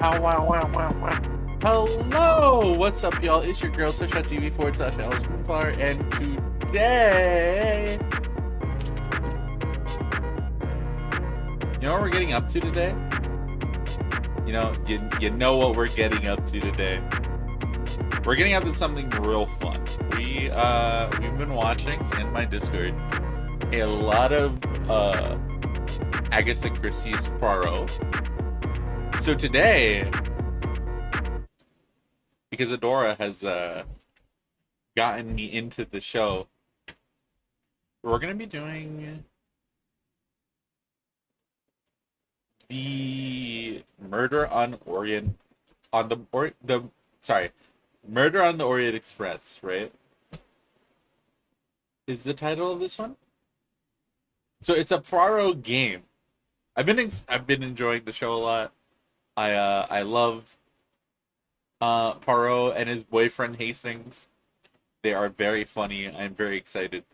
Wow, wow, wow, wow, wow. Hello! What's up, y'all? It's your girl, twitch.tv/Alice Moonflower, and today... You know what we're getting up to today? You know what we're getting up to today. We're getting up to something real fun. We've been watching in my Discord a lot of Agatha Christie's Poirot. So today, because Adora has gotten me into the show, we're gonna be doing The Murder on Orient on the sorry, Murder on the Orient Express, right? Is the title of this one? So it's a Poirot game. I've been enjoying the show a lot. I love Poirot and his boyfriend Hastings. They are very funny. I'm very excited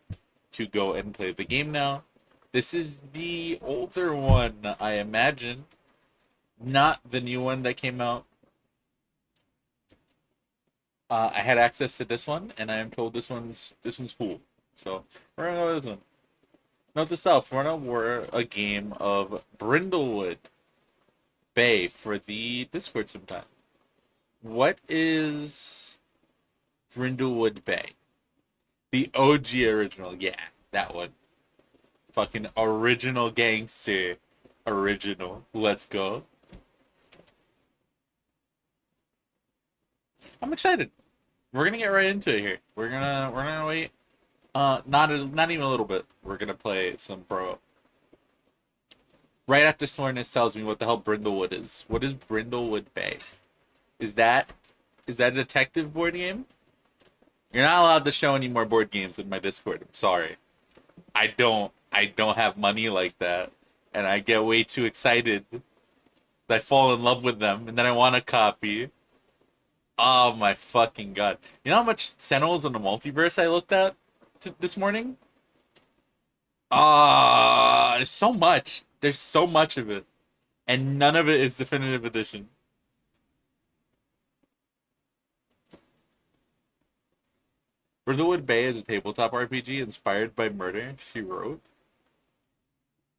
to go and play the game now. This is the older one, I imagine. Not the new one that came out. I had access to this one, and I am told this one's cool. So we're gonna go with this one. Note to self: we're gonna work a game of Brindlewood Bay for the Discord sometime. What is Brindlewood Bay? The OG original, yeah, that one. Fucking original gangster, original. Let's go. I'm excited. We're gonna get right into it here. We're gonna wait. Not even a little bit. We're gonna play some pro. Right after Soreness tells me what the hell Brindlewood is. What is Brindlewood Bay? Is that a detective board game? You're not allowed to show any more board games in my Discord. I'm sorry. I don't have money like that, and I get way too excited. I fall in love with them, and then I want a copy. Oh my fucking god! You know how much Sentinels in the Multiverse I looked at this morning? There's so much. There's so much of it, and none of it is definitive edition. Brindlewood Bay is a tabletop RPG inspired by Murder, She Wrote.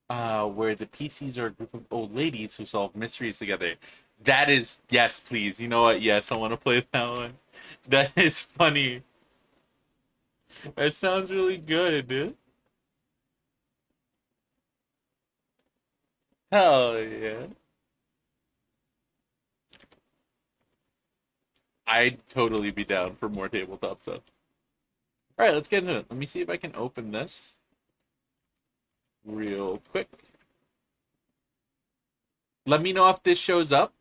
Where the PCs are a group of old ladies who solve mysteries together. That is, yes, please. You know what? Yes, I want to play that one. That is funny. That sounds really good, dude. Hell yeah. I'd totally be down for more tabletop stuff. Alright, let's get into it. Let me see if I can open this real quick. Let me know if this shows up,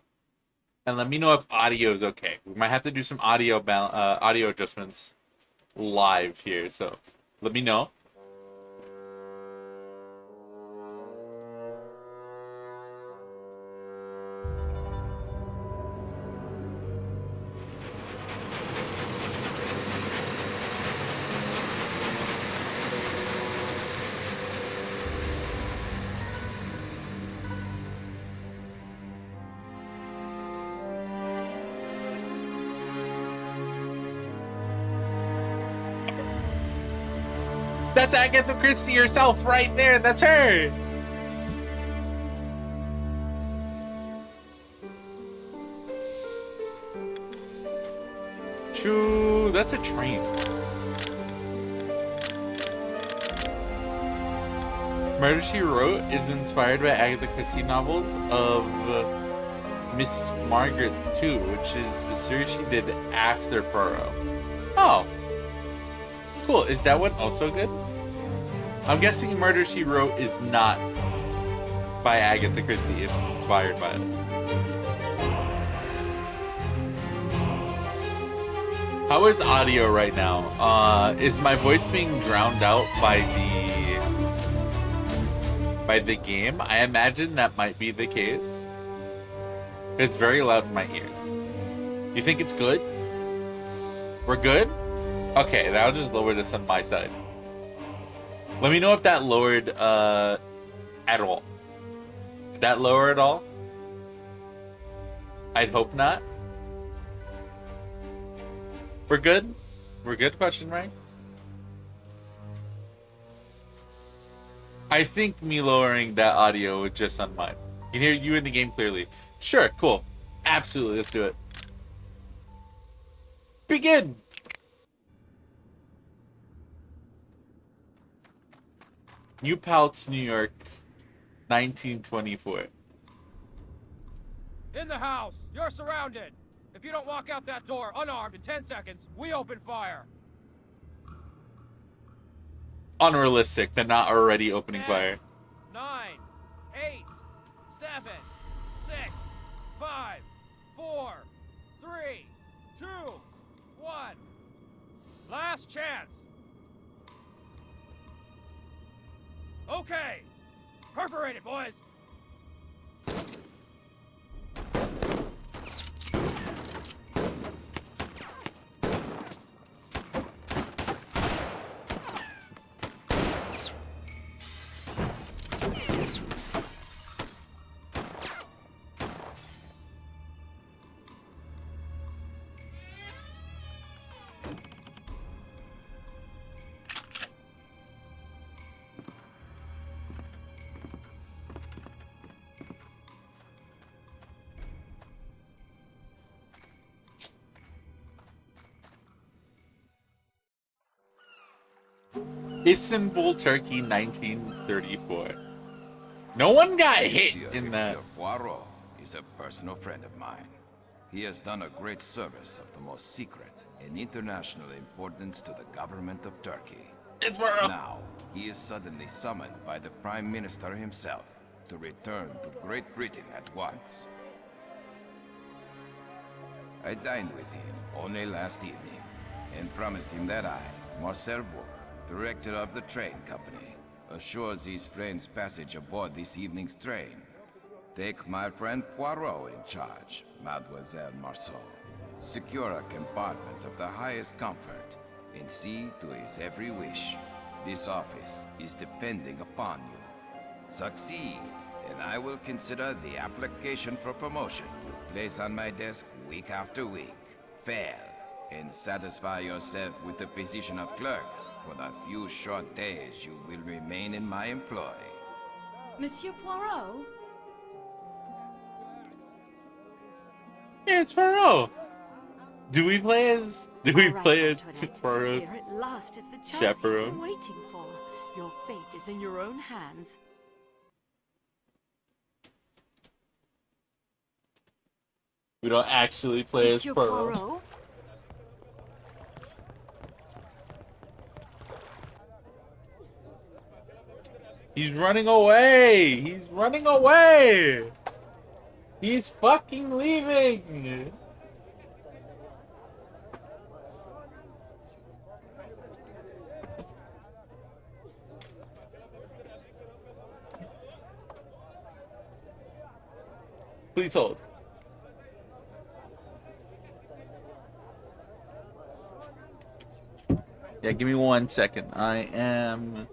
and let me know if audio is okay. We might have to do some audio adjustments live here, so let me know. That's Agatha Christie herself right there. That's her. Shoo, that's a train. Murder, She Wrote is inspired by Agatha Christie novels of Miss Margaret 2, which is the series she did after Poirot. Oh. Cool. Is that one also good? I'm guessing Murder, She Wrote is not by Agatha Christie. It's inspired by it. How is audio right now? Is my voice being drowned out by the game? I imagine that might be the case. It's very loud in my ears. You think it's good? We're good? Okay, that'll just lower this on my side. Let me know if that lowered at all. Did that lower at all? I'd hope not. We're good? We're good? Question mark? I think me lowering that audio was just on mine. You can hear you in the game clearly. Sure, cool. Absolutely, let's do it. Begin! New Paltz, New York, 1924. In the house! You're surrounded! If you don't walk out that door unarmed in 10 seconds, we open fire! Unrealistic. They're not already opening 10, fire. 9, 8, 7, Last chance. Okay. Perforate it, boys. Istanbul, Turkey, 1934. No one got hit Monsieur in that. Poirot is a personal friend of mine. He has done a great service of the most secret and international importance to the government of Turkey. It's Poirot. Now, he is suddenly summoned by the Prime Minister himself to return to Great Britain at once. I dined with him only last evening and promised him that I, Marcel Bourg, director of the train company, assures his friend's passage aboard this evening's train. Take my friend Poirot in charge, Mademoiselle Marceau. Secure a compartment of the highest comfort and see to his every wish. This office is depending upon you. Succeed, and I will consider the application for promotion you place on my desk week after week. Fail, and satisfy yourself with the position of clerk for the few short days you will remain in my employ. Monsieur Poirot? Yeah, it's Poirot. Do we play as Antoinette, Poirot? here at last is the chance you've Chaperone? been waiting for. Your fate is in your own hands. We don't actually play Monsieur as Poirot. Poirot? He's running away! He's running away! He's fucking leaving! Please hold. Yeah, give me 1 second. I am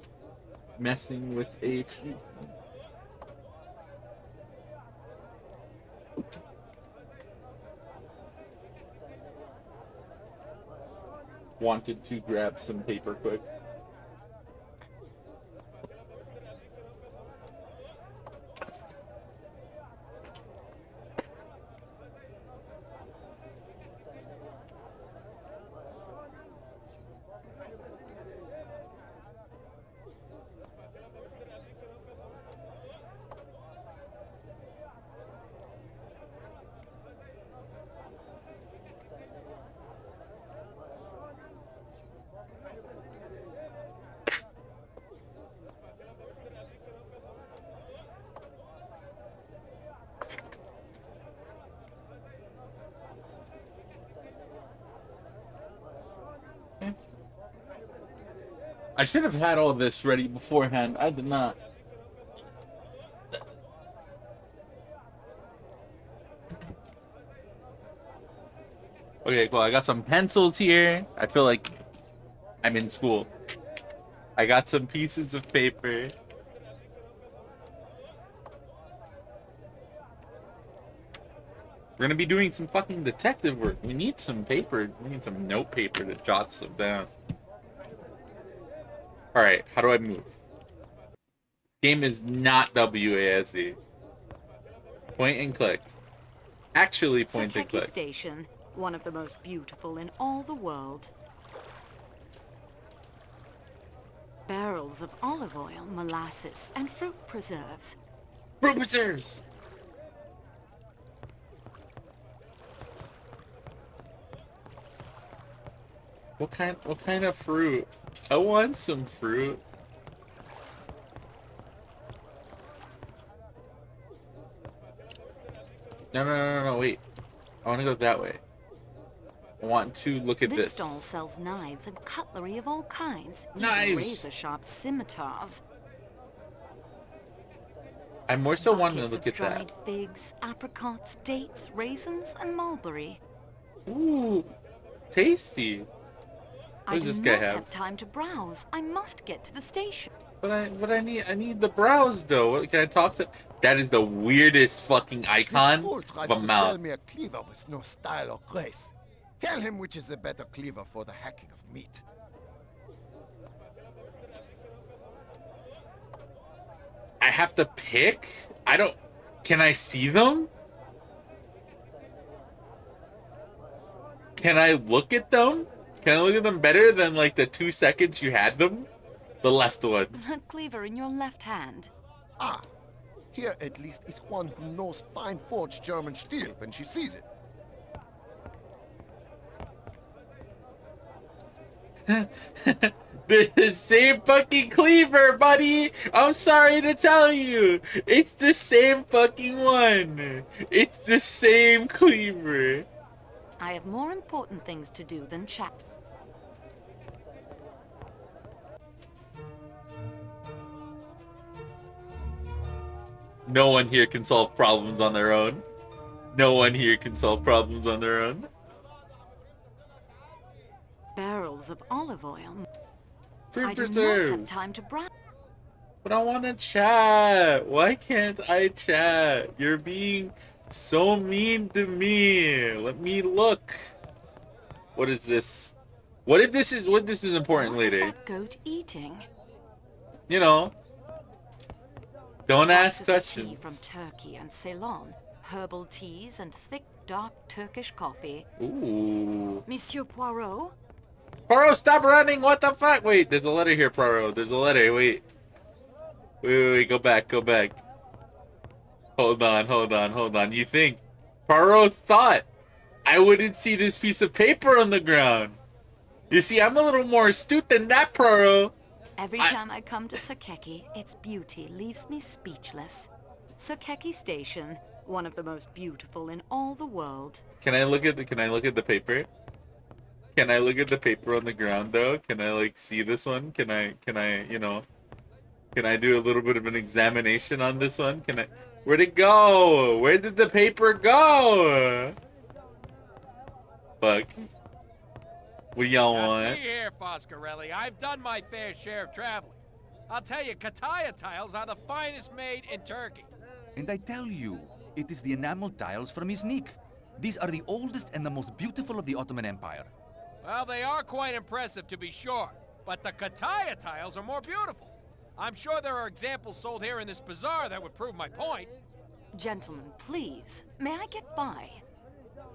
messing with a few. Wanted to grab some paper quick. I should have had all this ready beforehand. I did not. Okay, cool. I got some pencils here. I feel like I'm in school. I got some pieces of paper. We're gonna be doing some fucking detective work. We need some paper. We need some note paper to jot stuff down. Alright, how do I move? This game is not WASD. Point and click. Actually, point and Sekeki click. Station, one of the most beautiful in all the world. Barrels of olive oil, molasses, and fruit preserves. Fruit preserves! What kind of fruit? I want some fruit. No, wait. I want to go that way. I want to look at This this. stall sells knives and cutlery of all kinds, even Knives! razor-sharp scimitars. I more so wanted to Buckets look of at that. dried figs, apricots, dates, raisins, and mulberry. Ooh, tasty. What I does do this guy not have? time to browse. I must get to the station. But I need the browse though. What, can I talk to? That is the weirdest fucking This icon fool of tries a to mouth. sell me a cleaver with no style or grace. Tell him which is the better cleaver for the hacking of meat. I have to pick? I don't... Can I see them? Can I look at them? Can I look at them better than like the 2 seconds you had them? The left one. A cleaver in your left hand. Ah, here at least is one who knows fine forged German steel when she sees it. They're the same fucking cleaver, buddy! I'm sorry to tell you! It's the same fucking one! It's the same cleaver! I have more important things to do than chat. No one here can solve problems on their own. No one here can solve problems on their own. Barrels of olive oil. Fruit I do not preserves. have time to browse. But I want to chat. Why can't I chat? You're being so mean to me. Let me look. What is this? What if this is important What is later? that goat eating? You know. Don't ask Boxes of tea questions. from Turkey and Ceylon. Herbal teas and thick, dark Turkish coffee. Ooh. Monsieur Poirot? Poirot, stop running! What the fuck? Wait, there's a letter here, Poirot. There's a letter. Wait. Wait. Go back. Hold on. You think Poirot thought I wouldn't see this piece of paper on the ground? You see, I'm a little more astute than that, Poirot. Every time I come to Sakeki, its beauty leaves me speechless. Sakeki Station, one of the most beautiful in all the world. Can I look at the paper? Can I look at the paper on the ground though? Can I like see this one? Can I can I do a little bit of an examination on this one? Where'd it go? Where did the paper go? Fuck. What y'all Now want? see here, Foscarelli, I've done my fair share of traveling. I'll tell you, Kataya tiles are the finest made in Turkey. And I tell you, it is the enamel tiles from Iznik. These are the oldest and the most beautiful of the Ottoman Empire. Well, they are quite impressive, to be sure, but the Kataya tiles are more beautiful. I'm sure there are examples sold here in this bazaar that would prove my point. Gentlemen, please, may I get by?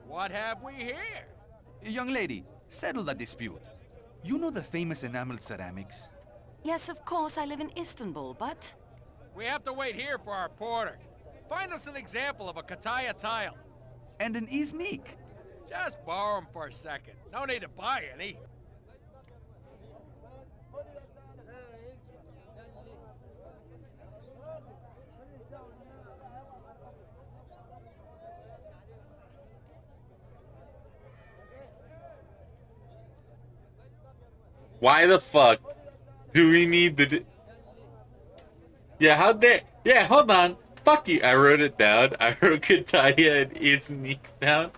What have we here? Young lady, settle the dispute. You know the famous enameled ceramics? Yes, of course, I live in Istanbul, but... We have to wait here for our porter. Find us an example of a Kataya tile. And an Iznik. Just borrow them for a second. No need to buy any. Why the fuck do we need the... Yeah, how dare... Yeah, hold on. Fuck you. I wrote it down. I wrote Kataya and Iznik down.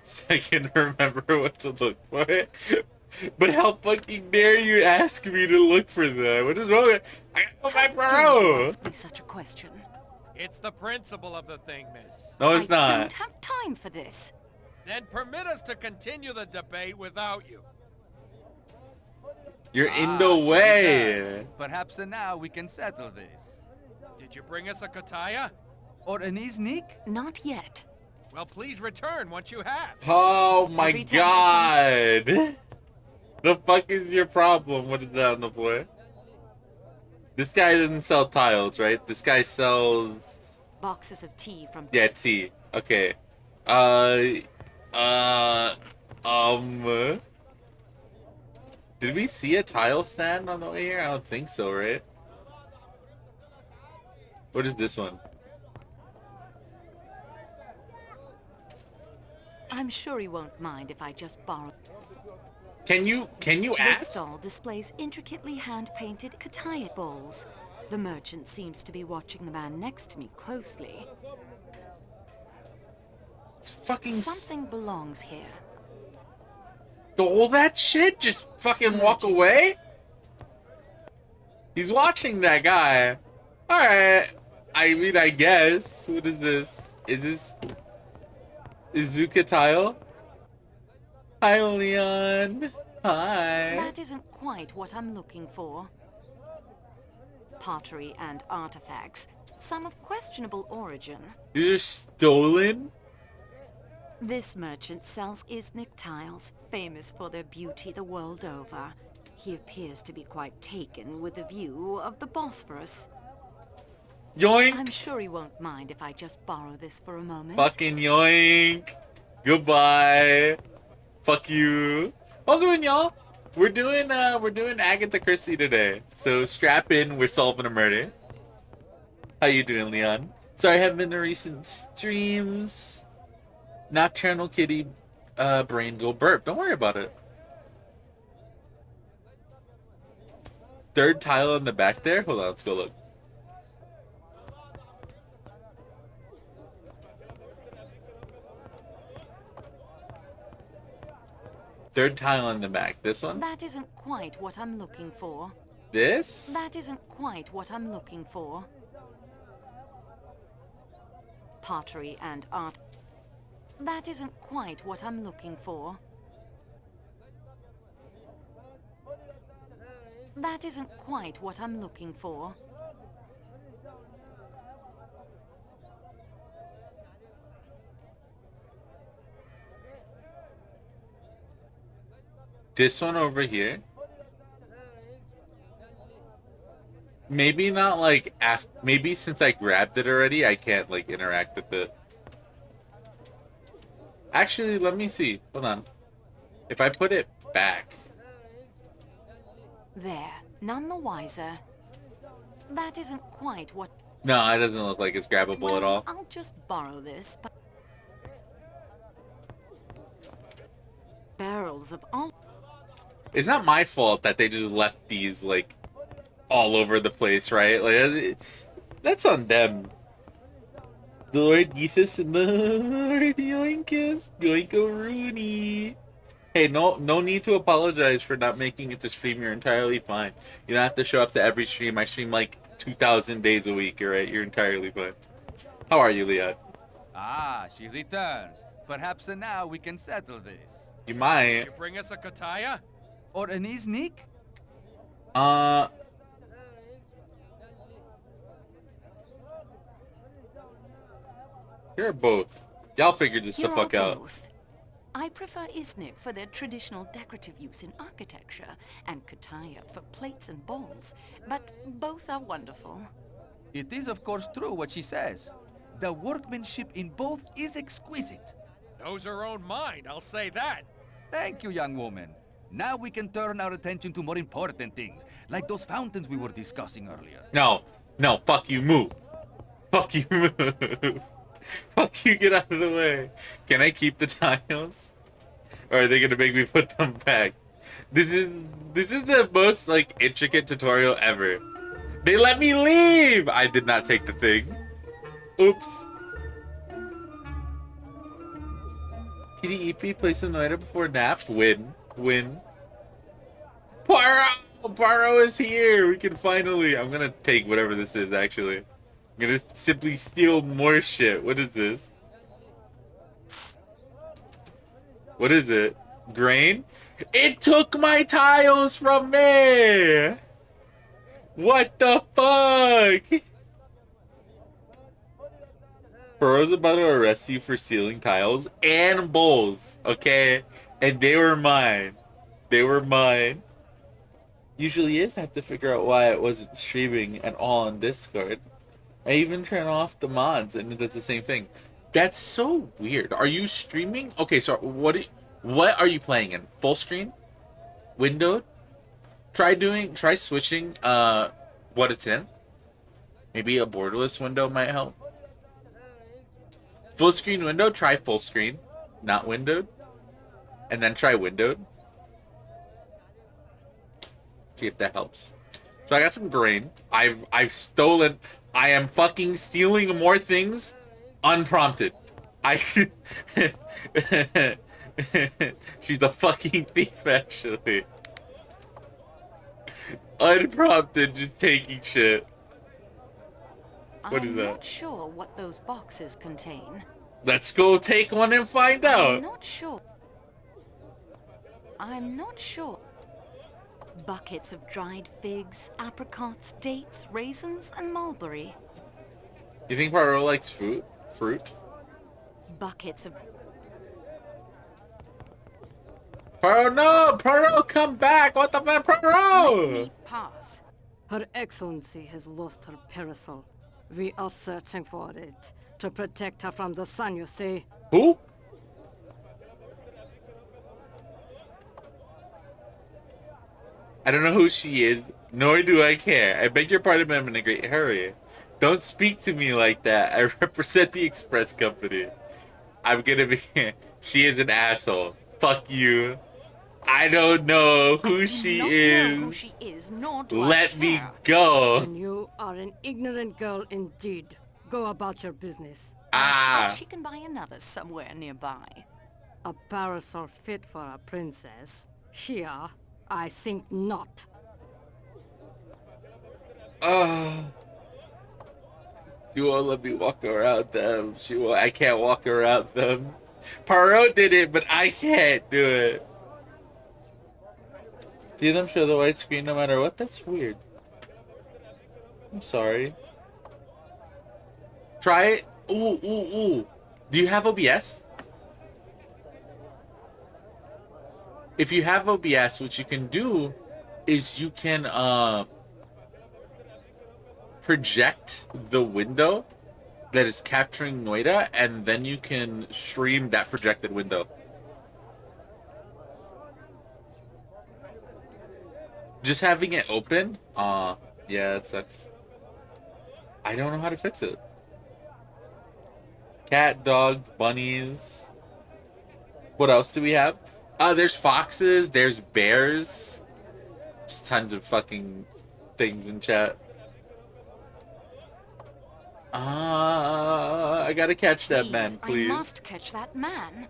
So I can remember what to look for. But how fucking dare you ask me to look for that? What is wrong with... I got my Don't bro! ask me such a question. It's the principle of the thing, miss. No, it's I not. don't have time for this. Then permit us to continue the debate without you. You're in the she way. does. Perhaps now we can settle this. Did you bring us a Kataya? Or an Iznik? Not yet. Well, please return once you have. Oh my Every time I god. The fuck is your problem? What is that on the floor? This guy doesn't sell tiles, right? This guy sells... Boxes of tea from... Yeah, tea. Okay. Did we see a tile stand on the way here? I don't think so, right? What is this one? I'm sure he won't mind if I just borrow. Can you This ask? stall displays intricately hand-painted kataya bowls. The merchant seems to be watching the man next to me closely. It's fucking Something belongs here. stole that shit? Just fucking walk Merchant. away? He's watching that guy. Alright. I mean, I guess. What is this? Is this Izuka tile? Hi, Leon. Hi. That isn't quite what I'm looking for. Pottery and artifacts, some of questionable origin. These are stolen? This merchant sells Iznik tiles, famous for their beauty the world over. He appears to be quite taken with the view of the Bosphorus. Yoink. I'm sure he won't mind if I just borrow this for a moment. Fucking yoink. Goodbye. Fuck you. Welcome in, y'all. We're doing Agatha Christie today. So strap in, we're solving a murder. How you doing, Leon? Sorry I haven't been to recent streams. Nocturnal kitty brain go burp. Don't worry about it. Third tile in the back there? Hold on, let's go look. Third tile in the back. This one? That isn't quite what I'm looking for. This? That isn't quite what I'm looking for. Pottery and art. That isn't quite what I'm looking for. That isn't quite what I'm looking for. This one over here? Maybe not like after, maybe since I grabbed it already, I can't like interact with it. Actually, let me see. Hold on. If I put it back. There, none the wiser. That isn't quite what... No, it doesn't look like it's grabbable well, at all. I'll just borrow this, but... Barrels of all... It's not my fault that they just left these like all over the place, right? Like that's on them. The Lord Yeethus and the Lord Yoinkus. Yoinko Rooney. Hey, no need to apologize for not making it to stream. You're entirely fine. You don't have to show up to every stream. I stream like 2,000 days a week, alright? You're entirely fine. How are you, Leon? Ah, she returns. Perhaps now we can settle this. You might. You bring us a kataya? Or an Iznik? You're both. Y'all figured this the Here fuck are out. both. I prefer Iznik for their traditional decorative use in architecture, and kataya for plates and bowls, but both are wonderful. It is, of course, true what she says. The workmanship in both is exquisite. Knows her own mind, I'll say that. Thank you, young woman. Now we can turn our attention to more important things, like those fountains we were discussing earlier. No, fuck you, move. Fuck you, move. Fuck you, get out of the way. Can I keep the tiles? Or are they gonna make me put them back? This is the most like intricate tutorial ever. They let me leave! I did not take the thing. Oops. Kitty EP, play some later before nap. Win. Poirot is here! We can finally... I'm gonna take whatever this is, actually. I'm gonna simply steal more shit. What is this? What is it? Grain? It took my tiles from me! What the fuck? Poirot's about to arrest you for stealing tiles and bowls, okay? And they were mine. They were mine. Usually is. I have to figure out why it wasn't streaming at all on Discord. I even turn off the mods and it does the same thing. That's so weird. Are you streaming? Okay, so what are you playing in? Full screen? Windowed? Try switching what it's in. Maybe a borderless window might help. Full screen window, try full screen. not windowed, and then try windowed. See if that helps. So I got some grain. I've stolen. I am fucking stealing more things unprompted. I she's a fucking thief, actually. Unprompted, just taking shit. What is I'm that? not sure what those boxes contain. Let's go take one and find I'm out. not sure. I'm not sure. Buckets of dried figs, apricots, dates, raisins, and mulberry. You think Poirot likes fruit? Fruit? Buckets of... Poirot, no! Poirot, come back! What the fuck, Let Poirot? me pass. Her Excellency has lost her parasol. We are searching for it. To protect her from the sun, you see. Who? I don't know who she is, nor do I care. I beg your pardon, I'm in a great hurry. Don't speak to me like that. I represent the express company. I'm gonna be... She is an asshole. Fuck you. I don't know who she Not is. know who she is, nor do I Let me care. go. And you are an ignorant girl indeed. Go about your business. I expect Ah. she can buy another somewhere nearby. A parasol fit for a princess? Here, I think not. She won't let me walk around them. She won't. I can't walk around them. Poirot did it, but I can't do it. See them show the white screen no matter what? That's weird. I'm sorry. Try it. Ooh, ooh, ooh. Do you have OBS? If you have OBS, what you can do is you can project the window that is capturing Noida, and then you can stream that projected window. Just having it open? Yeah, it sucks. I don't know how to fix it. Cat, dog, bunnies. What else do we have? There's foxes, there's bears. There's tons of fucking things in chat. I gotta catch that man, please. I must catch that man.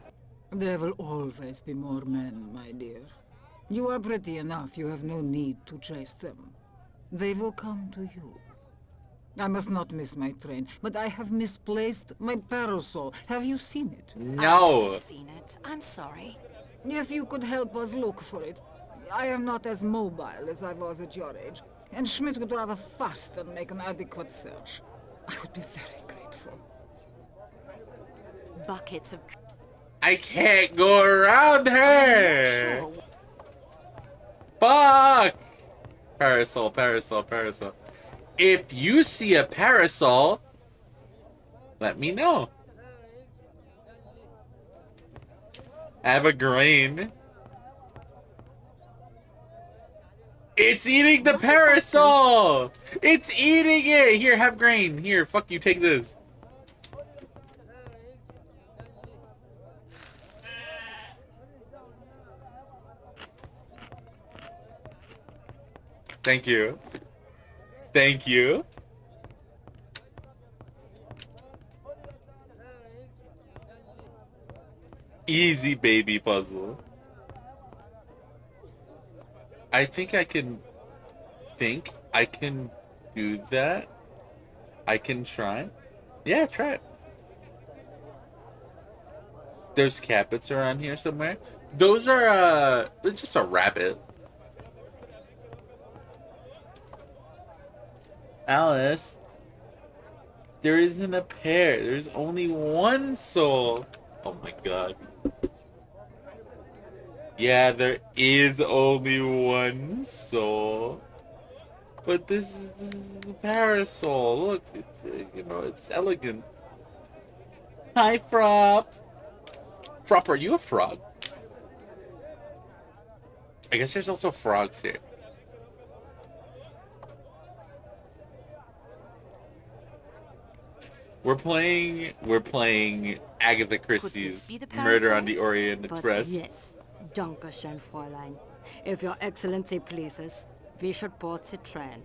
There will always be more men, my dear. You are pretty enough, you have no need to chase them. They will come to you. I must not miss my train, but I have misplaced my parasol. Have you seen it? I No. haven't seen it. I'm sorry. If you could help us look for it. I am not as mobile as I was at your age, and Schmidt would rather fast than make an adequate search. I would be very grateful. Buckets of... I can't go around her. Sure. Fuck! Parasol, parasol, parasol. If you see a parasol, let me know. I have a grain. It's eating the parasol! It's eating it! Here, have grain. Here, fuck you, take this. Thank you. Thank you. Easy baby puzzle. I think I can do that. I can try. Yeah, try it. There's carpets around here somewhere. Those are it's just a rabbit. Alice, there isn't a pair. There's only one soul. Oh my god. Yeah, there is only one soul. But this is a parasol. Look, it's elegant. Hi, Frop. Frop, are you a frog? I guess there's also frogs here. We're playing Agatha Christie's be the Murder on parasol? the Orient But Express. yes, Dankeschön, Fräulein. If your excellency pleases, we should board the train.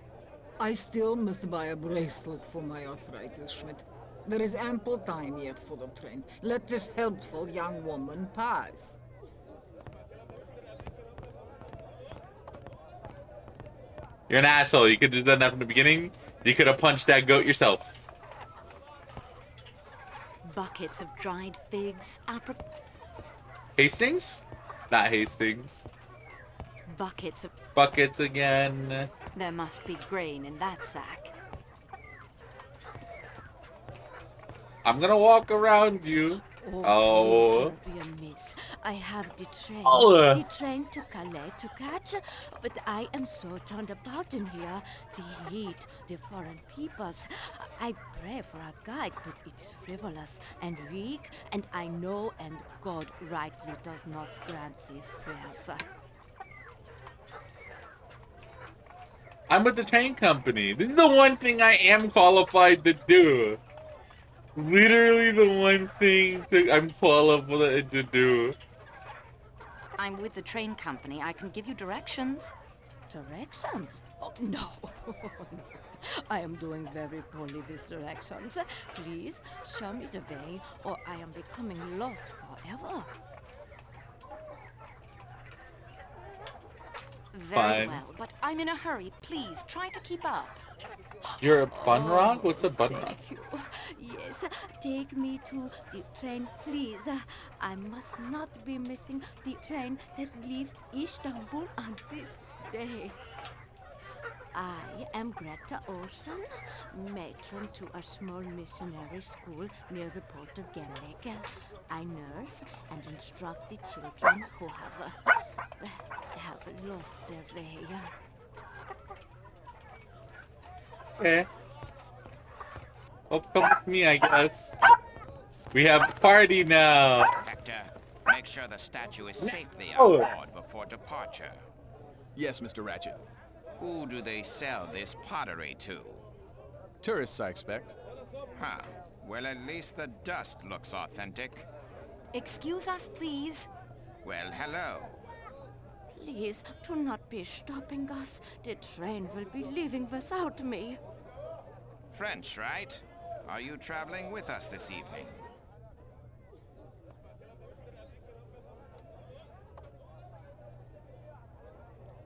I still must buy a bracelet for my arthritis, Schmidt. There is ample time yet for the train. Let this helpful young woman pass. You're an asshole. You could have done that from the beginning. You could have punched that goat yourself. Buckets of dried figs, Hastings? Not Hastings. buckets of... Buckets again. There must be grain in that sack. I'm gonna walk around you. Oh. Please don't be amiss. I have the train. Oh. The train to Calais to catch. But I am so turned about in here. The heat, the foreign peoples. I pray for a guide, but it is frivolous and weak. And I know, and God rightly does not grant these prayers. I'm with the train company. This is the one thing I am qualified to do. Literally the one thing I'm qualified to do. I'm with the train company. I can give you directions. Directions? Oh, no. I am doing very poorly with directions. Please, show me the way, or I am becoming lost forever. Very Fine. well, but I'm in a hurry. Please, try to keep up. You're a bun rock? What's a bun rock? Thank you. Yes, take me to the train, please. I must not be missing the train that leaves Istanbul on this day. I am Greta Olsen, matron to a small missionary school near the port of Gemlik. I nurse and instruct the children who have lost their way. Okay. Oh, come with me, I guess. We have a party now. Hector, make sure the statue is safely Oh. on board before departure. Yes, Mr. Ratchet. Who do they sell this pottery to? Tourists, I expect. Huh. Well, at least the dust looks authentic. Excuse us, please. Well, hello. Please, do not be stopping us. The train will be leaving without me. French, right? Are you traveling with us this evening?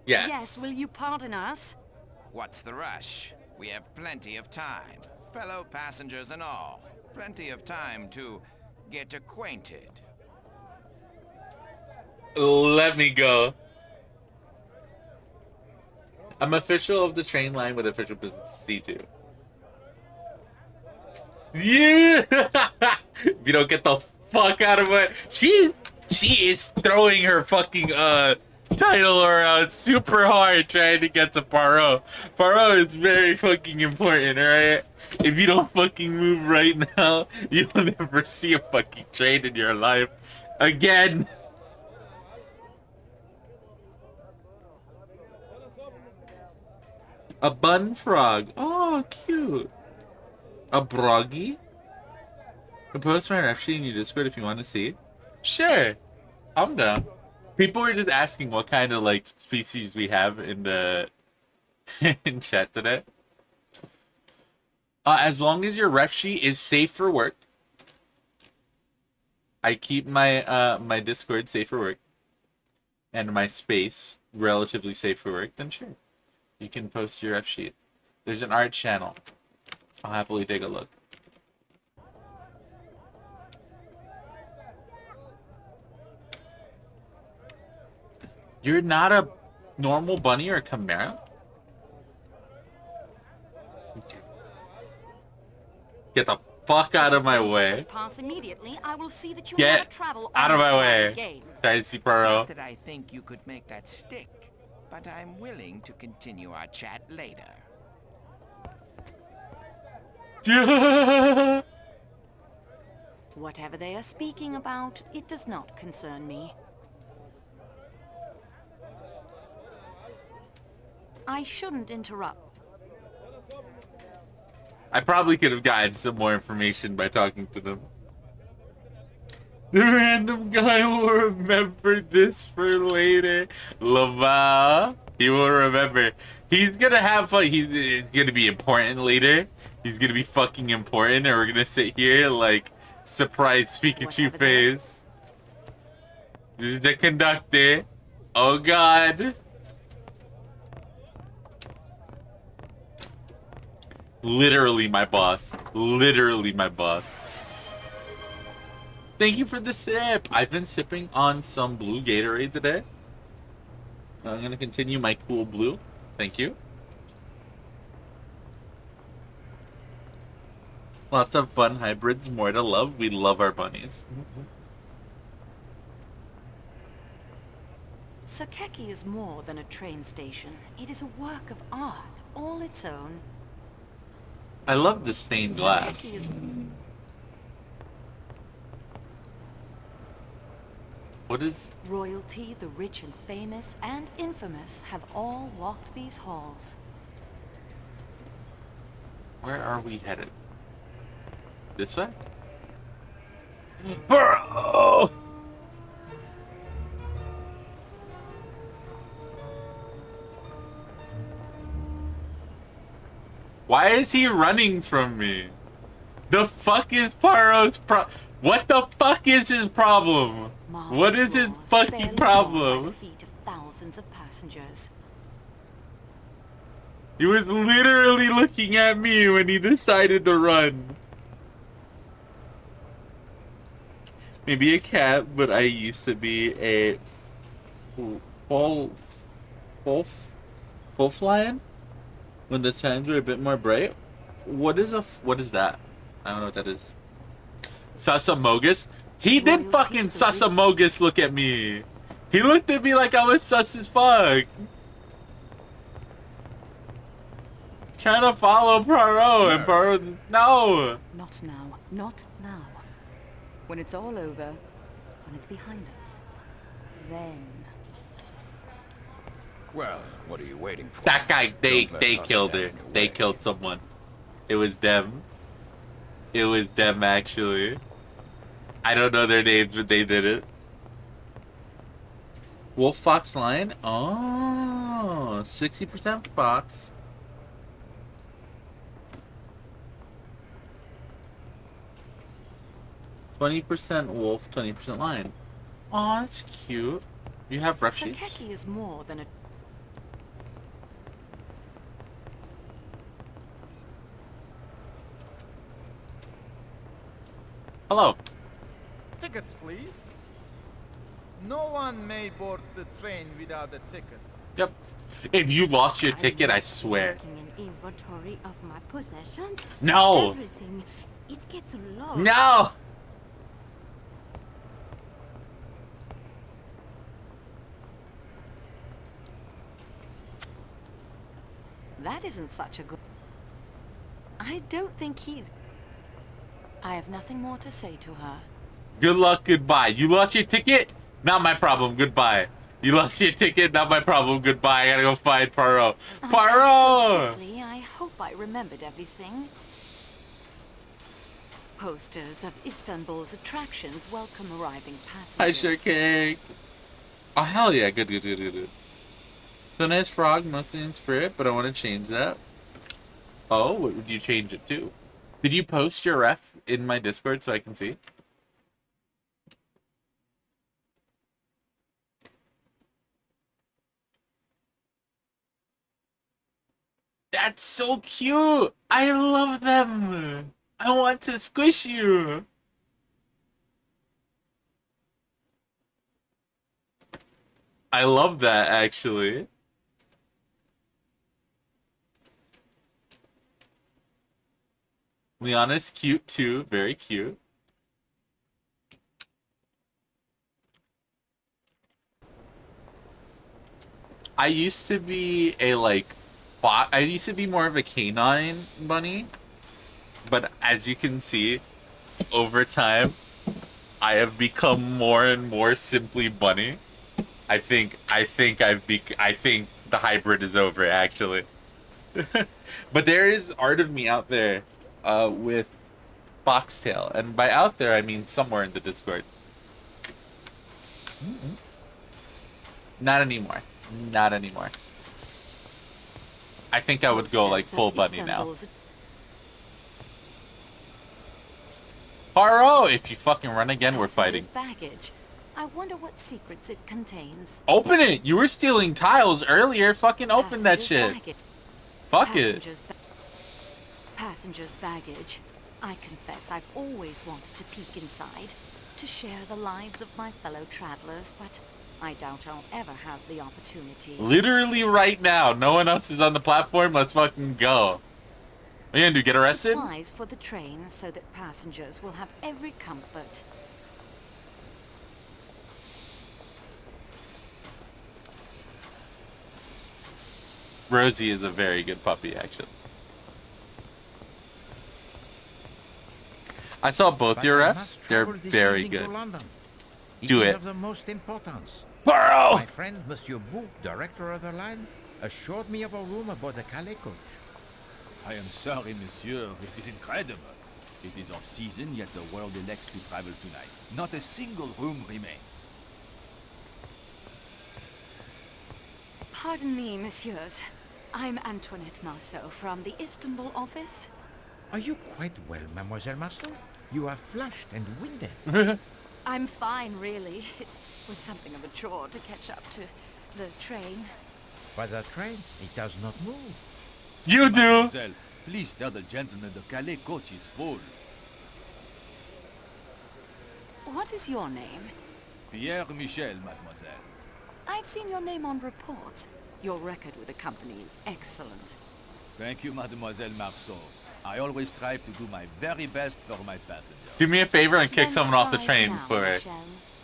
Yes. Yes, will you pardon us? What's the rush? We have plenty of time. Fellow passengers and all. Plenty of time to get acquainted. Let me go. I'm official of the train line with official business C2. Yeah! If you don't get the fuck out of my... She is throwing her fucking title around super hard trying to get to Poirot. Poirot is very fucking important, alright? If you don't fucking move right now, you'll never see a fucking train in your life again. A bun frog. Oh, cute. A broggy? Post my ref sheet in your Discord if you want to see. Sure. I'm down. People were just asking what kind of like species we have in the in chat today. As long as your ref sheet is safe for work. I keep my my Discord safe for work. And my space relatively safe for work, then sure. You can post your ref sheet. There's an art channel. I'll happily take a look. You're not a normal bunny or a chimera? Get the fuck out of my way. Pass immediately. I will see that you Get never travel out of my way. again. Try to see Not Poirot. that I think you could make that stick, but I'm willing to continue our chat later. Whatever they are speaking about, it does not concern me. I shouldn't interrupt. I probably could have gotten some more information by talking to them. The random guy will remember this for later. Laval. He will remember. He's gonna have fun. He's gonna be important later. He's gonna be fucking important, and we're gonna sit here like surprise Pikachu face. This is the conductor. Oh god. Literally my boss. Literally my boss. Thank you for the sip. I've been sipping on some blue Gatorade today. I'm gonna continue my cool blue. Thank you. Lots of fun hybrids, more to love. We love our bunnies. Sakeki is more than a train station. It is a work of art, all its own. I love the stained glass. Sakeki is... What is... Royalty, the rich and famous, and infamous have all walked these halls. Where are we headed? This way? Bro! Why is he running from me? The fuck is Poirot's What the fuck is his problem? What is his fucking problem? By the feet of thousands of passengers. He was literally looking at me when he decided to run. Maybe a cat, but I used to be a full flying when the times were a bit more bright. What is that? I don't know what that is. Susamogus? He did fucking Susamogus look at me. He looked at me like I was sus as fuck. Trying to follow Poirot and Poirot, no. Not now. Not now. When it's all over, when it's behind us, then... Well, what are you waiting for? That guy, they killed her. stand in the They way. killed someone. It was them. It was them, actually. I don't know their names, but they did it. Wolf, Fox, Lion? Oh, 60% Fox. %20 wolf, 20% lion. Aw, that's cute. You have ref sheets? Sakeki is more than a... Hello. Tickets, please. No one may board the train without a ticket. Yep. If you lost your ticket, I swear. Making an inventory of my possessions. No. Everything. It gets lost. No. That isn't such a good... I don't think he's... I have nothing more to say to her. Good luck, goodbye. You lost your ticket? Not my problem, goodbye. You lost your ticket? Not my problem, goodbye. I gotta go find Poirot. Poirot! Absolutely. I hope I remembered everything. Posters of Istanbul's attractions welcome arriving passengers. Hi, sure cake. Oh, hell yeah. Good, good, good, good, good. So nice frog, mostly in spirit, but I want to change that. Oh, what would you change it to? Did you post your ref in my Discord so I can see? That's so cute! I love them! I want to squish you! I love that, actually. Liana's cute too, very cute. I used to be a I used to be more of a canine bunny, but as you can see, over time, I have become more and more simply bunny. I think the hybrid is over, actually. But there is art of me out there with Foxtail, and by out there I mean somewhere in the Discord. Not anymore. Not anymore. I think I would go like full bunny now. Poirot, if you fucking run again, we're fighting. Baggage. I wonder what secrets it contains. Open it! You were stealing tiles earlier. Fucking open that shit. Fuck it. Passenger's baggage. I confess I've always wanted to peek inside, to share the lives of my fellow travelers, but I doubt I'll ever have the opportunity. Literally right now. No one else is on the platform. Let's fucking go. What are you gonna do? Get arrested? Supplies for the train so that passengers will have every comfort. Rosie is a very good puppy, actually. I saw both your refs. They're very good. Do it. Of the most importance. Poirot! My friend, Monsieur Bou, director of the line, assured me of a room aboard the Calais coach. I am sorry, monsieur. It is incredible. It is off-season, yet the world elects to travel tonight. Not a single room remains. Pardon me, messieurs. I'm Antoinette Marceau from the Istanbul office. Are you quite well, Mademoiselle Marceau? You are flushed and winded. I'm fine, really. It was something of a chore to catch up to the train. But the train, it does not move. You do! Mademoiselle, please tell the gentleman the Calais coach is full. What is your name? Pierre Michel, mademoiselle. I've seen your name on reports. Your record with the company is excellent. Thank you, Mademoiselle Marceau. I always strive to do my very best for my passengers. Do me a favor and kick someone off the train for it.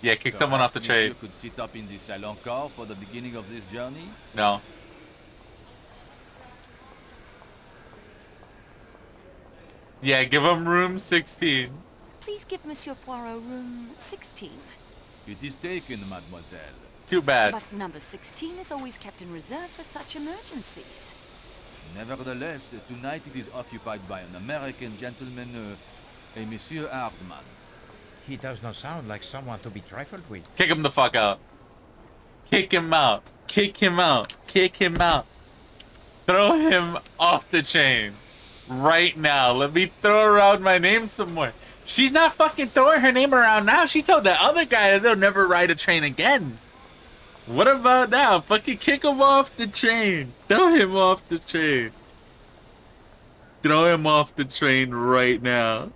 Yeah, kick someone off the train. You could sit up in the salon car for the beginning of this journey? No. Yeah, give him room 16. Please give Monsieur Poirot room 16. It is taken, mademoiselle. Too bad. But number 16 is always kept in reserve for such emergencies. Nevertheless, tonight it is occupied by an American gentleman, a Monsieur Hardman. He does not sound like someone to be trifled with. Kick him the fuck out. Kick him out. Kick him out. Kick him out. Throw him off the train. Right now. Let me throw around my name somewhere. She's not fucking throwing her name around now. She told that other guy that they'll never ride a train again. What about now? Fucking kick him off the train. Throw him off the train. Throw him off the train right now.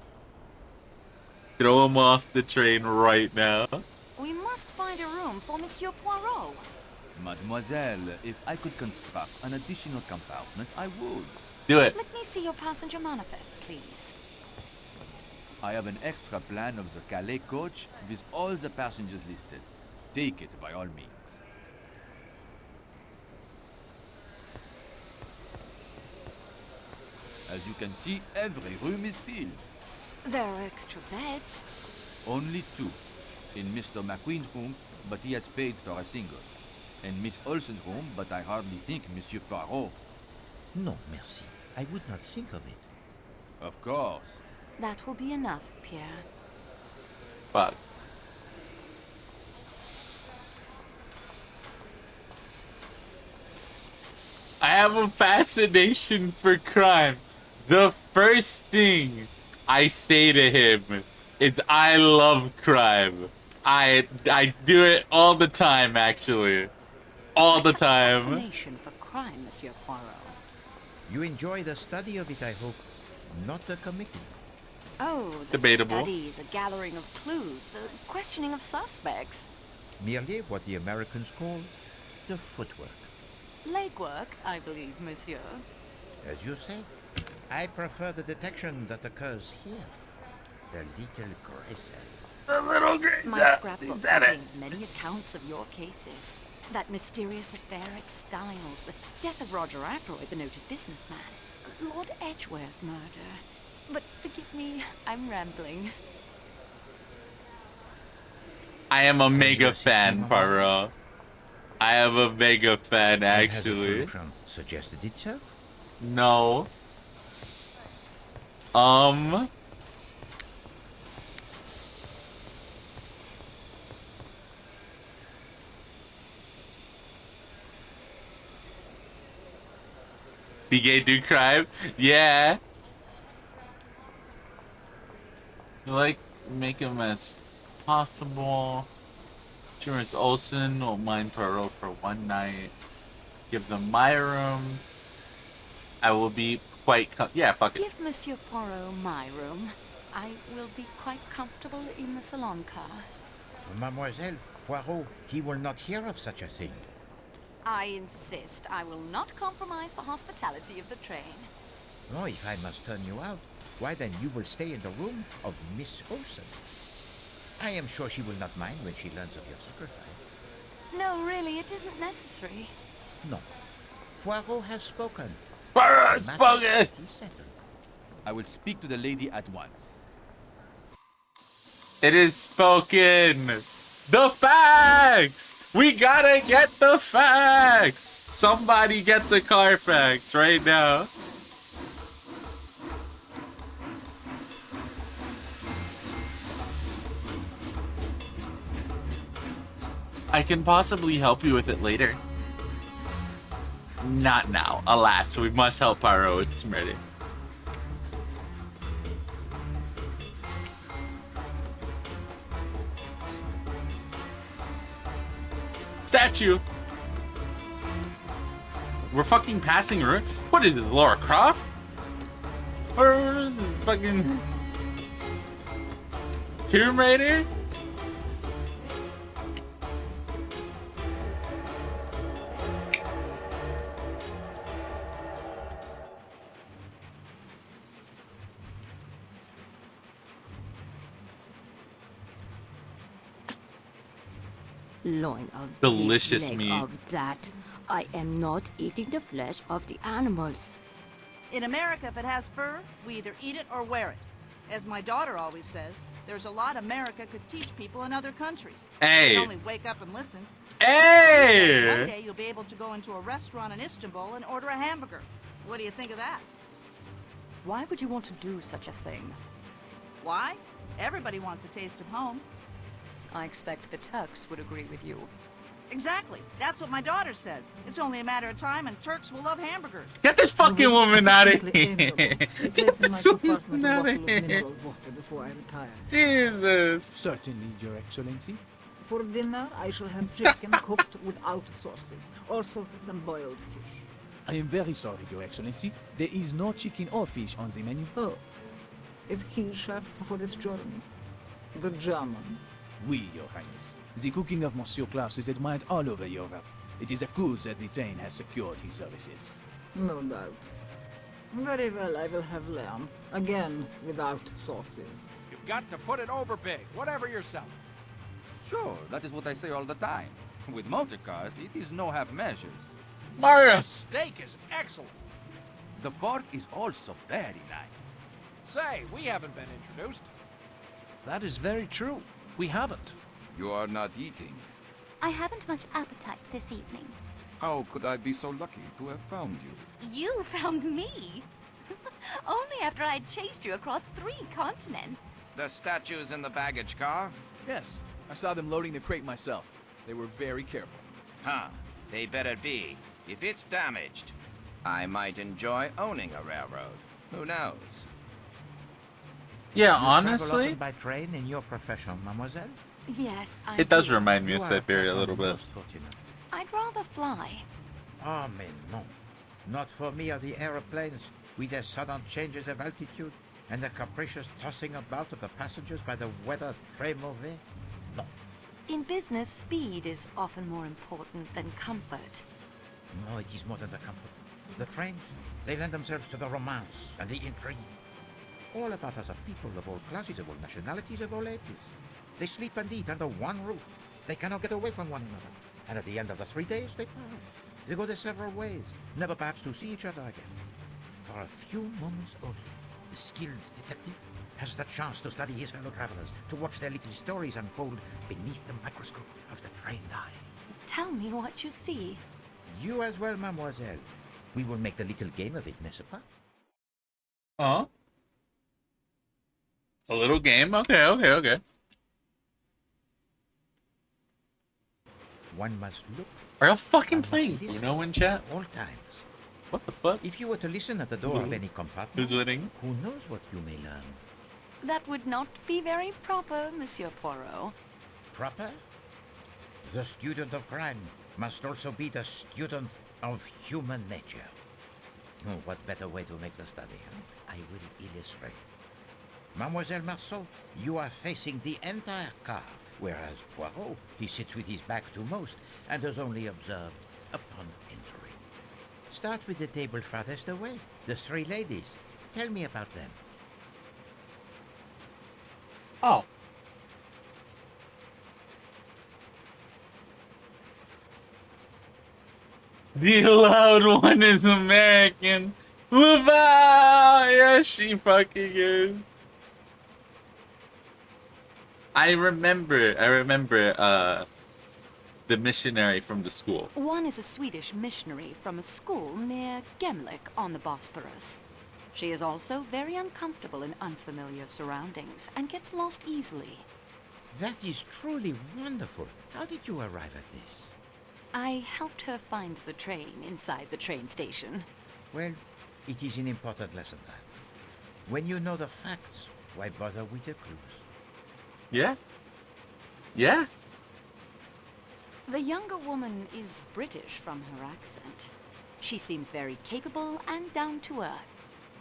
Throw him off the train right now. We must find a room for Monsieur Poirot. Mademoiselle, if I could construct an additional compartment, I would. Do it. Let me see your passenger manifest, please. I have an extra plan of the Calais coach with all the passengers listed. Take it by all means. As you can see, every room is filled. There are extra beds. Only 2. In Mr. McQueen's room, but he has paid for a single. In Miss Olsen's room, but I hardly think Monsieur Poirot. No, merci. I would not think of it. Of course. That will be enough, Pierre. Fuck. I have a fascination for crime. The first thing I say to him is I love crime. I do it all the time, actually. All the time. Fascination for crime, Monsieur Poirot. You enjoy the study of it, I hope. Not the committing. Oh, the Debatable. study, the gathering of clues, the questioning of suspects. Merely what the Americans call the footwork. Legwork, I believe, monsieur. As you say, I prefer the detection that occurs here. The little gray cell. The little green My scrapbook contains many accounts of your cases. That mysterious affair at Styles, the death of Roger Ackroyd, the noted businessman, Lord Edgeware's murder. But forgive me, I'm rambling. I am a mega fan, Poirot. I am a mega fan, actually. Has a solution suggested itself? No. Be gay, do crime. Yeah. Like, make him as possible. Insurance Olsen will mind Poirot for one night. Give them my room. I will be quite yeah, fuck it. Give Monsieur Poirot my room. I will be quite comfortable in the salon car. Mademoiselle, Poirot, he will not hear of such a thing. I insist. I will not compromise the hospitality of the train. Oh, if I must turn you out, why then you will stay in the room of Miss Olsen. I am sure she will not mind when she learns of your sacrifice. No, really, it isn't necessary. No. Poirot has spoken. Poirot has spoken! I will speak to the lady at once. It is spoken! The facts! We gotta get the facts! Somebody get the Carfax right now. I can possibly help you with it later. Not now. Alas, we must help Poirot with this murder. Statue! We're fucking passing her. What is this, Laura Croft? Or is it fucking Tomb Raider? Loin of Delicious this, leg meat. of that. I am not eating the flesh of the animals. In America, if it has fur, we either eat it or wear it. As my daughter always says, there's a lot America could teach people in other countries. Hey. If you only wake up and listen. Hey! One day you'll be able to go into a restaurant in Istanbul and order a hamburger. What do you think of that? Why would you want to do such a thing? Why? Everybody wants a taste of home. I expect the Turks would agree with you. Exactly. That's what my daughter says. It's only a matter of time and Turks will love hamburgers. Get this fucking woman out of here! Get this woman out of here! Mineral water before I retire. Jesus! Certainly, Your Excellency. For dinner, I shall have chicken cooked without sauces. Also, some boiled fish. I am very sorry, Your Excellency. There is no chicken or fish on the menu. Oh. Is he chef for this journey? The German? Oui, Your Highness. The cooking of Monsieur Klaus is admired all over Europe. It is a good that the train has secured his services. No doubt. Very well, I will have lamb. Again, without sauces. You've got to put it over big, whatever you're selling. Sure, that is what I say all the time. With motor cars, it is no half measures. Mario! The steak is excellent. The pork is also very nice. Say, we haven't been introduced. That is very true. We haven't. You are not eating. I haven't much appetite this evening. How could I be so lucky to have found you? You found me? Only after I'd chased you across 3 continents. The statues in the baggage car? Yes, I saw them loading the crate myself. They were very careful. Huh. They better be. If it's damaged, I might enjoy owning a railroad. Who knows? Yeah, You honestly, travel often by train in your profession, mademoiselle? Yes, I it does do. remind me of You are Siberia a person little bit. most fortunate. I'd rather fly. Ah, mais non. Not for me are the aeroplanes, with their sudden changes of altitude and the capricious tossing about of the passengers by the weather très mauvais. No. In business, speed is often more important than comfort. No, it is more than the comfort. The trains, they lend themselves to the romance and the intrigue. All about us are people of all classes, of all nationalities, of all ages. They sleep and eat under one roof. They cannot get away from one another. And at the end of the 3 days, they part. They go their several ways, never perhaps to see each other again. For a few moments only, the skilled detective has the chance to study his fellow travelers, to watch their little stories unfold beneath the microscope of the trained eye. Tell me what you see. You as well, mademoiselle. We will make the little game of it, n'est-ce pas? Huh? A little game? Okay, okay, okay. One must look. Are y'all fucking One must playing listen Uno in chat? at all times. What the fuck? If you were to listen at the door of any compartment, Who's winning? who knows what you may learn? That would not be very proper, Monsieur Poirot. Proper? The student of crime must also be the student of human nature. Oh, what better way to make the study, huh? I will illustrate. Mademoiselle Marceau, you are facing the entire car, whereas Poirot, he sits with his back to most and is only observed upon entering. Start with the table farthest away, the three ladies. Tell me about them. Oh. The loud one is American. Wow! Yes, she fucking is. I remember, the missionary from the school. One is a Swedish missionary from a school near Gemlik on the Bosporus. She is also very uncomfortable in unfamiliar surroundings and gets lost easily. That is truly wonderful. How did you arrive at this? I helped her find the train inside the train station. Well, it is an important lesson that. When you know the facts, why bother with the clues? Yeah? Yeah? The younger woman is British from her accent. She seems very capable and down to earth.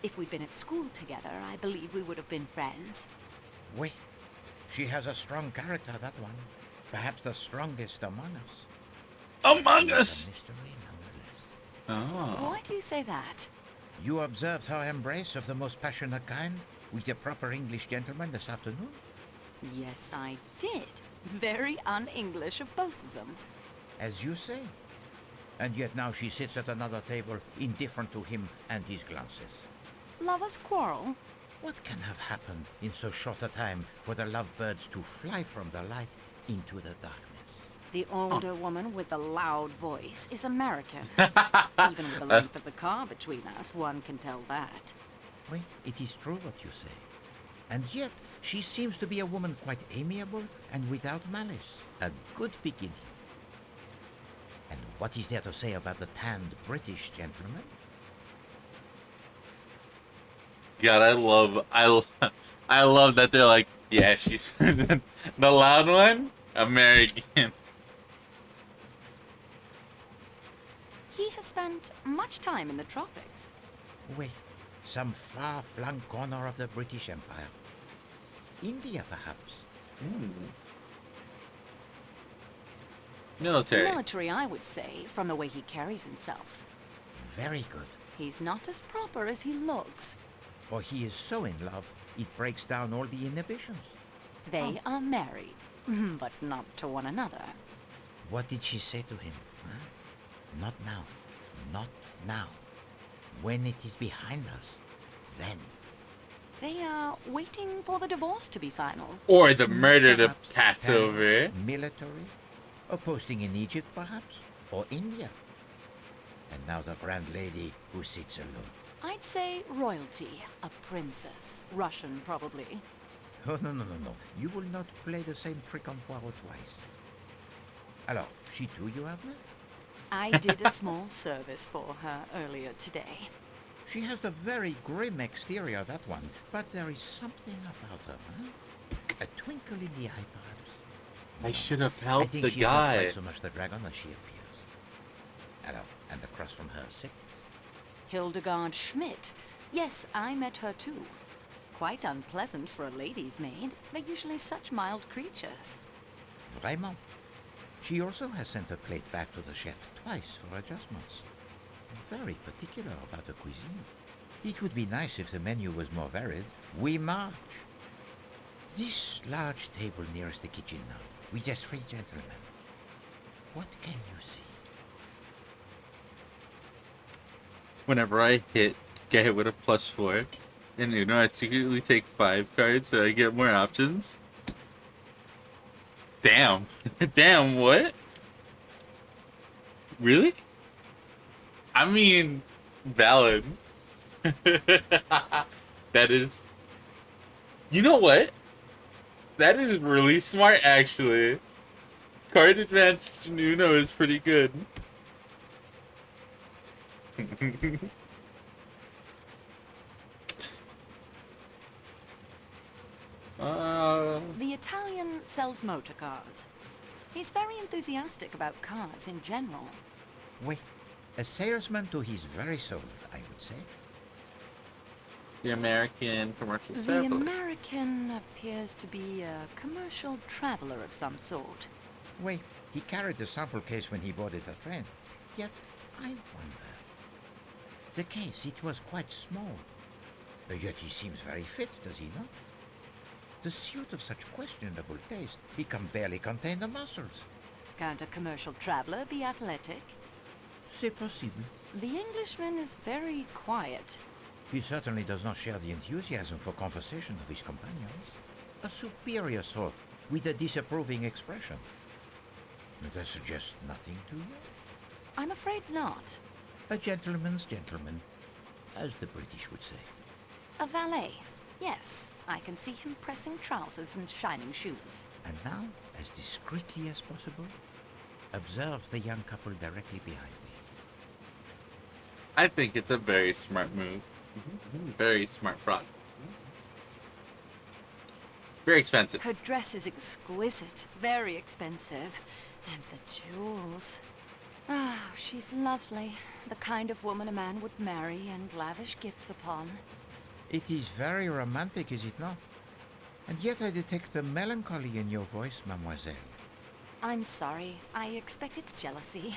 If we'd been at school together, I believe we would have been friends. Oui. She has a strong character, that one. Perhaps the strongest among us. Among us! Oh. Why do you say that? You observed her embrace of the most passionate kind with a proper English gentleman this afternoon? Yes, I did. Very un-English of both of them. As you say. And yet now she sits at another table, indifferent to him and his glances. Lovers quarrel? What can have happened in so short a time for the lovebirds to fly from the light into the darkness? The older woman with the loud voice is American. Even with the length of the car between us, one can tell that. Well, it is true what you say. And yet, she seems to be a woman quite amiable and without malice. A good beginning. And what is there to say about the tanned British gentleman? God, I love that they're like, yeah, she's the loud one, American. He has spent much time in the tropics. Wait, some far-flung corner of the British Empire. India, perhaps. Military. Military, I would say, from the way he carries himself. Very good. He's not as proper as he looks. For he is so in love, it breaks down all the inhibitions. They are married, but not to one another. What did she say to him? Huh? Not now. Not now. When it is behind us, then. They are waiting for the divorce to be final. Or the murder to Perhaps pass camp, over. Military? Or posting in Egypt, perhaps? Or India? And now the grand lady who sits alone. I'd say royalty, a princess. Russian, probably. Oh, no. You will not play the same trick on Poirot twice. Alors, she too you have met? I did a small service for her earlier today. She has the very grim exterior, that one. But there is something about her, huh? A twinkle in the eye, perhaps. I should have I helped think the she is not guy. quite so much the dragon as she appears. Alors, and across from her sits... Hildegard Schmidt. Yes, I met her too. Quite unpleasant for a lady's maid. They're usually such mild creatures. Vraiment. She also has sent her plate back to the chef twice for adjustments. Very particular about the cuisine. It would be nice if the menu was more varied. We march. This large table nearest the kitchen now, with the three gentlemen. What can you see? Whenever I get hit with a +4, and you know I secretly take 5 cards so I get more options. Damn. Damn, what? Really? I mean, valid. That is You know what? That is really smart, actually. Card advantage to Nuno is pretty good. The Italian sells motor cars. He's very enthusiastic about cars in general. Oui, a salesman to his very soul, I would say. The American commercial The traveler. American appears to be a commercial traveler of some sort. Oui, he carried the sample case when he boarded the train. Yet, I wonder. The case, it was quite small. Yet he seems very fit, does he not? The suit of such questionable taste, he can barely contain the muscles. Can't a commercial traveler be athletic? C'est possible. The Englishman is very quiet. He certainly does not share the enthusiasm for conversation of his companions. A superior sort, with a disapproving expression. That suggests nothing to you? I'm afraid not. A gentleman's gentleman, as the British would say. A valet. Yes, I can see him pressing trousers and shining shoes. And now, as discreetly as possible, observe the young couple directly behind me. I think it's a very smart move. Very smart fraud. Very expensive. Her dress is exquisite, very expensive. And the jewels. Ah, she's lovely. The kind of woman a man would marry and lavish gifts upon. It is very romantic, is it not? And yet I detect the melancholy in your voice, mademoiselle. I'm sorry. I expect it's jealousy.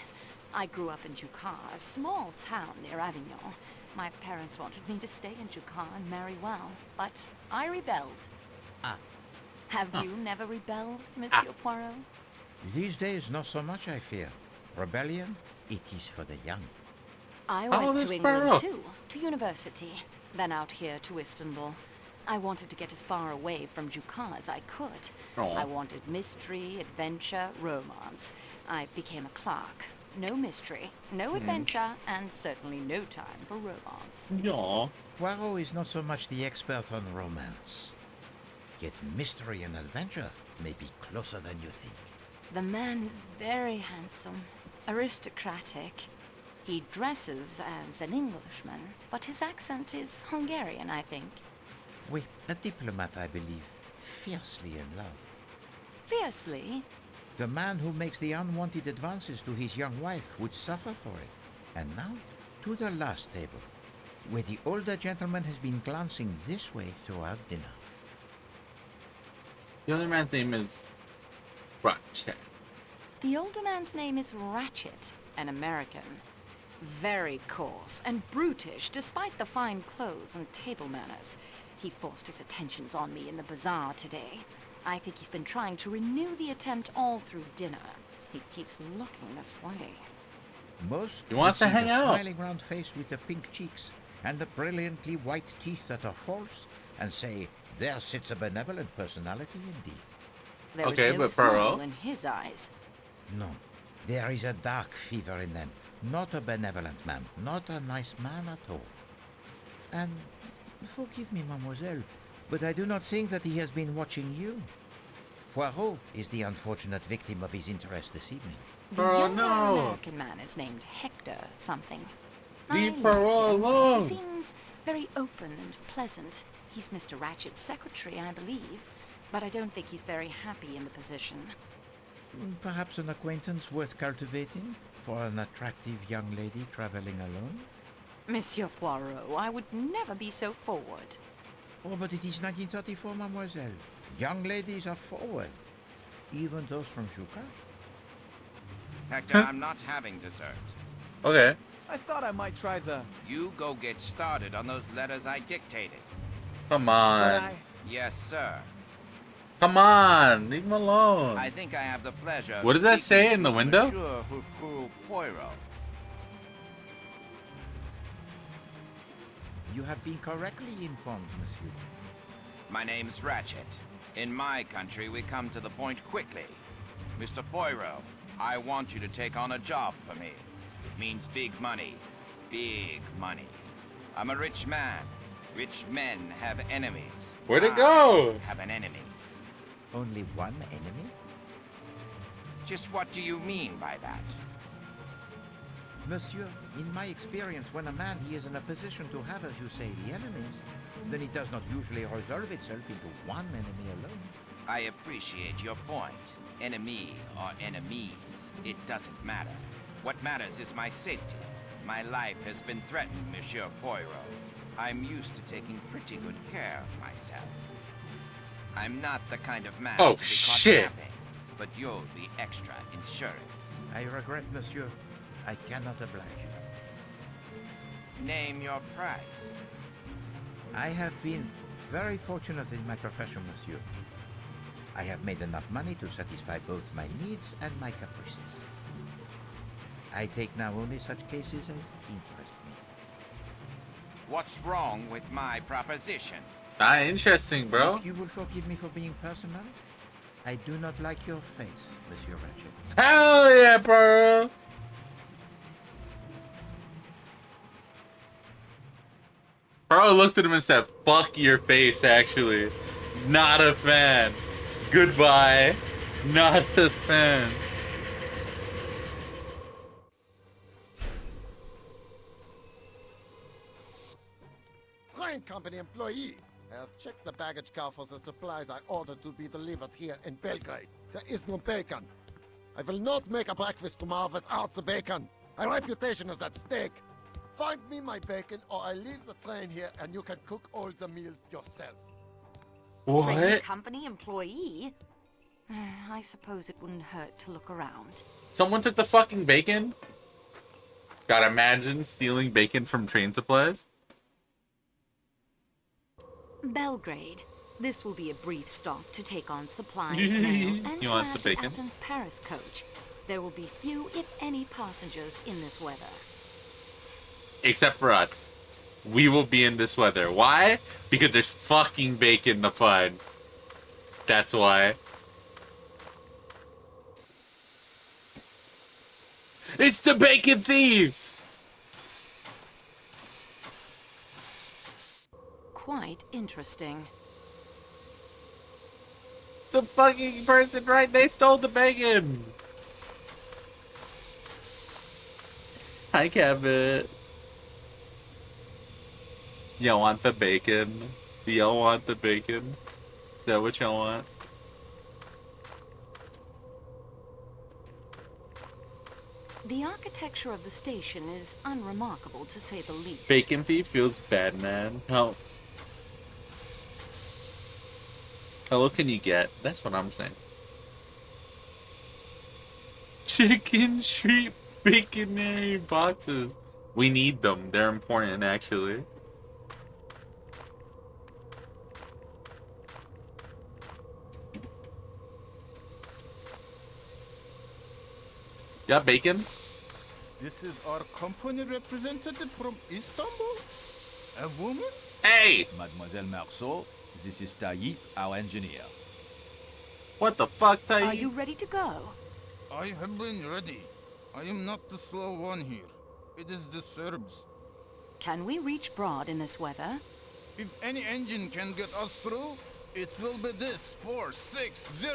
I grew up in Jucar, a small town near Avignon. My parents wanted me to stay in Jucar and marry well, but I rebelled. Ah. Have you never rebelled, Monsieur Poirot? These days, not so much, I fear. Rebellion, it is for the young. I went to England, too, to university, then out here to Istanbul. I wanted to get as far away from Jucar as I could. I wanted mystery, adventure, romance. I became a clerk. No mystery, no adventure, and certainly no time for romance. Yeah. Poirot is not so much the expert on romance. Yet mystery and adventure may be closer than you think. The man is very handsome, aristocratic. He dresses as an Englishman, but his accent is Hungarian, I think. Oui, a diplomat, I believe, fiercely in love. Fiercely? The man who makes the unwanted advances to his young wife would suffer for it. And now, to the last table, where the older gentleman has been glancing this way throughout dinner. The other man's name is Ratchet. The older man's name is Ratchet, an American. Very coarse and brutish, despite the fine clothes and table manners. He forced his attentions on me in the bazaar today. I think he's been trying to renew the attempt all through dinner. He keeps looking this way. Most he wants to hang the out. Smiling round face with the pink cheeks and the brilliantly white teeth that are false, and say, there sits a benevolent personality indeed. There is no smile in his eyes. No, there is a dark fever in them. Not a benevolent man, not a nice man at all. And forgive me, mademoiselle, but I do not think that he has been watching you. Poirot is the unfortunate victim of his interest this evening. The younger American man is named Hector something. Leave Poirot alone! He seems very open and pleasant. He's Mr. Ratchet's secretary, I believe, but I don't think he's very happy in the position. Perhaps an acquaintance worth cultivating for an attractive young lady traveling alone? Monsieur Poirot, I would never be so forward. Oh, but it is 1934, mademoiselle. Young ladies are forward. Even those from Jucar. Hector, I'm not having dessert. Okay. I thought I might try the... You go get started on those letters I dictated. Come on. Yes, sir. Come on. Leave him alone. I think I have the pleasure of What did that say in the window? Monsieur Hercule Poirot. You have been correctly informed, monsieur. My name's Ratchet. In my country, we come to the point quickly. Mr. Poirot, I want you to take on a job for me. It means big money. Big money. I'm a rich man. Rich men have enemies. Where'd it go? I have an enemy. Only one enemy? Just what do you mean by that? Monsieur, in my experience, when a man he is in a position to have, as you say, the enemies, then it does not usually resolve itself into one enemy alone. I appreciate your point. Enemy or enemies, it doesn't matter. What matters is my safety. My life has been threatened, Monsieur Poirot. I'm used to taking pretty good care of myself. I'm not the kind of man Oh, to be caught shit. napping, but you'll be extra insurance. I regret, monsieur. I cannot oblige you. Name your price. I have been very fortunate in my profession, monsieur. I have made enough money to satisfy both my needs and my caprices. I take now only such cases as interest me. What's wrong with my proposition? Interesting, bro. If you will forgive me for being personal, I do not like your face, Monsieur Ratchet. Hell yeah, bro. Bro looked at him and said, fuck your face, actually. Not a fan. Goodbye. Not a fan. Train company employee. I have checked the baggage car for the supplies I ordered to be delivered here in Belgrade. There is no bacon. I will not make a breakfast tomorrow without the bacon. My reputation is at stake. Find me my bacon or I leave the train here and you can cook all the meals yourself. Train company employee? I suppose it wouldn't hurt to look around. Someone took the fucking bacon? Gotta imagine stealing bacon from train supplies. Belgrade. This will be a brief stop to take on supplies, mail, and You to want add the to bacon? Athens-Paris coach. There will be few, if any, passengers in this weather. Except for us. We will be in this weather. Why? Because there's fucking bacon to find. That's why. It's the bacon thief! Quite interesting. The fucking person, right? They stole the bacon! Hi, Kevin. Y'all want the bacon? Do y'all want the bacon? Is that what y'all want? The architecture of the station is unremarkable, to say the least. Bacon thief feels bad, man. How low can you get? That's what I'm saying. Chicken street baconary boxes. We need them. They're important, actually. Yeah, bacon? This is our company representative from Istanbul? A woman? Hey! Mademoiselle Marceau, this is Tayyip, our engineer. What the fuck, Tayyip? Are you ready to go? I have been ready. I am not the slow one here. It is the Serbs. Can we reach Broad in this weather? If any engine can get us through, it will be this 460.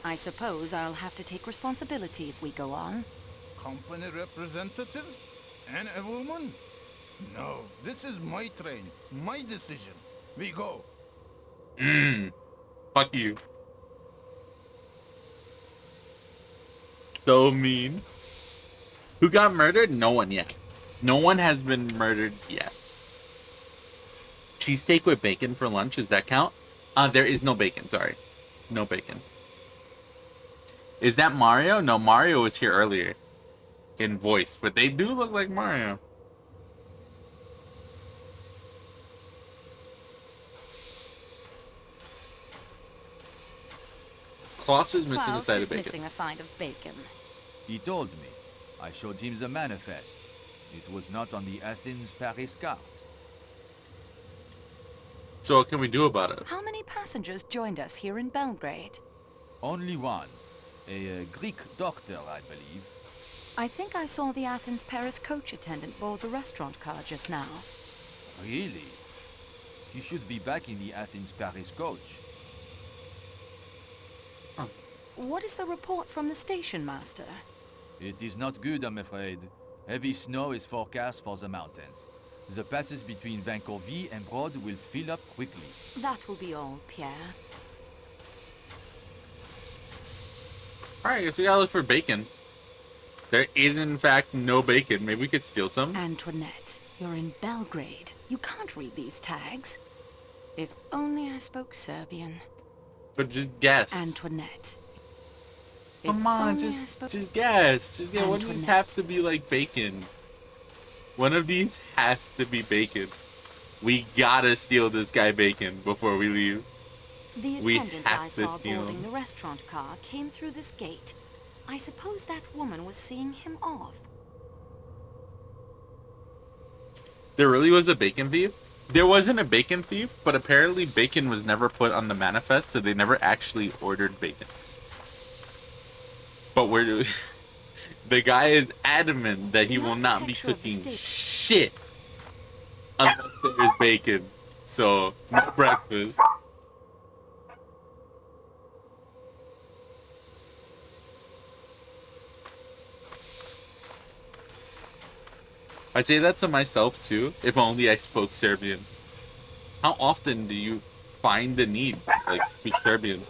I suppose I'll have to take responsibility if we go on. Company representative? And a woman? No, this is my train, my decision. We go. Fuck you. So mean. Who got murdered? No one yet. No one has been murdered yet. Cheesesteak with bacon for lunch, does that count? There is no bacon, sorry. No bacon. Is that Mario? No, Mario was here earlier. In voice, but they do look like Mario. Klaus is missing a side of bacon. Missing a side of bacon. He told me. I showed him the manifest. It was not on the Athens-Paris carte. So what can we do about it? How many passengers joined us here in Belgrade? Only one. A Greek doctor, I believe. I think I saw the Athens-Paris coach attendant board the restaurant car just now. Really? You should be back in the Athens-Paris coach. What is the report from the station master? It is not good, I'm afraid. Heavy snow is forecast for the mountains. The passes between Vancouver and Broad will fill up quickly. That will be all, Pierre. Alright, guess we gotta look for bacon. There is, in fact, no bacon. Maybe we could steal some? Antoinette, you're in Belgrade. You can't read these tags. If only I spoke Serbian. But just guess. Antoinette. Come on, just guess. Just guess. One of these has to be like bacon. One of these has to be bacon. We gotta steal this guy bacon before we leave. The We attendant have I to saw steal boarding him. the restaurant car came through this gate. I suppose that woman was seeing him off. There really was a bacon thief? There wasn't a bacon thief, but apparently bacon was never put on the manifest, so they never actually ordered bacon. But we're the guy is adamant that he will not be cooking shit unless there's bacon. So, no breakfast. I say that to myself too, if only I spoke Serbian. How often do you find the need to like speak Serbian?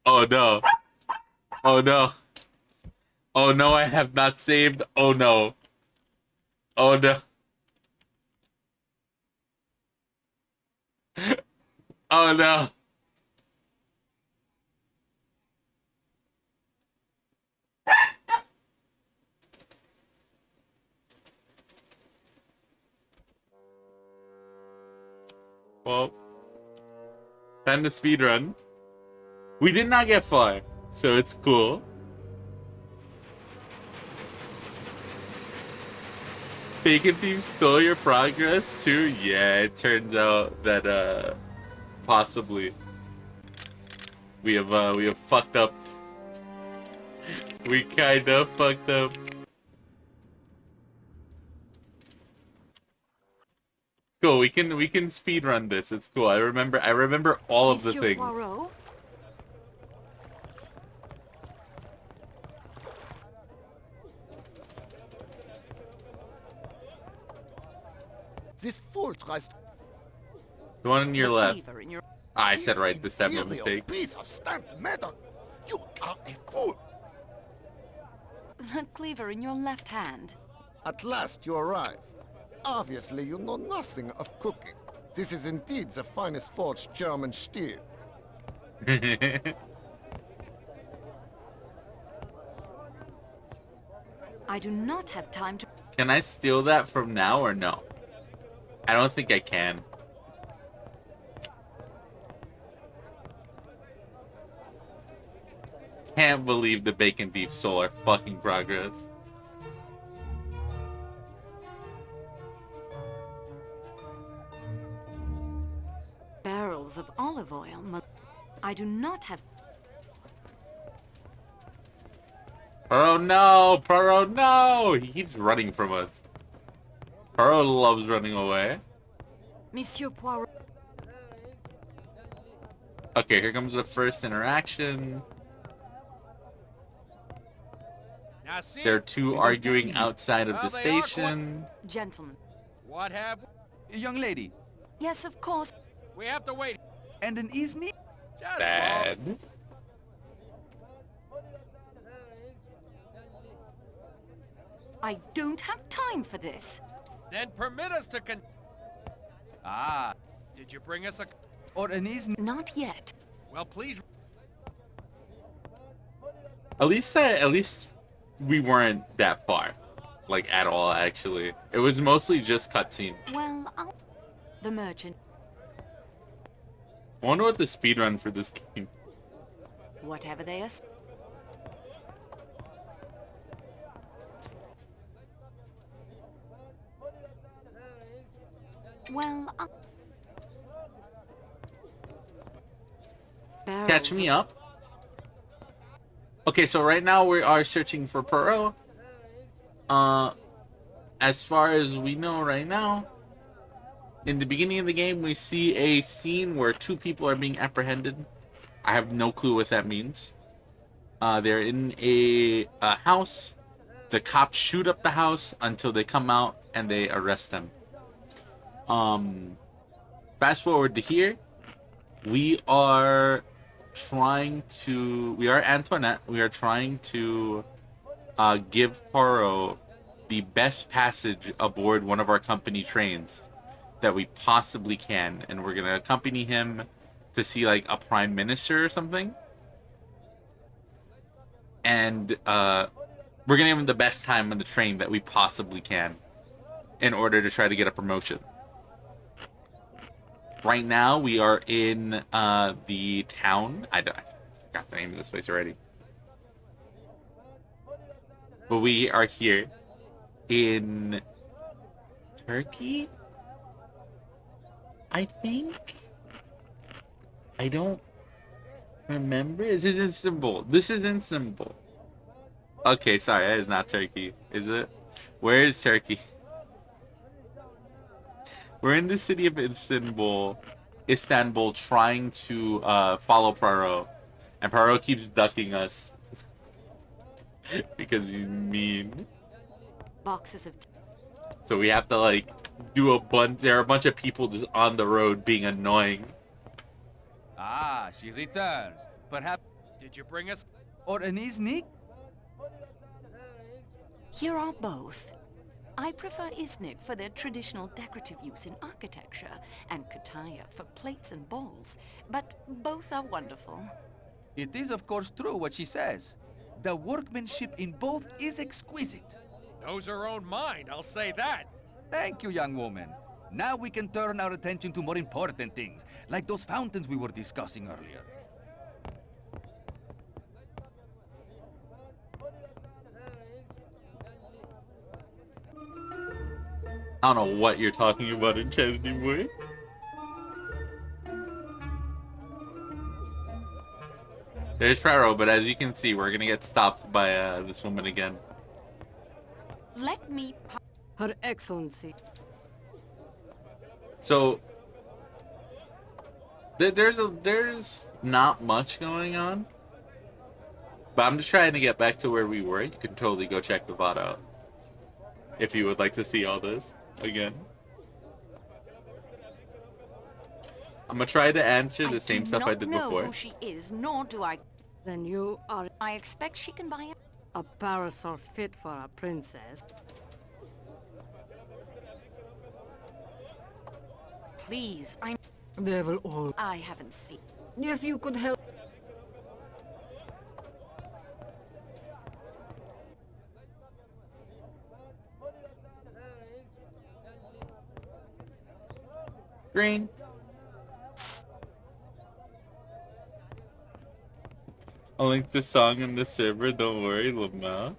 Oh no. Oh no. Oh no, I have not saved. Oh no. Oh no. Oh no. Well, time to speedrun. We did not get far, so it's cool. Bacon Thief stole your progress too? Yeah, it turns out that possibly we have fucked up. We kinda fucked up. Cool, we can speedrun this. It's cool. I remember all of the things. Poirot? This fool tries to... The one on your left. Cleaver in your... Ah, I said right this time, no inferior mistake. piece of stamped metal. You are a fool. The cleaver in your left hand. At last you arrive. Obviously you know nothing of cooking. This is indeed the finest forged German steel. I do not have time to... Can I steal that from now or no? I don't think I can. Can't believe the Bacon Thief stole our fucking progress. Barrels of olive oil. I do not have... Poirot, no! Poirot, no! He keeps running from us. Poirot loves running away. Monsieur Poirot. Okay, here comes the first interaction. Now see, There are two arguing outside of the station. Gentlemen. What have... Young lady. Yes, of course. We have to wait. And an easy... Just Bad. I don't have time for this. Then permit us to Ah. Did you bring us a... Or an easy... Not yet. Well, please... At least we weren't that far. Like, at all, actually. It was mostly just cutscene. Well, the merchant. I wonder what the speedrun for this game. Whatever they are. Well, Catch me up. Okay, so right now we are searching for Poirot. As far as we know right now, in the beginning of the game, we see a scene where two people are being apprehended. I have no clue what that means. They're in a house. The cops shoot up the house until they come out and they arrest them. Fast forward to here. We are Antoinette. We are trying to give Poirot the best passage aboard one of our company trains that we possibly can. And we're going to accompany him to see like a prime minister or something. And we're going to give him the best time on the train that we possibly can in order to try to get a promotion. Right now, we are in the town. I forgot the name of this place already. But we are here in Turkey, I think. I don't remember. This is Istanbul. This is Istanbul. Okay, sorry, that is not Turkey, is it? Where is Turkey? We're in the city of Istanbul, trying to follow Poirot, and Poirot keeps ducking us because he's mean. Boxes of. So we have to like do a bunch. There are a bunch of people just on the road being annoying. Ah, she returns. Perhaps. Did you bring us? Or an Iznik? Here are both. I prefer Iznik for their traditional decorative use in architecture, and Kataya for plates and bowls, but both are wonderful. It is, of course, true what she says. The workmanship in both is exquisite. Knows her own mind, I'll say that. Thank you, young woman. Now we can turn our attention to more important things, like those fountains we were discussing earlier. I don't know what you're talking about in chat anymore. There's Poirot, but as you can see, we're gonna get stopped by this woman again. Let me. Her Excellency. So there's not much going on, but I'm just trying to get back to where we were. You can totally go check the VOD out if you would like to see all this again. I'm gonna try to answer the same stuff I did before. I do not know who she is, nor do I. Then you are. I expect she can buy a parasol fit for a princess. Please, I'm. They will all. I haven't seen. If you could help. Green. I'll link the song in the server, don't worry, Lamau.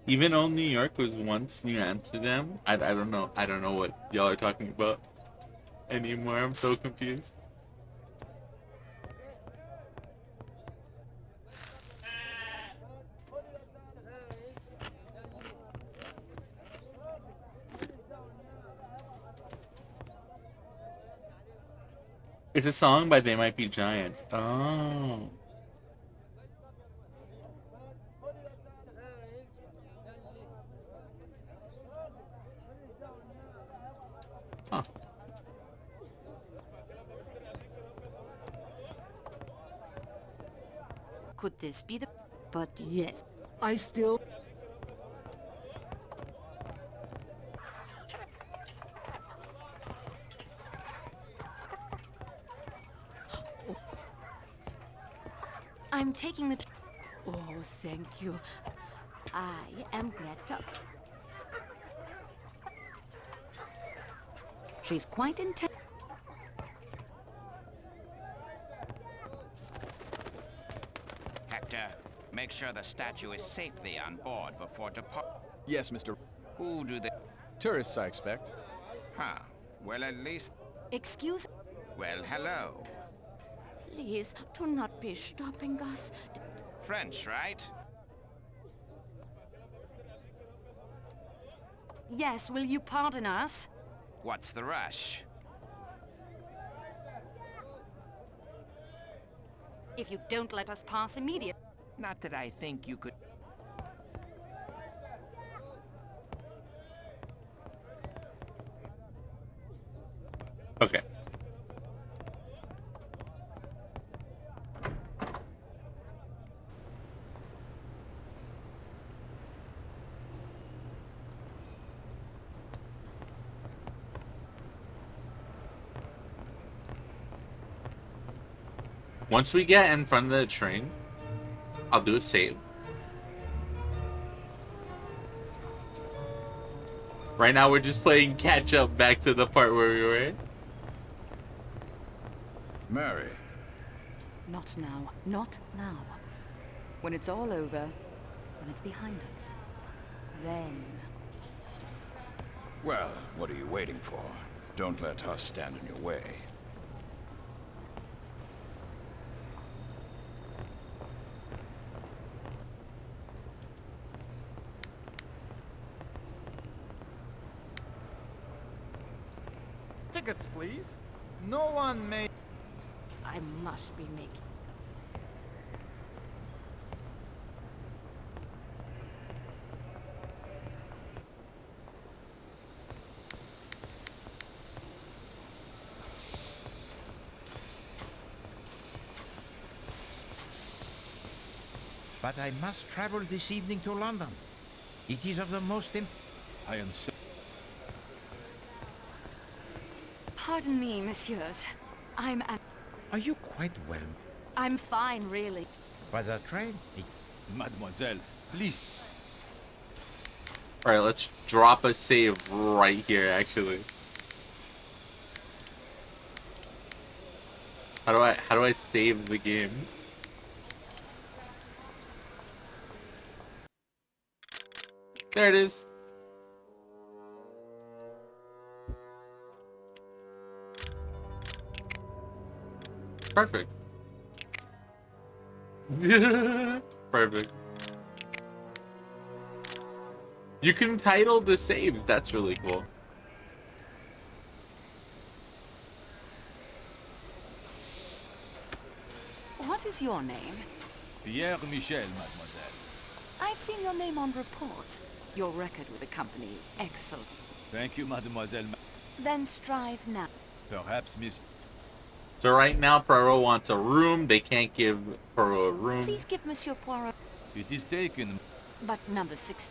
Even old New York was once New Amsterdam. I don't know. I don't know what y'all are talking about anymore. I'm so confused. It's a song by They Might Be Giants. Oh. Huh. Could this be the... But yes, I still... I'm taking the... Oh, thank you. I am Greta. She's quite intense. make sure the statue is safely on board before depart. Yes, Mr. Who do they... Tourists, I expect. Huh. Well, at least... Excuse... Well, hello. Please, do not be stopping us. French, right? Yes, will you pardon us? What's the rush? If you don't let us pass immediately. Not that I think you could... Okay. Once we get in front of the train, I'll do a save. Right now, we're just playing catch up back to the part where we were. Mary. Not now. Not now. When it's all over, when it's behind us, then... Well, what are you waiting for? Don't let us stand in your way. Tickets, please. No one may... I must be making... But I must travel this evening to London. It is of the most I am so... Pardon me, messieurs. Are you quite well? I'm fine, really. By the train? Mademoiselle, please. Alright, let's drop a save right here, actually. How do I save the game? There it is. Perfect. Perfect. You can title the saves. That's really cool. What is your name? Pierre Michel, mademoiselle. I've seen your name on reports. Your record with the company is excellent. Thank you, mademoiselle. Then strive now. Perhaps, miss... So right now, Poirot wants a room. They can't give Poirot a room. Please give Monsieur Poirot... It is taken. But number 6...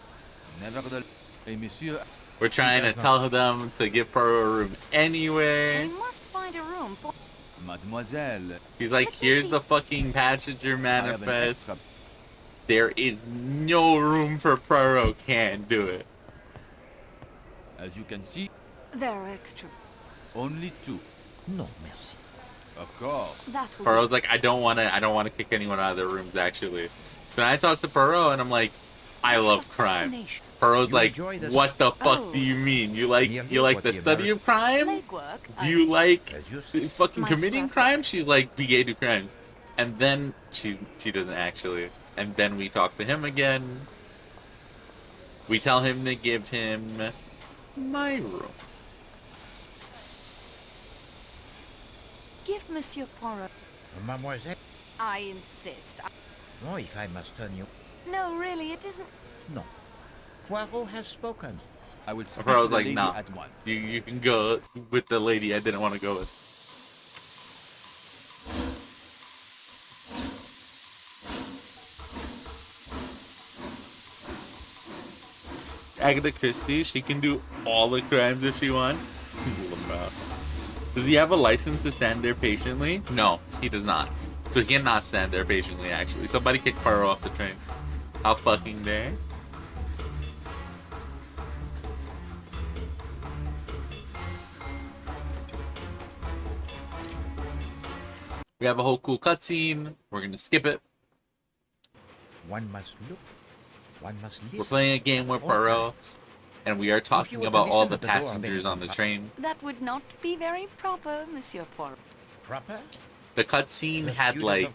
Nevertheless, a monsieur... We're trying to tell them to give Poirot a room anyway. We must find a room for... Mademoiselle. He's like, here's the fucking passenger manifest. There is no room for Poirot. Can't do it. As you can see... There are extra. Only 2. No, merci. Of course. Poirot's like, I don't want to kick anyone out of their rooms, actually. So I talk to Poirot, and I'm like, I love crime. Poirot's like, what the fuck do you mean? You like the study of crime? Do you like fucking committing crime? She's like, be gay, do crimes. And then she doesn't actually. And then we talk to him again. We tell him to give him my room. Give Monsieur Poirot... Mademoiselle? I insist. No, if I must turn you... No, really, it isn't... No. Poirot has spoken. I will speak Poirot's to the like, lady nah. at once. You can go with the lady I didn't want to go with. Agatha Christie, she can do all the crimes if she wants. Does he have a license to stand there patiently? No, he does not. So he cannot stand there patiently, actually. Somebody kick Poirot off the train. How fucking dare. We have a whole cool cutscene. We're gonna skip it. One must look. One must listen. We're playing a game with Poirot, and we are talking about all the passengers on the train. That would not be very proper, Monsieur Poirot. Proper? The cutscene had like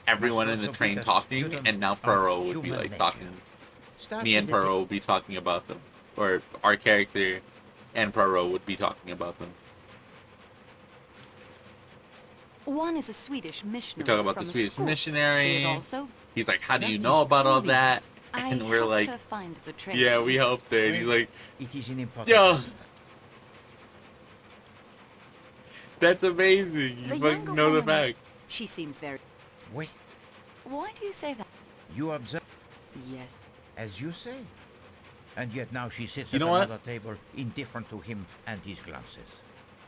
everyone in the train talking, and now Poirot would be like talking. Me and Poirot would be talking about them, or our character and Poirot would be talking about them. One is a Swedish missionary. We talk about the from a Swedish school. missionary. She is also... He's like, "How do you know about all that?" I And we're helped like, her find the train. "Yeah, we helped her." And he's like, It is an important. "Yo, that's amazing! You The fucking younger know the woman, facts." She seems very... Wait, Why do you say that? you observe Yes. as you say. And yet now she sits You at know what? another table, indifferent to him and his glances.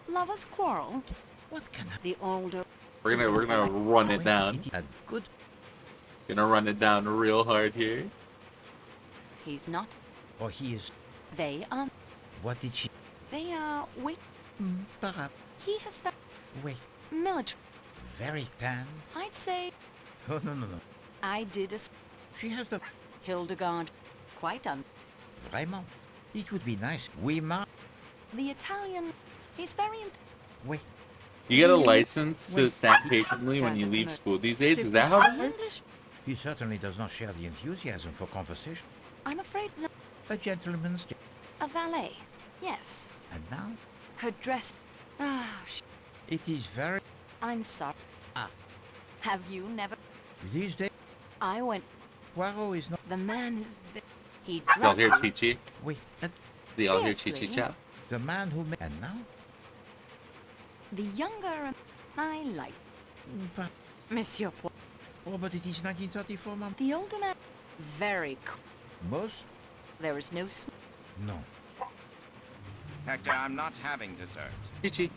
Lovers quarrel. What can The older... We're gonna run it down. Good. Gonna run it down real hard here. He's not. Or he is. They are... What did she? They are... Wait. Perhaps. He has spent... Wait. Military. Very tan. I'd say... Oh, no. I did a... She has the... Hildegard. Quite Vraiment. It would be nice. We must. The Italian... He's very... Wait. You get a license to stand patiently when you leave school these days? Is that how it works? He certainly does not share the enthusiasm for conversation. I'm afraid not. A gentleman's... A valet. Yes. And now? Her dress... Ah, It is very... I'm sorry. Ah. Have you never... These days... I went... Poirot is not... The man is... He Y'all dresses... hear Chi-Chi? Wait. Do y'all hear Fiercely. Chi-Chi chat? The man who... And now? The younger... I like... But... Monsieur Poirot. Oh, but it is 1934, Mom. The older man... Very cool. Most? There is no... No. Hector, I'm not having dessert. Chi-Chi.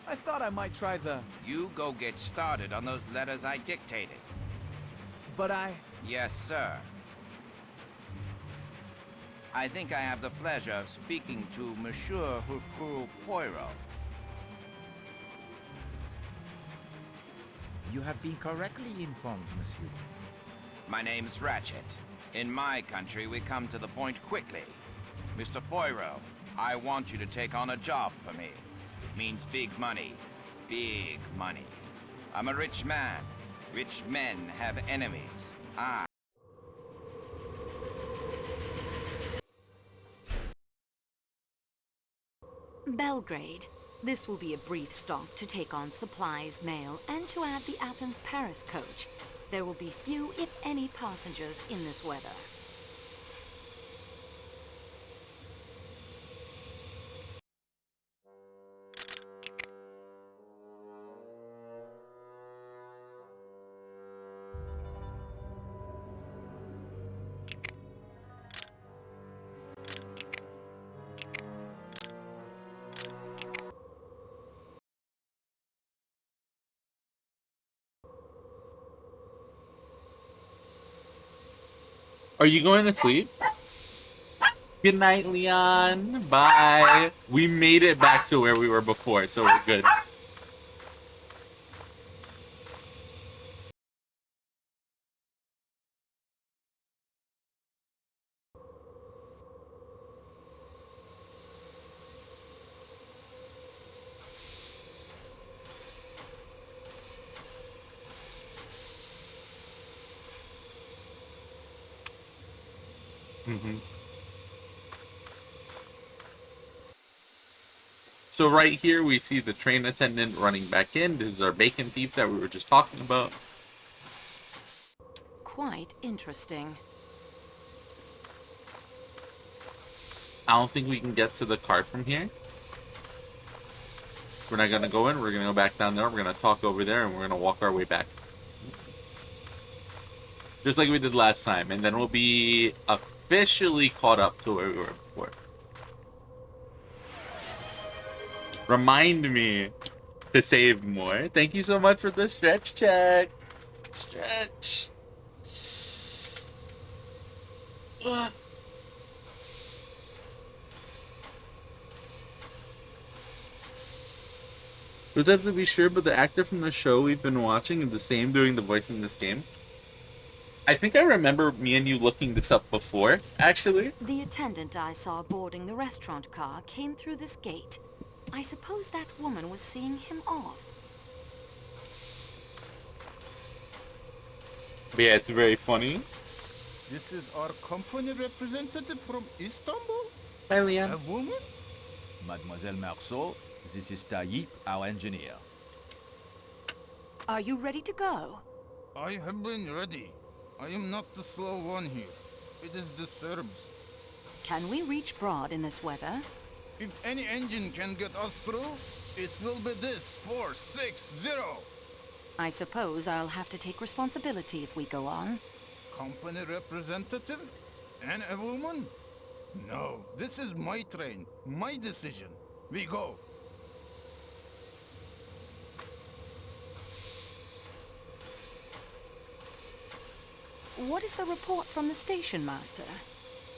I thought I might try the... You go get started on those letters I dictated. But I... Yes, sir. I think I have the pleasure of speaking to Monsieur Hercule Poirot. You have been correctly informed, monsieur. My name's Ratchet. In my country, we come to the point quickly. Mr. Poirot, I want you to take on a job for me. It means big money. Big money. I'm a rich man. Rich men have enemies. Belgrade. This will be a brief stop to take on supplies, mail, and to add the Athens-Paris coach. There will be few, if any, passengers in this weather. Are you going to sleep? Good night, Leon. Bye. We made it back to where we were before, so we're good. So right here we see the train attendant running back in. This is our bacon thief that we were just talking about. Quite interesting. I don't think we can get to the car from here. We're not gonna go in, we're gonna go back down there, we're gonna talk over there, and we're gonna walk our way back. Just like we did last time, and then we'll be officially caught up to where we were before. Remind me to save more. Thank you so much for the stretch check. Stretch. Ugh. We'll have to be sure, but the actor from the show we've been watching is the same doing the voice in this game. I think I remember me and you looking this up before, actually. The attendant I saw boarding the restaurant car came through this gate. I suppose that woman was seeing him off. But yeah, it's very funny. This is our company representative from Istanbul? Hi, Leon. A woman? Mademoiselle Marceau, this is Tayyip, our engineer. Are you ready to go? I have been ready. I am not the slow one here. It is the Serbs. Can we reach Broad in this weather? If any engine can get us through, it will be this 460. I suppose I'll have to take responsibility if we go on. Company representative? And a woman? No, this is my train, my decision. We go. What is the report from the station master?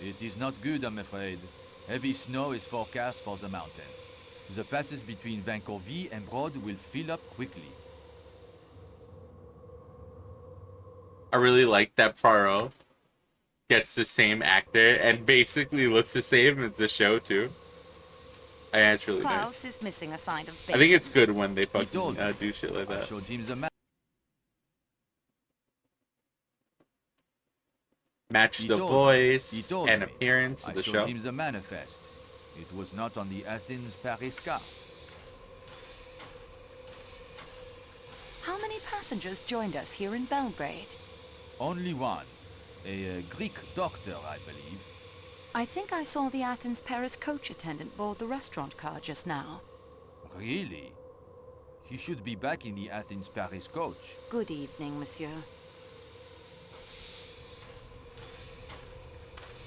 It is not good, I'm afraid. Heavy snow is forecast for the mountains. The passes between Vancouver and Broad will fill up quickly. I really like that Poirot gets the same actor and basically looks the same as the show too. I think it's really Klaus nice. is missing a side of I bacon. think it's good when they fucking told me. do shit like I that. showed him the map. Match He the told voice He told and me. appearance I of the showed show. him the manifest. It was not on the Athens-Paris car. How many passengers joined us here in Belgrade? Only one. A Greek doctor, I believe. I think I saw the Athens-Paris coach attendant board the restaurant car just now. Really? He should be back in the Athens-Paris coach. Good evening, monsieur.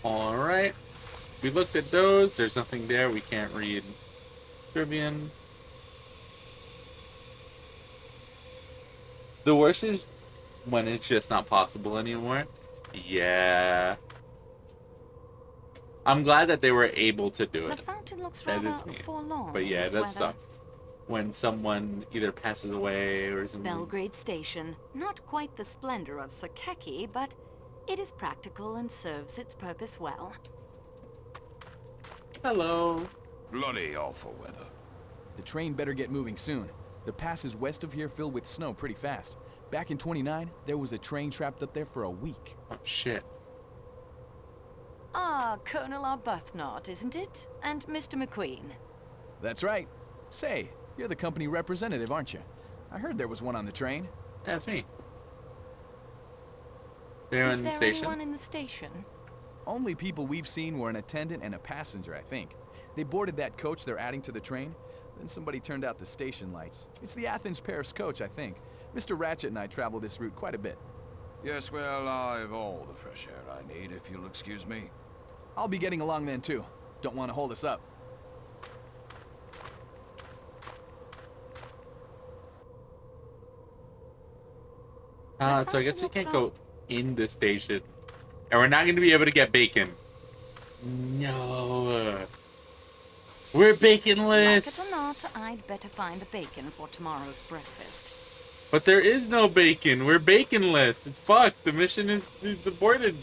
Alright. We looked at those. There's nothing there. We can't read Serbian. The worst is when it's just not possible anymore. Yeah. I'm glad that they were able to do The it. fountain looks That rather is neat. forlorn But in yeah, this it does weather. suck. When someone either passes away or something. Belgrade Station. Not quite the splendor of Sakeki, but it is practical and serves its purpose well. Hello. Bloody awful weather. The train better get moving soon. The passes west of here fill with snow pretty fast. Back in 29, there was a train trapped up there for a week. Oh, shit. Ah, Colonel Arbuthnot, isn't it? And Mr. McQueen. That's right. Say, you're the company representative, aren't you? I heard there was one on the train. That's me. Anyone Is in the there station? anyone in the station? Only people we've seen were an attendant and a passenger, I think. They boarded that coach they're adding to the train. Then somebody turned out the station lights. It's the Athens-Paris coach, I think. Mr. Ratchet and I travel this route quite a bit. Yes, well, I've all the fresh air I need, if you'll excuse me. I'll be getting along then, too. Don't want to hold us up. So I guess we can't go in the station. And we're not going to be able to get bacon. No. We're baconless. Like it or not, I'd better find the bacon for tomorrow's breakfast. But there is no bacon. We're baconless. It's fucked. The mission is aborted.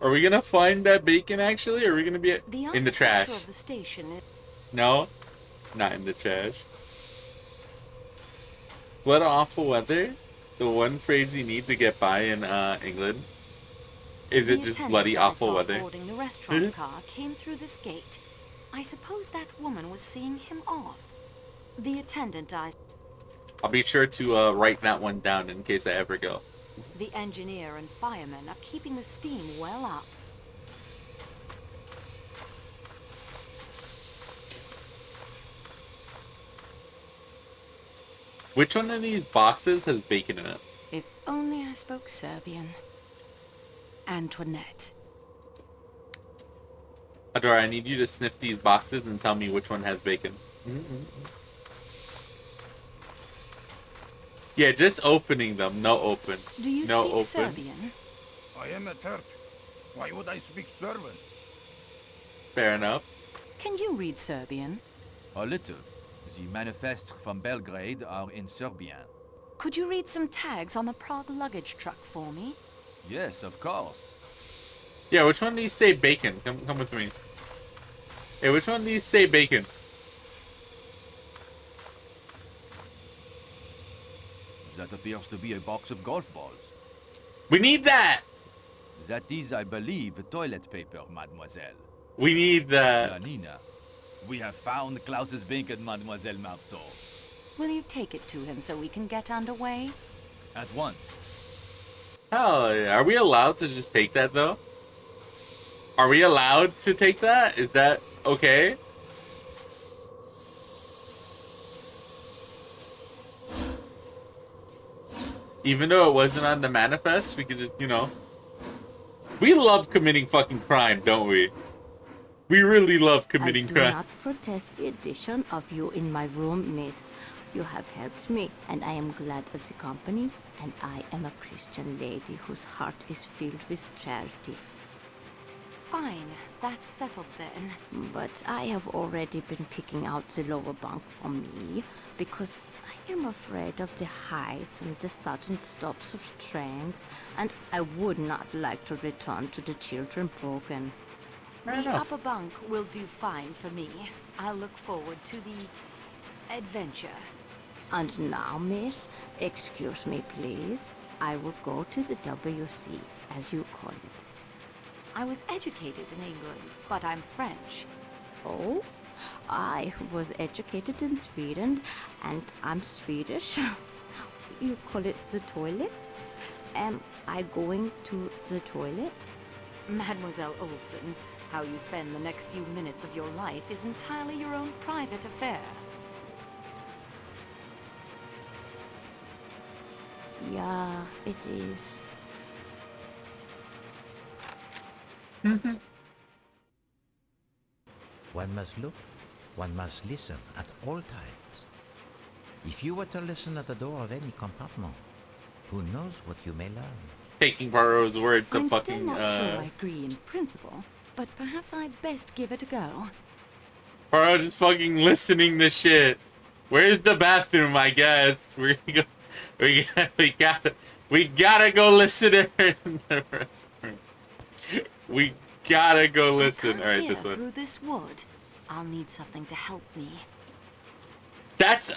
Are we gonna find that bacon actually, or are we gonna be in the trash? architecture of the station is... No, not in the trash. What awful weather? The one phrase you need to get by in England. Is it just bloody awful weather? Boarding the restaurant car came through this gate. I suppose that woman was seeing him off. The attendant I'll be sure to write that one down in case I ever go. The engineer and firemen are keeping the steam well up. Which one of these boxes has bacon in it? If only I spoke Serbian. Antoinette. Adora, I need you to sniff these boxes and tell me which one has bacon. Yeah, just opening them. No open. Do you no speak open. Serbian? I am a Turk. Why would I speak Serbian? Fair enough. Can you read Serbian? A little. The manifests from Belgrade are in Serbian. Could you read some tags on the Prague luggage truck for me? Yes, of course. Yeah, which one do you say bacon? Come with me. Hey, which one do you say bacon? That appears to be a box of golf balls. We need that! That is, I believe, toilet paper, mademoiselle. We need that. Janina, we have found Klaus's bacon, mademoiselle Marceau. Will you take it to him so we can get underway? At once. Hell yeah. Are we allowed to just take that, though? Are we allowed to take that? Is that okay? Even though it wasn't on the manifest, we could just, you know. We love committing fucking crime, don't we? We really love committing crime. I do not protest the addition of you in my room, miss. You have helped me, and I am glad of the company, and I am a Christian lady whose heart is filled with charity. Fine, that's settled then. But I have already been picking out the lower bunk for me, because I am afraid of the heights and the sudden stops of trains, and I would not like to return to the children broken. The upper bunk will do fine for me. I'll look forward to the adventure. And now, miss, excuse me, please. I will go to the WC, as you call it. I was educated in England, but I'm French. Oh? I was educated in Sweden, and I'm Swedish. You call it the toilet? Am I going to the toilet? Mademoiselle Olsen, how you spend the next few minutes of your life is entirely your own private affair. Yeah, it is. One must look, one must listen at all times. If you were to listen at the door of any compartment, who knows what you may learn? Taking Poirot's words to I'm fucking, still not sure I agree in principle, but perhaps I'd best give it a go. Poirot just fucking listening to shit. Where's the bathroom, I guess? We're gonna go, we gotta go listen in the restroom. We gotta go listen. All right, this one. Through this wood, I'll need something to help me. That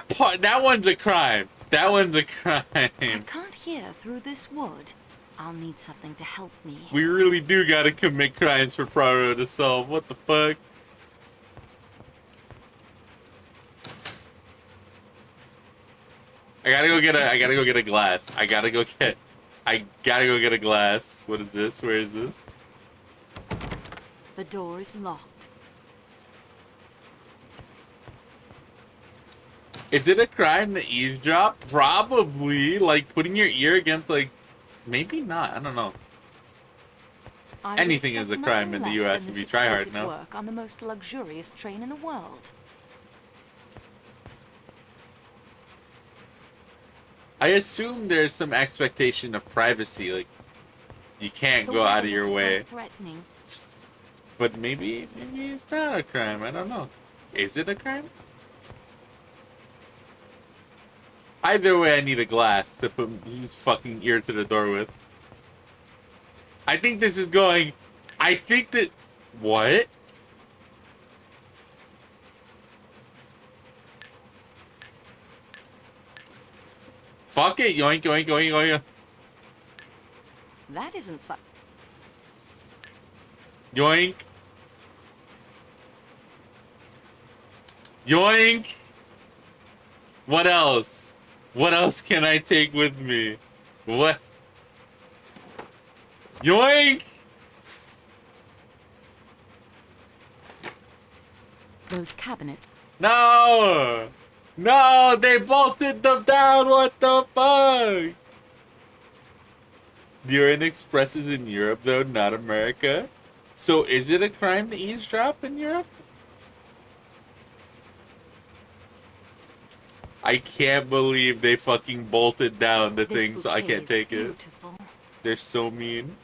part. That one's a crime. That one's a crime. I can't hear through this wood. I'll need something to help me. We really do gotta commit crimes for Poirot to solve. What the fuck? I gotta go get a glass. I gotta go get a glass. What is this? Where is this? The door is locked. Is it a crime to eavesdrop? Probably. Like putting your ear against, like, maybe not. I don't know. Anything is a crime in the U.S. if you try hard enough. Work on the most luxurious train in the world. I assume there's some expectation of privacy, like you can't go out of your way. Threatening. But maybe it's not a crime. I don't know. Is it a crime? Either way, I need a glass to put his fucking ear to the door with. I think this is going. I think that. What? Fuck it, yoink, yoink, yoink, yoink. That isn't so. Yoink. Yoink. What else? What else can I take with me? What? Yoink. Those cabinets. No! No, they bolted them down. What the fuck? The Orient Express is in Europe, though, not America. So is it a crime to eavesdrop in Europe? I can't believe they fucking bolted down the thing, so I can't take it. They're so mean.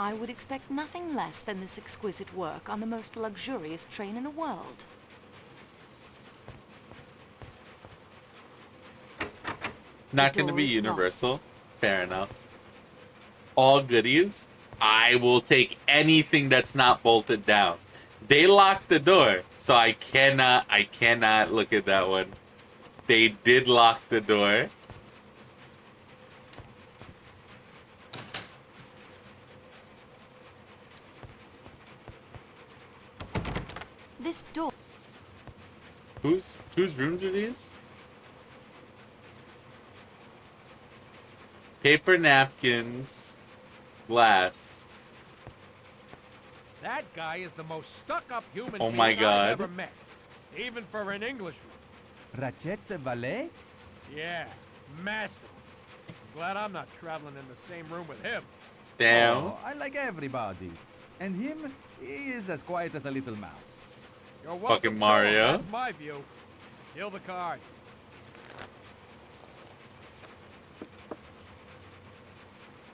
I would expect nothing less than this exquisite work on the most luxurious train in the world. Not going to be universal. Fair enough. All goodies. I will take anything that's not bolted down. They locked the door, so I cannot look at that one. They did lock the door. This door. Whose rooms are these? Paper napkins, glass. That guy is the most stuck-up human Oh being my I've God. ever met. Even for an Englishman. Ratchet's a valet? Yeah, masterful. Glad I'm not traveling in the same room with him. Damn. Oh, I like everybody. And him, he is as quiet as a little mouse. You're welcome. Fucking Mario. That's my view. Deal the cards.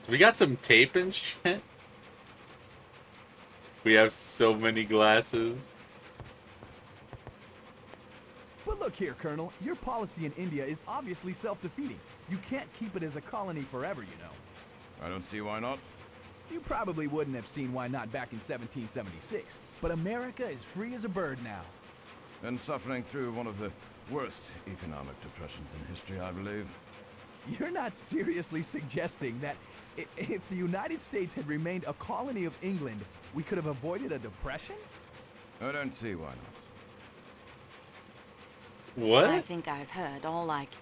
We got some tape and shit. We have so many glasses. But look here, Colonel. Your policy in India is obviously self-defeating. You can't keep it as a colony forever, you know. I don't see why not. You probably wouldn't have seen why not back in 1776. But America is free as a bird now. And suffering through one of the worst economic depressions in history, I believe. You're not seriously suggesting that if the United States had remained a colony of England, we could have avoided a depression? I don't see why not. What? I think I've heard all I can.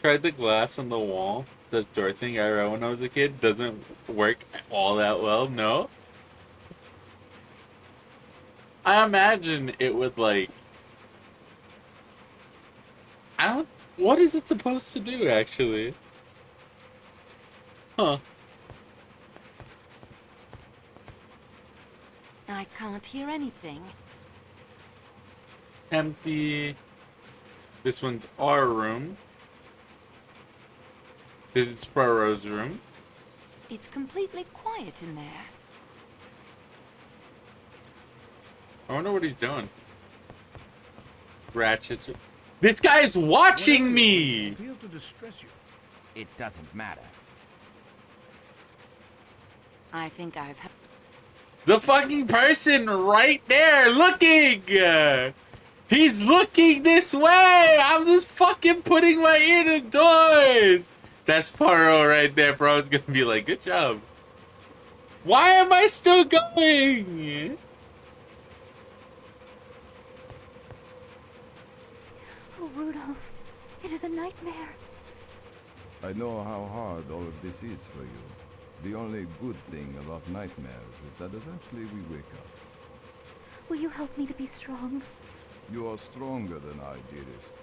Tried the glass on the wall. This door thing I read when I was a kid doesn't work all that well. No. I imagine it would like. I don't. What is it supposed to do actually? Huh. I can't hear anything. Empty. This one's our room. This is Poirot's room. It's completely quiet in there. I wonder what he's doing. Ratchet's. This guy's watching me! Appeal to distress you. It doesn't matter. I think I've heard. The fucking person right there looking! He's looking this way! I'm just fucking putting my ear to doors! That's Poirot right there, bro. It's gonna be like, good job. Why am I still going? Oh, Rudolph, it is a nightmare. I know how hard all of this is for you. The only good thing about nightmares is that eventually we wake up. Will you help me to be strong? You are stronger than I, dearest.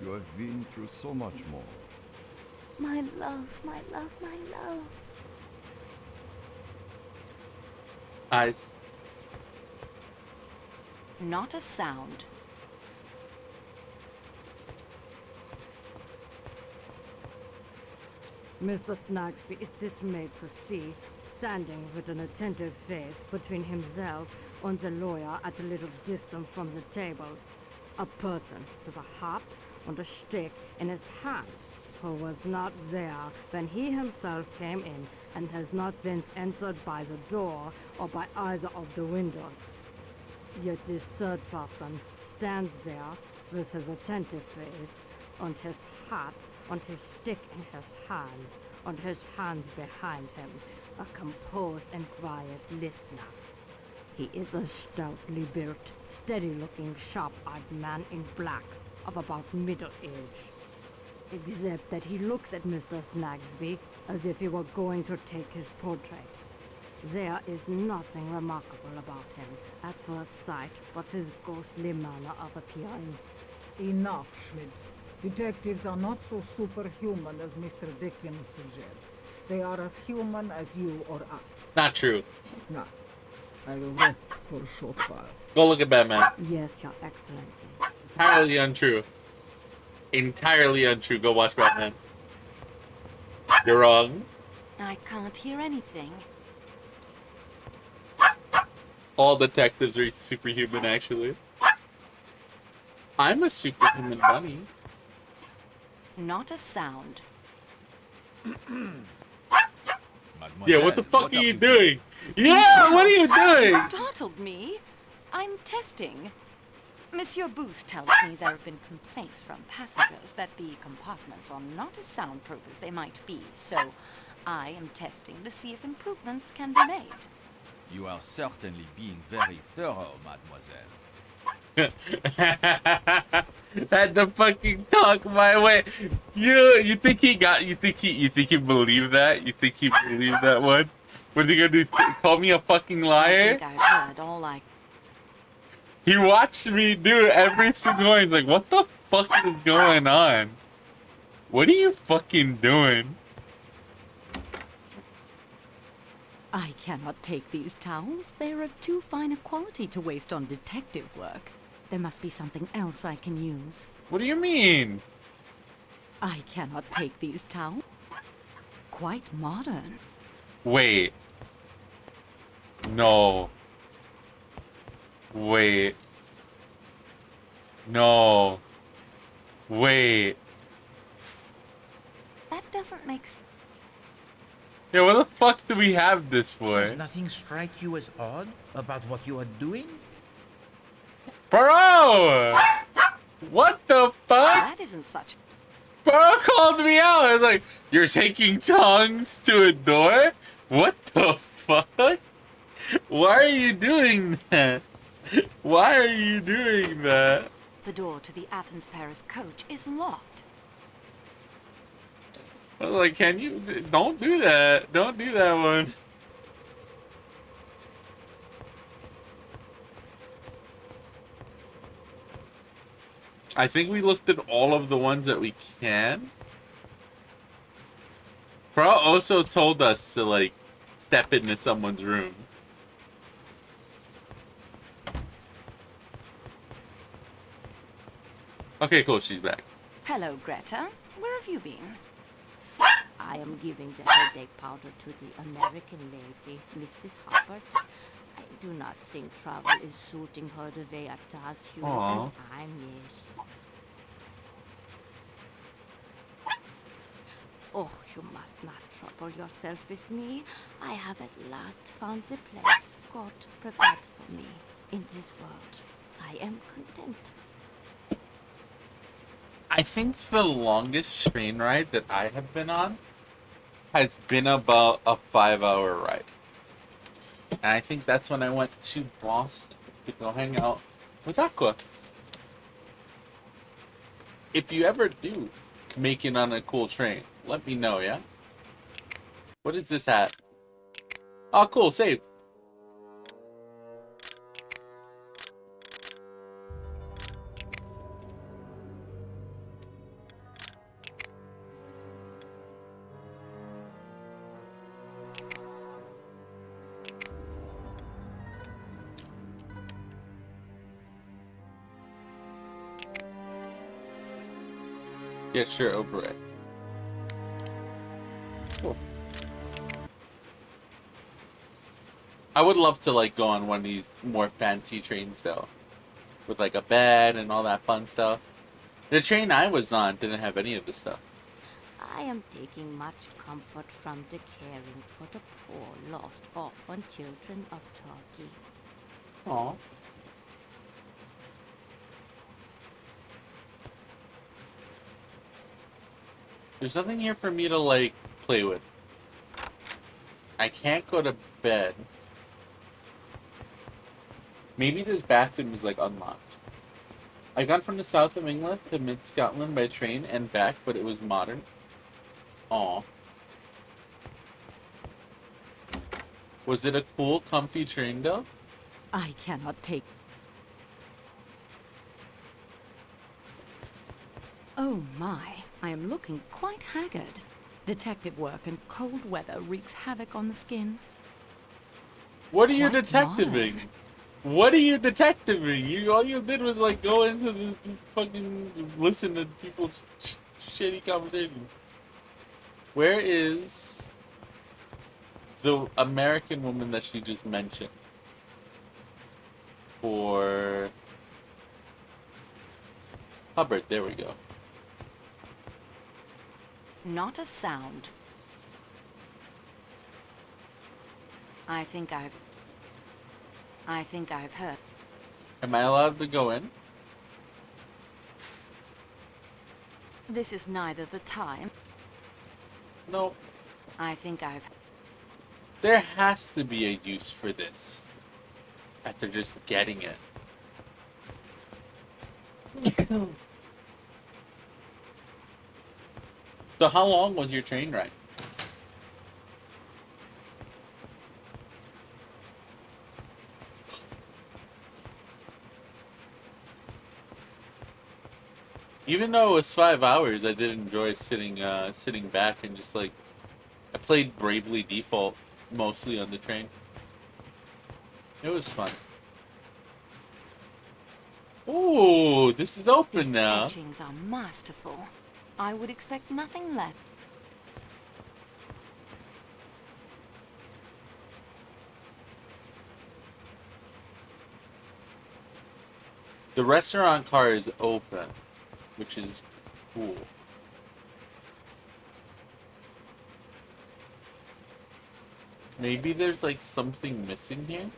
You have been through so much more. My love, my love, my love. Eyes. Not a sound. Mr. Snagsby is dismayed to see, standing with an attentive face between himself and the lawyer at a little distance from the table, a person with a hat and a stick in his hand, who was not there when he himself came in and has not since entered by the door or by either of the windows. Yet this third person stands there with his attentive face and his hat and his stick in his hands, and his hands behind him, a composed and quiet listener. He is a stoutly built, steady-looking, sharp-eyed man in black, of about middle age. Except that he looks at Mr. Snagsby as if he were going to take his portrait. There is nothing remarkable about him, at first sight, but his ghostly manner of appearing. Enough, Schmidt. Detectives are not so superhuman as Mr. Dickens suggests. They are as human as you or I. Not true. Now, I will rest for a short while. Go look at Batman. Yes, Your Excellency. Entirely untrue. Entirely untrue. Go watch Batman. You're wrong. I can't hear anything. All detectives are superhuman, actually. I'm a superhuman bunny. Not a sound. Yeah, what the fuck what are are you you doing? Yeah, what are you doing? You startled me. I'm testing. Monsieur Boost tells me there have been complaints from passengers that the compartments are not as soundproof as they might be, so I am testing to see if improvements can be made. You are certainly being very thorough, mademoiselle. Had to fucking talk my way. You think he believed that? You think he believed that one? What's he gonna do? Call me a fucking liar? I think I've heard all I... He watched me do every single one. He's like, what the fuck is going on? What are you fucking doing? I cannot take these towels. They are of too fine a quality to waste on detective work. There must be something else I can use. What do you mean? I cannot take these towels. Quite modern. Wait. No. Wait. No. Wait. That doesn't make sense. Yeah, what the fuck do we have this for? Does nothing strike you as odd about what you are doing? Bro! What the fuck? That isn't such... Bro called me out. I was like, you're taking tongs to a door? What the fuck? Why are you doing that? Why are you doing that? The door to the Athens-Paris coach is locked. I was like, can you... Don't do that. Don't do that one. I think we looked at all of the ones that we can. Bro also told us to, like, step into someone's room. Okay, cool. She's back. Hello, Greta. Where have you been? I am giving the headache powder to the American lady, Mrs. Hubbard. I do not think travel is suiting her the way it does you, Aww. and I miss. Oh, you must not trouble yourself with me. I have at last found the place God prepared for me in this world. I am content. I think the longest train ride that I have been on has been about a 5-hour ride. And I think that's when I went to Boston to go hang out with Aqua. If you ever do make it on a cool train, let me know, yeah? What is this hat? Oh, cool, save. Yeah, sure, Oberette. Cool. I would love to, like, go on one of these more fancy trains, though. With, like, a bed and all that fun stuff. The train I was on didn't have any of this stuff. I am taking much comfort from the caring for the poor, lost, orphan children of Turkey. Aww. There's nothing here for me to, like, play with. I can't go to bed. Maybe this bathroom is, like, unlocked. I got from the south of England to mid-Scotland by train and back, but it was modern. Aw. Was it a cool, comfy train, though? I cannot take... Oh my, I am looking quite haggard. Detective work and cold weather wreaks havoc on the skin. What are you Quite detectiving? modern. What are you detectiving? All you did was, like, go into the fucking listen to people's shitty conversations. Where is the American woman that she just mentioned for Hubbard. There we go. Not a sound. I think I've heard. Am I allowed to go in? This is neither the time. Nope. I think I've... There has to be a use for this. After just getting it. So how long was your train ride? Even though it was 5 hours, I did enjoy sitting back and just like I played Bravely Default mostly on the train. It was fun. Ooh, this is open These now. etchings are masterful. I would expect nothing less. The restaurant car is open, which is cool. Maybe there's like something missing here.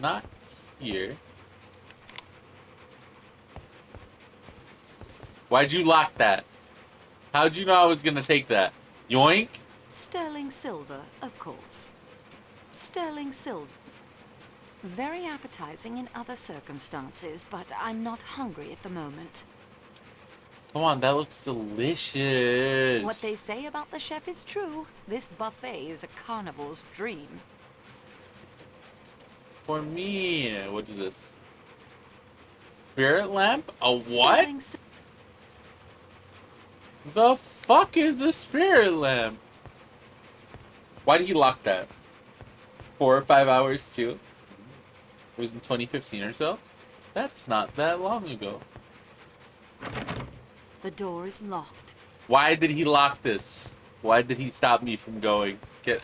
Not here. Why'd you lock that? How'd you know I was gonna take that? Yoink? Sterling silver, of course. Sterling silver. Very appetizing in other circumstances, but I'm not hungry at the moment. Come on, that looks delicious. What they say about the chef is true. This buffet is a carnival's dream. For me, what is this? Spirit lamp? A what? Sterling The fuck is a spirit lamp? Why did he lock that? 4 or 5 hours too? It was in 2015 or so? That's not that long ago. The door is locked. Why did he lock this? Why did he stop me from going? Get.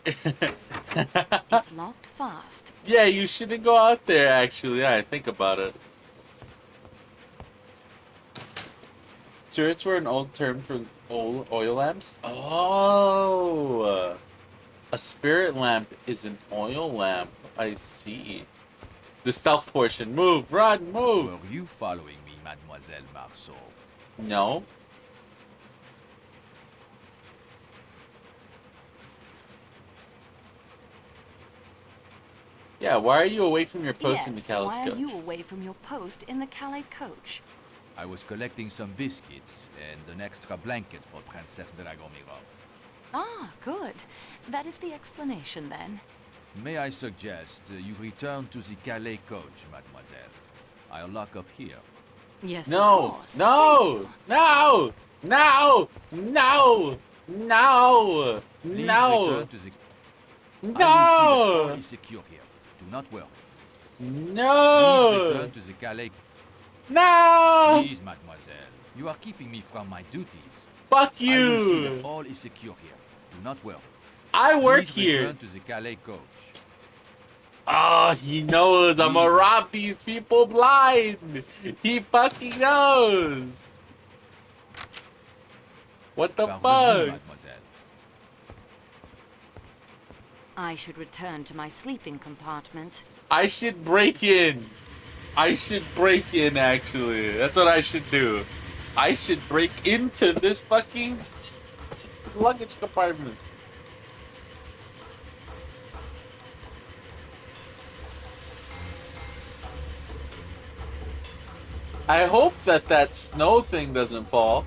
It's locked fast. Yeah, you shouldn't go out there, actually. Yeah, I think about it. Spirits were an old term for oil lamps? Oh! A spirit lamp is an oil lamp. I see. The stealth portion. Move, run, move! Were you following me, Mademoiselle Marceau? No. Yeah, why are you away from your post in the Calais why are coach? you away from your post in the Calais coach? I was collecting some biscuits and an extra blanket for Princess Dragomirov. Ah, good. That is the explanation then. May I suggest you return to the Calais coach, mademoiselle? I'll lock up here. Yes, No! of course. No! No! No! No! No! Please No! return to the... I will see that No! all is secure here. Do not worry. No! Please return to the Calais. No! Please, mademoiselle. You are keeping me from my duties. Fuck I will see you! that all is secure here. Do not worry. I work Please here. return to the Calais coach. Oh, he knows I'm gonna rob these people blind. He fucking knows. What the Parvenez, fuck? mademoiselle. I should return to my sleeping compartment. I should break in. I should break in, actually. That's what I should do. I should break into this fucking luggage compartment. I hope that that snow thing doesn't fall.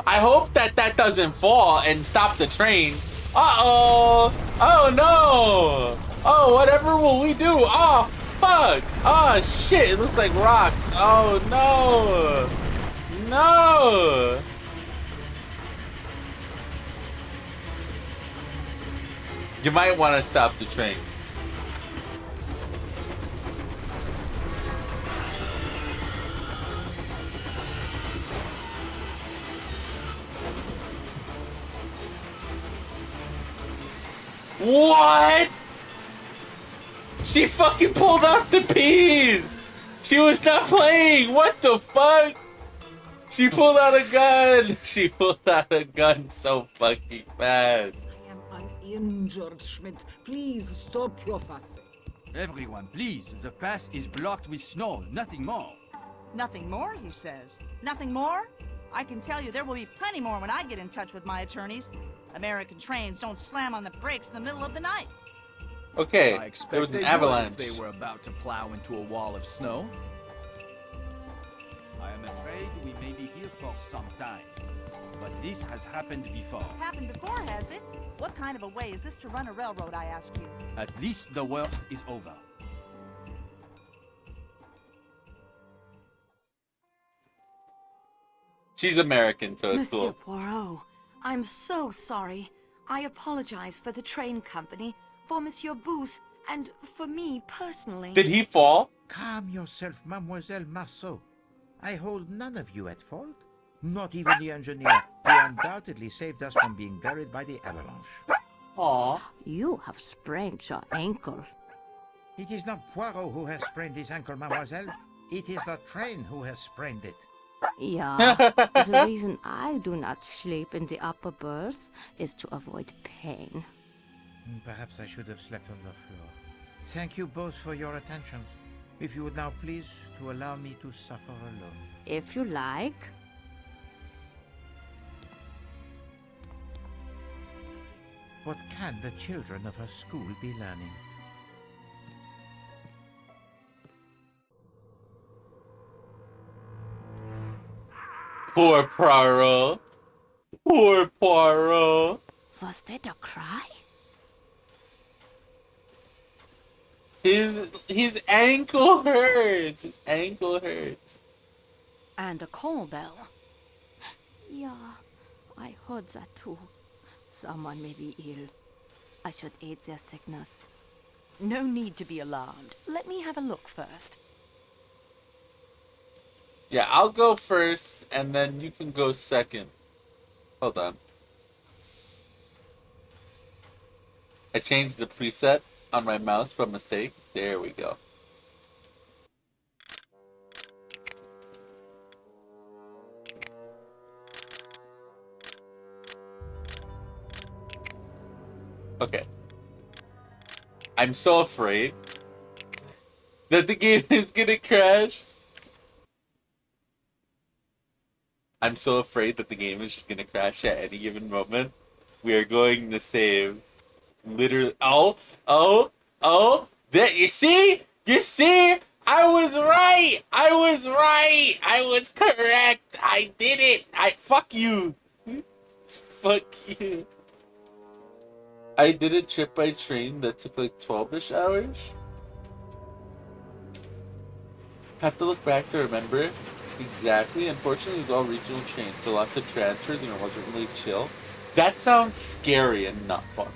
I hope that that doesn't fall and stop the train. Uh-oh! Oh no! Oh, whatever will we do? Oh, fuck! Oh shit, it looks like rocks. Oh no! No! You might want to stop the train. What? She fucking pulled out the peas! She was not playing! What the fuck? She pulled out a gun! She pulled out a gun so fucking fast. I am uninjured, Schmidt. Please stop your fussing. Everyone, please. The pass is blocked with snow. Nothing more. Nothing more, he says. Nothing more? I can tell you there will be plenty more when I get in touch with my attorneys. American trains don't slam on the brakes in the middle of the night. Okay, I there expect was they an would avalanche. if they were about to plow into a wall of snow. I am afraid we may be here for some time. But this has happened before. Happened before, has it? What kind of a way is this to run a railroad, I ask you? At least the worst is over. She's American, so it's Monsieur cool. Poirot, I'm so sorry. I apologize for the train company, for Monsieur Booth, and for me personally. Did he fall? Calm yourself, Mademoiselle Marceau. I hold none of you at fault. Not even the engineer, who undoubtedly saved us from being buried by the avalanche. Aww. You have sprained your ankle. It is not Poirot who has sprained his ankle, mademoiselle. It is the train who has sprained it. Yeah, the reason I do not sleep in the upper berths is to avoid pain. Perhaps I should have slept on the floor. Thank you both for your attentions. If you would now please to allow me to suffer alone. If you like. What can the children of her school be learning? Poor Poirot. Poor Poirot. Was that a cry? His ankle hurts. His ankle hurts. And a call bell. Yeah, I heard that too. Someone may be ill. I should aid their sickness. No need to be alarmed. Let me have a look first. Yeah, I'll go first, and then you can go second. Hold on. I changed the preset on my mouse by mistake. There we go. Okay. I'm so afraid that the game is gonna crash. I'm so afraid that the game is just gonna crash at any given moment. We are going to save literally. There, you see? You see? I was right! I was right! I was correct! I did it! Fuck you! Fuck you. I did a trip by train that took like 12-ish hours. Have to look back to remember exactly. Unfortunately, it was all regional trains, so lots of transfers and it wasn't really chill. That sounds scary and not fun.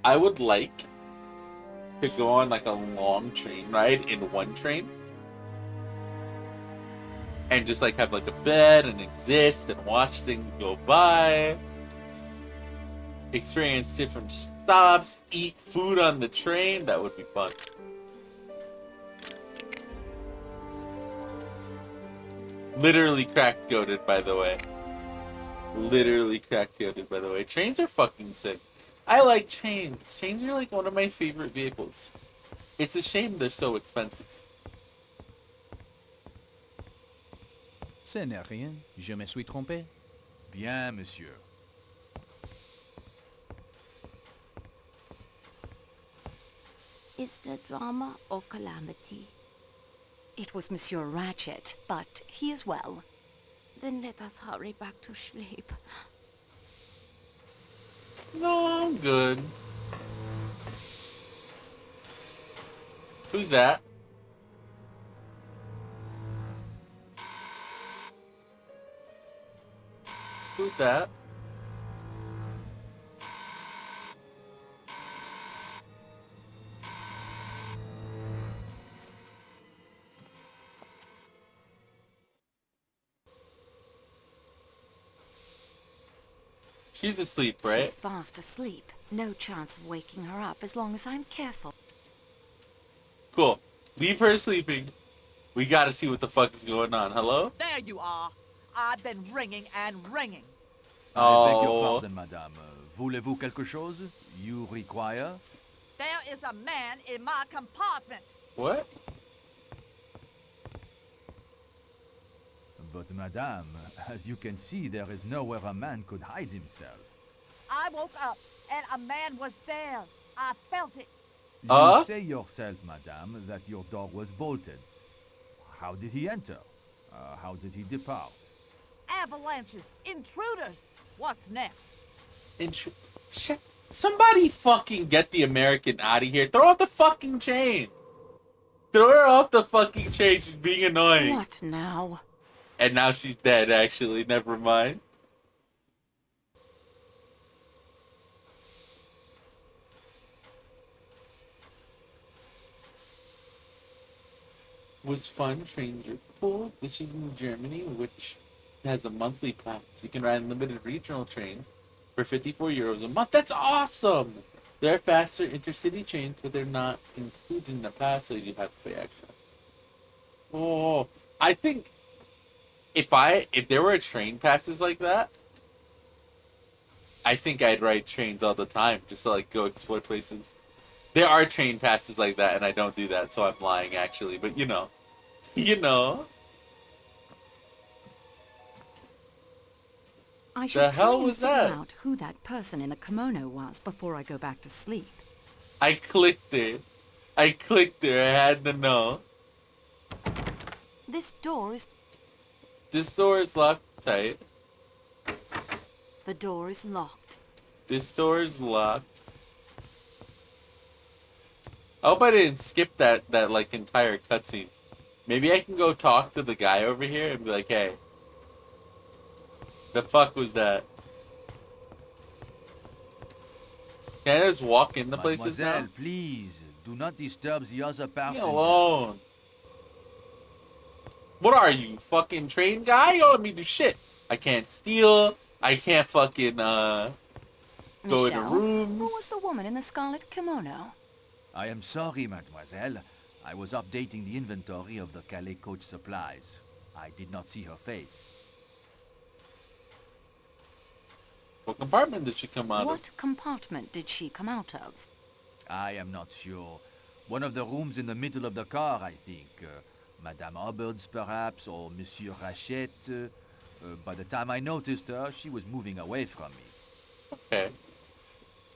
I would like to go on like a long train ride in one train. And just like have like a bed and exist and watch things go by. Experience different stops, eat food on the train. That would be fun. Literally cracked goated, by the way. Literally cracked goated, by the way. Trains are fucking sick. I like trains. Trains are like one of my favorite vehicles. It's a shame they're so expensive. Ce n'est rien. Je me suis trompé. Bien, monsieur. Is there drama or calamity? It was Monsieur Ratchet, but he is well. Then let us hurry back to sleep. No, I'm good. Who's that? Who's that? She's asleep, right? She's fast asleep. No chance of waking her up as long as I'm careful. Cool. Leave her sleeping. We gotta see what the fuck is going on. Hello? There you are. I've been ringing and ringing. I beg your pardon, madame. Voulez-vous quelque chose? You require? There is a man in my compartment. What? But madame, as you can see, there is nowhere a man could hide himself. I woke up and a man was there. I felt it. You say yourself, madame, that your door was bolted. How did he enter? How did he depart? Avalanches, intruders. What's next? Somebody fucking get the American out of here. Throw off the fucking chain. Throw her off the fucking chain. She's being annoying. What now? And now she's dead, actually. Never mind. Was fun. Trains are cool. This is in Germany, which has a monthly pass. You can ride unlimited regional trains for 54 euros a month. That's awesome! There are faster intercity trains, but they're not included in the pass, so you have to pay extra. Oh, I think if there were train passes like that, I think I'd ride trains all the time just to like go explore places. There are train passes like that, and I don't do that, so I'm lying actually. But you know. I should The hell try was and figure that? out who that person in the kimono was before I go back to sleep. I clicked it. I had to know. This door is locked tight. The door is locked. This door is locked. I hope I didn't skip that like entire cutscene. Maybe I can go talk to the guy over here and be like, hey, the fuck was that? Can I just walk into places now? Mademoiselle, please, do not disturb the other passenger. Leave me alone. What are you, fucking train guy? You don't let me do shit. I can't steal. I can't fucking go into Michelle, rooms. who was the woman in the scarlet kimono? I am sorry, mademoiselle. I was updating the inventory of the Calais coach supplies. I did not see her face. What compartment did she come out of? What compartment did she come out of? I am not sure. One of the rooms in the middle of the car, I think. Madame Hubbard's, perhaps, or Monsieur Rachette. By the time I noticed her, she was moving away from me. Okay.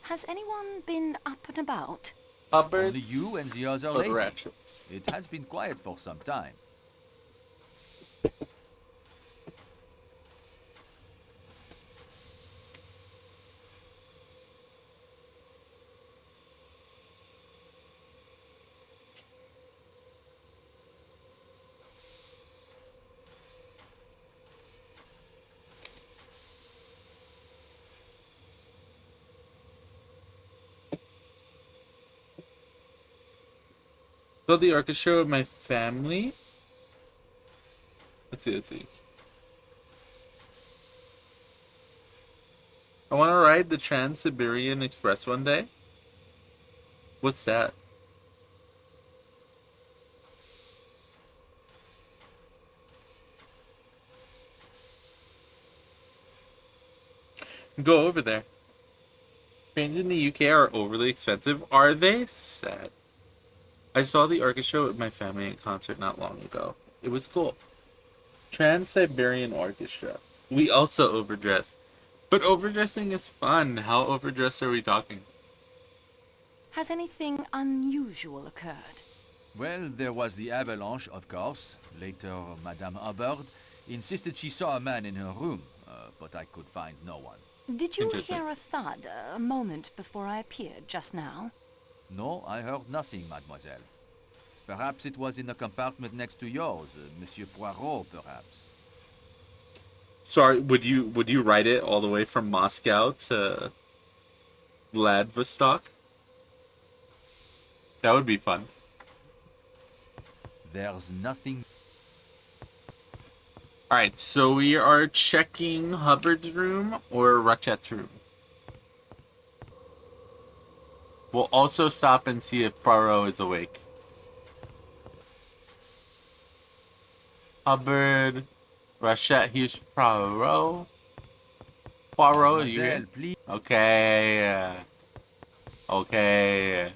Has anyone been up and about? Hubbard. Only you and the other or lady. Ratchets. It has been quiet for some time. Go to the orchestra with my family. Let's see. I want to ride the Trans-Siberian Express one day. What's that? Go over there. Trains in the UK are overly expensive. Are they? Sad. I saw the orchestra with my family at concert not long ago. It was cool. Trans-Siberian Orchestra. We also overdress. But overdressing is fun. How overdressed are we talking? Has anything unusual occurred? Well, there was the avalanche, of course. Later, Madame Hubbard insisted she saw a man in her room, but I could find no one. Did you hear a thud a moment before I appeared just now? No, I heard nothing, mademoiselle. Perhaps it was in the compartment next to yours, Monsieur Poirot, perhaps. Sorry, would you ride it all the way from Moscow to Vladivostok? That would be fun. There's nothing. Alright, so we are checking Hubbard's room or Ratchet's room. We'll also stop and see if Poirot is awake. Hubbard, Ratchet, here's Poirot. Poirot, are you here? Please. Okay. Okay.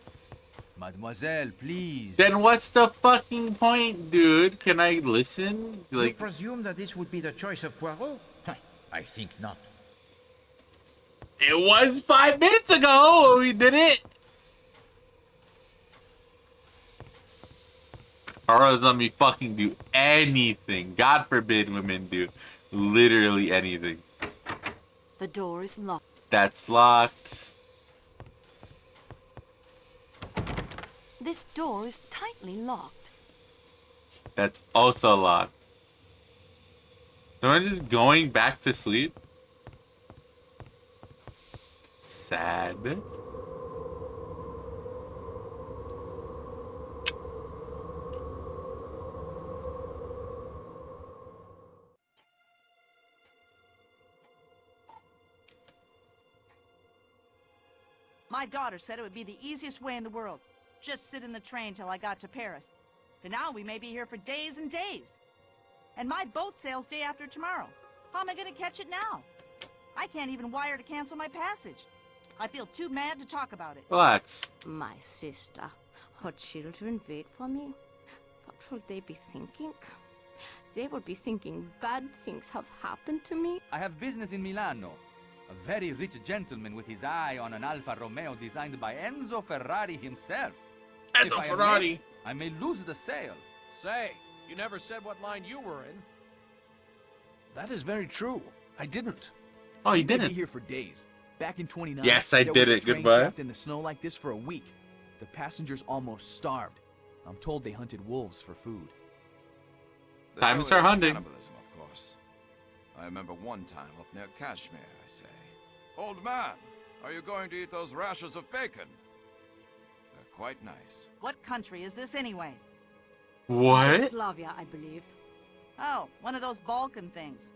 Mademoiselle, please. Then what's the fucking point, dude? Can I listen? You presume that this would be the choice of Poirot? I think not. It was 5 minutes ago when we did it. Poirot let me fucking do anything. God forbid women do literally anything. The door is locked. That's locked. This door is tightly locked. That's also locked. So I'm just going back to sleep. Sad. My daughter said it would be the easiest way in the world. Just sit in the train till I got to Paris. But now we may be here for days and days. And my boat sails day after tomorrow. How am I going to catch it now? I can't even wire to cancel my passage. I feel too mad to talk about it. Relax. My sister, her children wait for me. What will they be thinking? They will be thinking bad things have happened to me. I have business in Milano. A very rich gentleman with his eye on an Alfa Romeo designed by Enzo Ferrari himself. Enzo Ferrari. Late, I may lose the sale. Say, you never said what line you were in. That is very true. I didn't. Oh, you They'd didn't? be here for days. Back in 29. Yes, I there did was a it. train Goodbye. trapped in the snow like this for a week. The passengers almost starved. I'm told they hunted wolves for food. Time to start hunting. Cannibalism, of course. I remember one time up near Kashmir, I say. Old man, are you going to eat those rashers of bacon? They're quite nice. What country is this anyway? What? Yugoslavia, I believe. Oh, one of those Balkan things.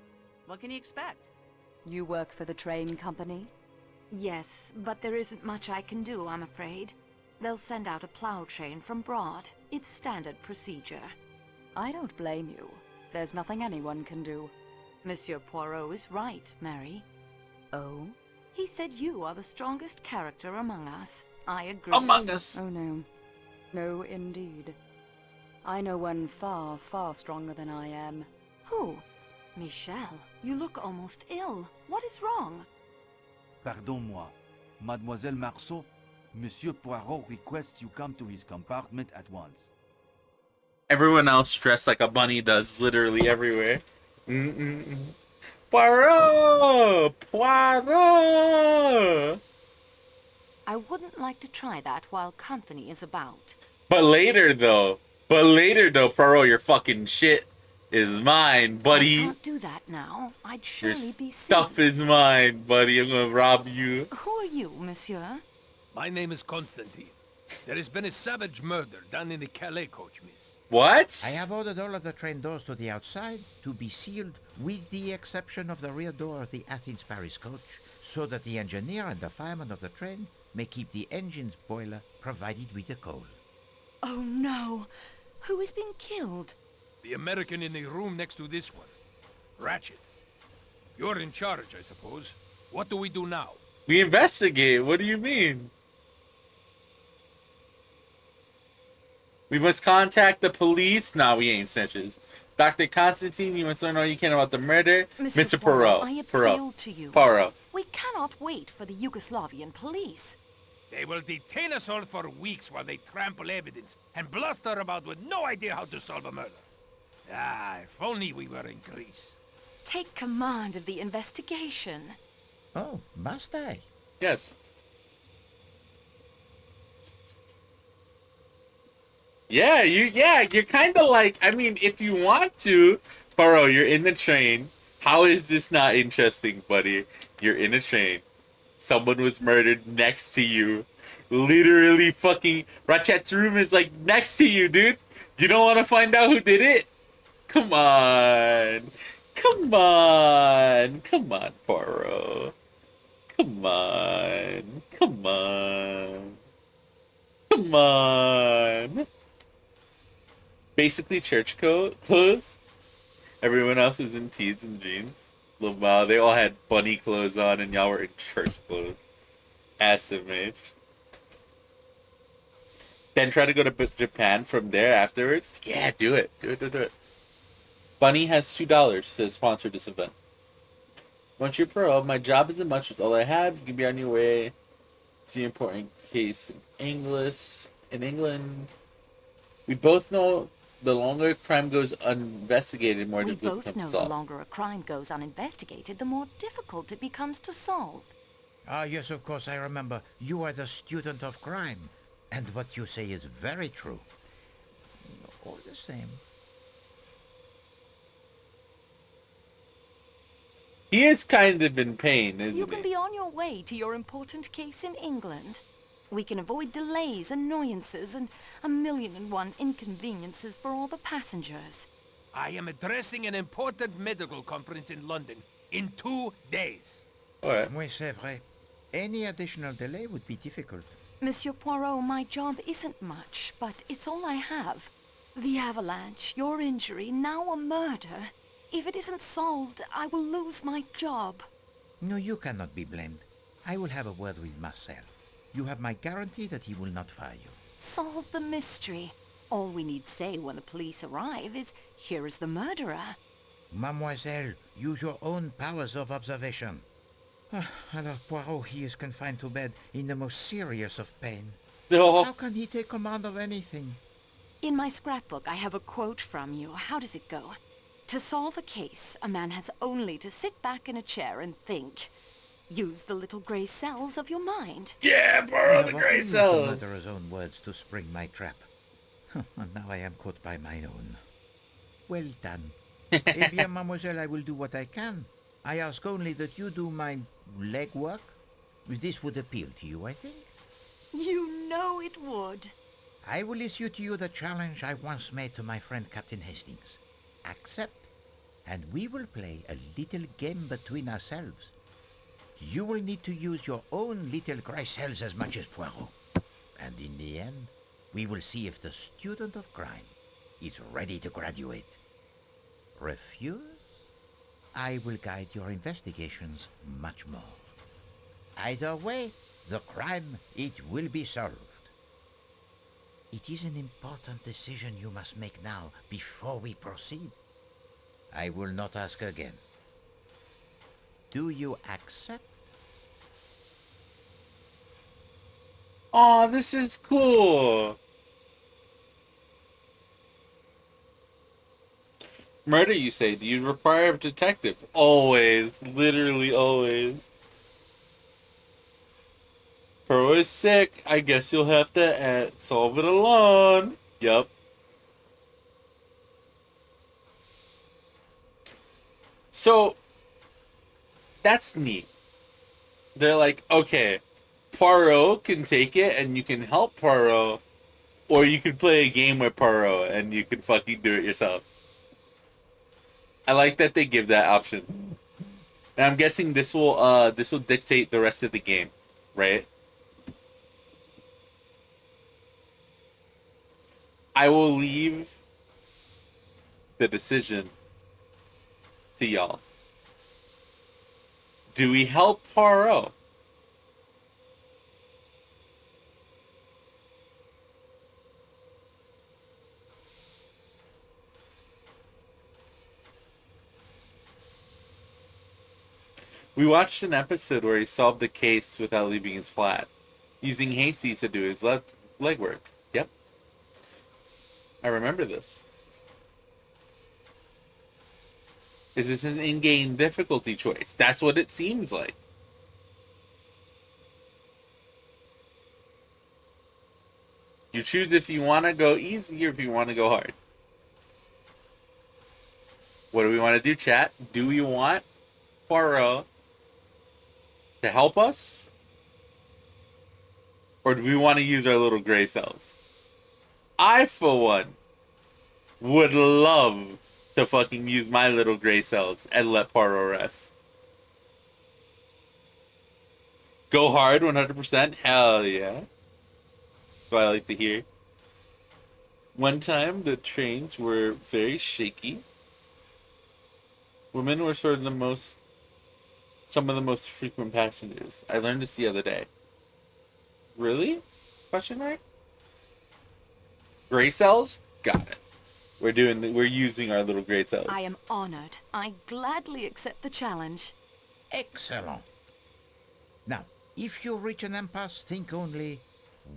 What can you expect? You work for the train company? Yes, but there isn't much I can do, I'm afraid. They'll send out a plow train from Broad. It's standard procedure. I don't blame you. There's nothing anyone can do. Monsieur Poirot is right, Mary. Oh? He said you are the strongest character among us. I agree. Among us. Oh, no. No, indeed. I know one far, far stronger than I am. Who? Michel, you look almost ill. What is wrong? Pardon-moi. Mademoiselle Marceau, Monsieur Poirot requests you come to his compartment at once. Everyone else dressed like a bunny does literally everywhere. Poirot! Poirot! I wouldn't like to try that while company is about. But later, though, Poirot, your fucking shit is mine, buddy. I can't do that now. I'd Your surely be stuff seen. is mine, buddy. I'm gonna rob you. Who are you, monsieur? My name is Constantine. There has been a savage murder done in the Calais coach, miss. What? I have ordered all of the train doors to the outside to be sealed with the exception of the rear door of the Athens-Paris coach, so that the engineer and the fireman of the train may keep the engine's boiler provided with the coal. Oh no! Who has been killed? The American in the room next to this one. Ratchet. You're in charge, I suppose. What do we do now? We investigate. What do you mean? We must contact the police. Nah, we ain't snitches. Dr. Constantine, you must learn all you can about the murder. Mr. Poirot. I appeal to you. Poirot. We cannot wait for the Yugoslavian police. They will detain us all for weeks while they trample evidence and bluster about with no idea how to solve a murder. Ah, if only we were in Greece. Take command of the investigation. Oh, must I? Yes. Yeah, you're kind of like, I mean, if you want to, Poirot, you're in the train. How is this not interesting, buddy? You're in a train. Someone was murdered next to you. Literally fucking Ratchet's room is like next to you, dude. You don't want to find out who did it? Come on. Come on. Come on, Poirot. Come on. Come on. Come on. Basically church clothes. Everyone else was in tees and jeans. Wow, they all had bunny clothes on and y'all were in church clothes. SMH. Then try to go to Japan from there afterwards. Yeah, do it. Do it, do it, do it. Bunny has $2 to sponsor this event. Once you're pro, my job isn't much. It's all I have. You can be on your way to the important case in English. In England, we both know the longer crime goes uninvestigated, the more We difficult it both becomes know to the solve. longer a crime goes uninvestigated, the more difficult it becomes to solve. Ah, yes, of course, I remember. You are the student of crime. And what you say is very true. All the same. He is kind of in pain, isn't You can he? be on your way to your important case in England. We can avoid delays, annoyances, and 1,000,001 inconveniences for all the passengers. I am addressing an important medical conference in London in 2 days. Alright. Oui, c'est vrai. Any additional delay would be difficult. Monsieur Poirot, my job isn't much, but it's all I have. The avalanche, your injury, now a murder. If it isn't solved, I will lose my job. No, you cannot be blamed. I will have a word with Marcel. You have my guarantee that he will not fire you. Solve the mystery. All we need say when the police arrive is, here is the murderer. Mademoiselle, use your own powers of observation. Alors, Poirot, he is confined to bed in the most serious of pain. No. How can he take command of anything? In my scrapbook, I have a quote from you. How does it go? To solve a case, a man has only to sit back in a chair and think. Use the little gray cells of your mind. Yeah, I borrow have the often gray used the cells. murderer's own words to spring my trap. And now I am caught by mine own. Well done. Eh bien, mademoiselle, I will do what I can. I ask only that you do my legwork. This would appeal to you, I think. You know it would. I will issue to you the challenge I once made to my friend Captain Hastings. Accept, and we will play a little game between ourselves. You will need to use your own little gray cells as much as Poirot. And in the end, we will see if the student of crime is ready to graduate. Refuse? I will guide your investigations much more. Either way, the crime, it will be solved. It is an important decision you must make now before we proceed. I will not ask again. Do you accept? Aw, this is cool. Murder, you say? Do you require a detective? Always. Literally always. Pro is sick. I guess you'll have to solve it alone. Yup. So, that's neat. They're like, okay, Poirot can take it and you can help Poirot, or you can play a game with Poirot and you can fucking do it yourself. I like that they give that option. And I'm guessing this will dictate the rest of the game, right? I will leave the decision to y'all. Do we help Poirot? We watched an episode where he solved the case without leaving his flat, using Hasty to do his legwork. Yep. I remember this. Is this an in-game difficulty choice? That's what it seems like. You choose if you want to go easy or if you want to go hard. What do we want to do, chat? Do we want Poirot to help us? Or do we want to use our little gray cells? I, for one, would love to to fucking use my little gray cells and let Poirot rest. Go hard 100%? Hell yeah. That's what I like to hear. One time, the trains were very shaky. Women were sort of some of the most frequent passengers. I learned this the other day. Really? Question mark? Gray cells? Got it. We're using our little gray cells. I am honored. I gladly accept the challenge. Excellent. Now, if you reach an impasse, think only,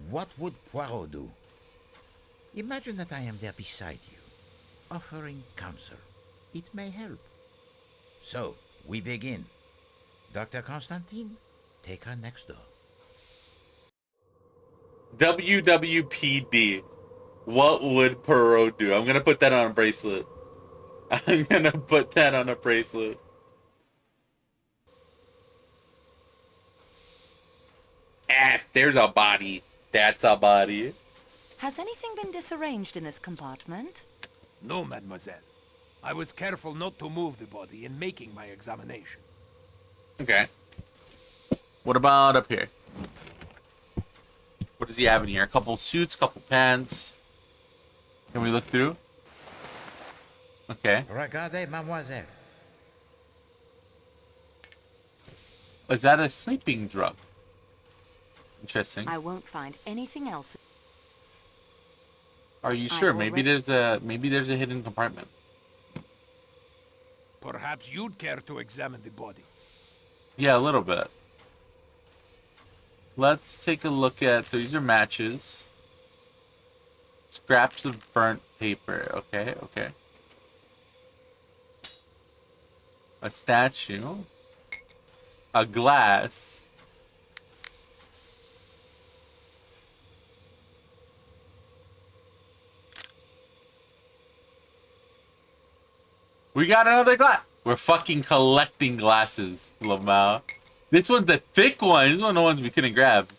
what would Poirot do? Imagine that I am there beside you, offering counsel. It may help. So, we begin. Dr. Constantine, take her next door. WWPD. What would Poirot do? I'm gonna put that on a bracelet. I'm gonna put that on a bracelet. There's a body. That's a body. Has anything been disarranged in this compartment? No, mademoiselle. I was careful not to move the body in making my examination. Okay. What about up here? What does he have in here? A couple suits, couple pants. Can we look through? Okay. Regardez, mademoiselle. Is that a sleeping drug? Interesting. I won't find anything else. Are you sure? Maybe there's a hidden compartment. Perhaps you'd care to examine the body. Yeah, a little bit. Let's take a look at, so these are matches. Scraps of burnt paper. Okay, okay. A statue. A glass. We got another glass. We're fucking collecting glasses, Lamau. This one's the thick one. This is one of the ones we couldn't grab.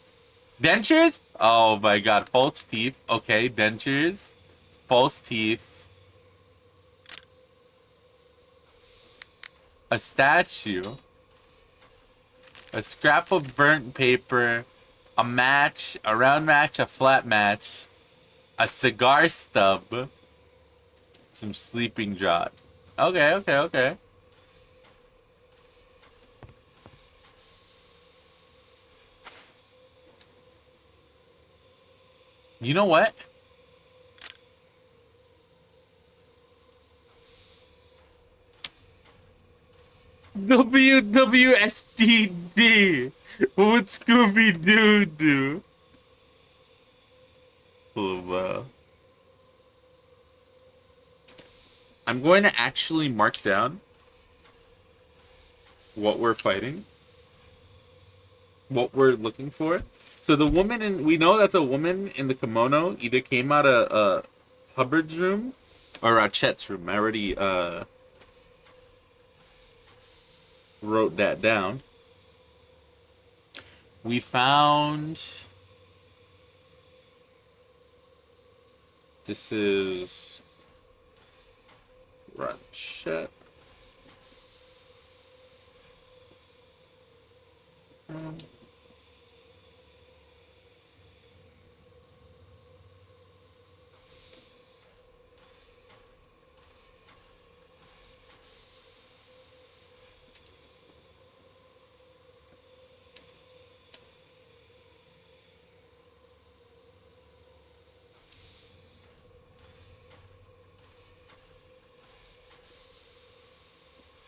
Dentures? Oh my god. False teeth. Okay, dentures. False teeth. A statue. A scrap of burnt paper. A match. A round match. A flat match. A cigar stub. Some sleeping draught. Okay, okay, okay. You know what? WWSTD. What would Scooby-Doo do? Oh, wow. I'm going to actually mark down what we're fighting. What we're looking for. So the woman in... We know that the woman in the kimono either came out of Hubbard's room or Chet's room. I already wrote that down. We found... This is... Ratchet.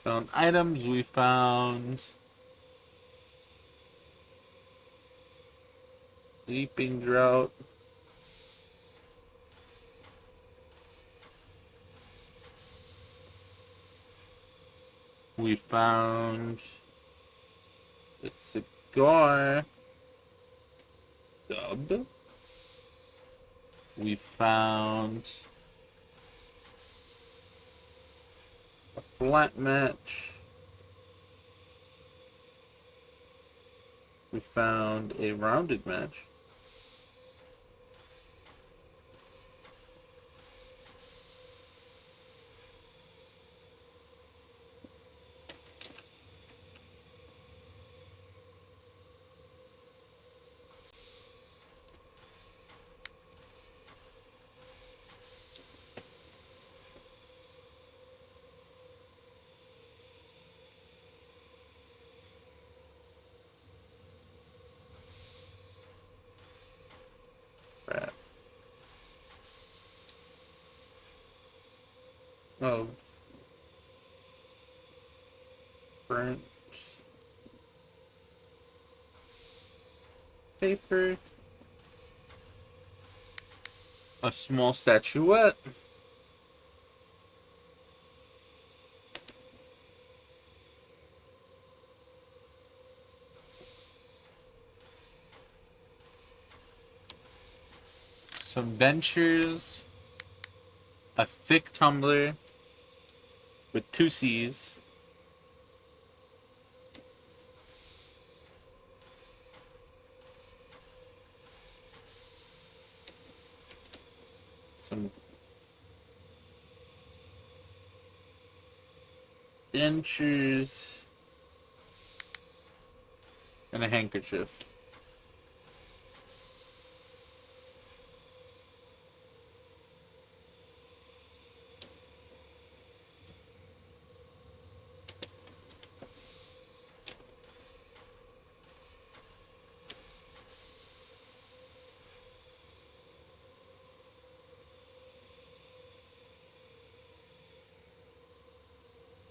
Found items, we found sleeping drought. We found a cigar stub. We found a flat match. We found a rounded match. of burnt paper, a small statuette, some dentures, a thick tumbler with 2 C's, some dentures, and a handkerchief.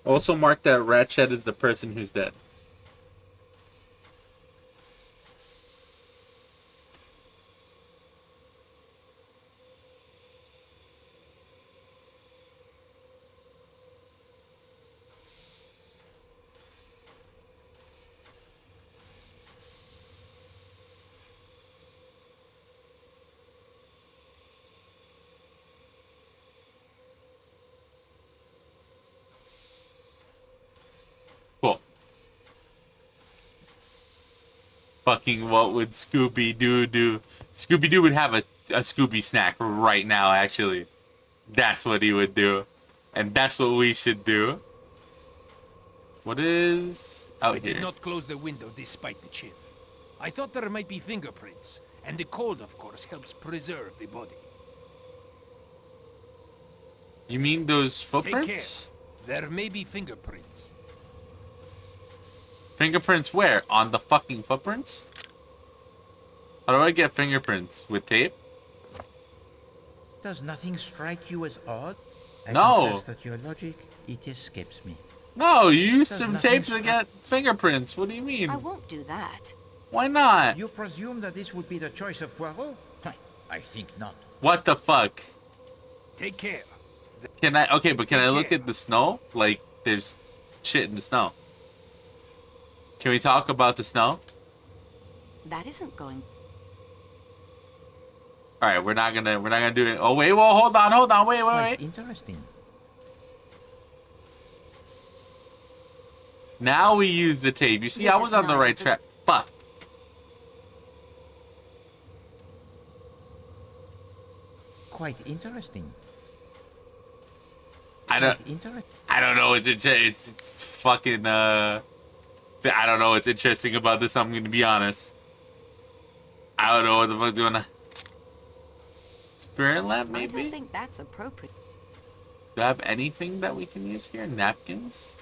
Also mark that Ratchet is the person who's dead. Cool. Fucking what would Scooby-Doo do? Scooby-Doo would have a Scooby snack right now, actually. That's what he would do. And that's what we should do. What is out I here? did not close the window despite the chill. I thought there might be fingerprints, and the cold, of course, helps preserve the body. You mean those Take footprints? care. There may be fingerprints. Fingerprints where? On the fucking footprints? How do I get fingerprints? With tape? Does nothing strike you as odd? I No. confess that your logic, it escapes me. No, you use Does some nothing tape to strike- get fingerprints. What do you mean? I won't do that. Why not? You presume that this would be the choice of Poirot? I think not. What the fuck? Take care. Can I? Okay, but can I look at the snow? Like, there's shit in the snow. Can we talk about the snow? That isn't going. All right, we're not gonna do it. Oh wait, well, hold on, wait. Quite interesting. Now we use the tape. You see, This I is was on the not right the- track. Fuck. Quite interesting. I don't know. It's fucking. I don't know what's interesting about this. I'm gonna be honest. I don't know what the fuck's going on. Spirit lamp, I maybe? don't think that's appropriate. Do I have anything that we can use here? Napkins?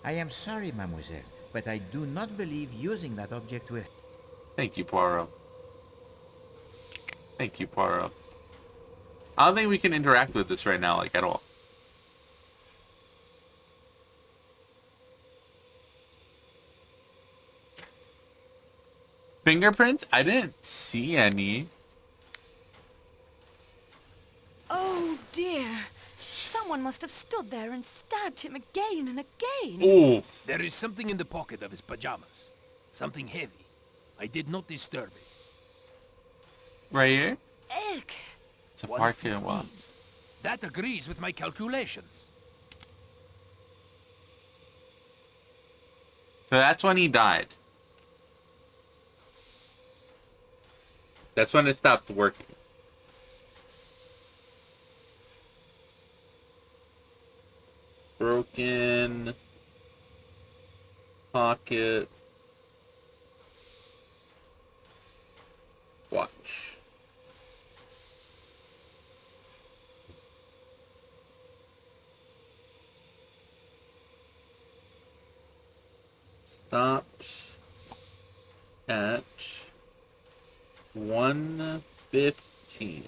I am sorry, mademoiselle, but I do not believe using that object will... Thank you, Poirot. Thank you, Poirot. I don't think we can interact with this right now, like, at all. Fingerprints? I didn't see any. Oh dear. Someone must have stood there and stabbed him again and again. Ooh. There is something in the pocket of his pajamas. Something heavy. I did not disturb it. Right here? Egg. It's a parking lot. That agrees with my calculations. So that's when he died. That's when it stopped working. Broken pocket watch. Stopped at 1:15.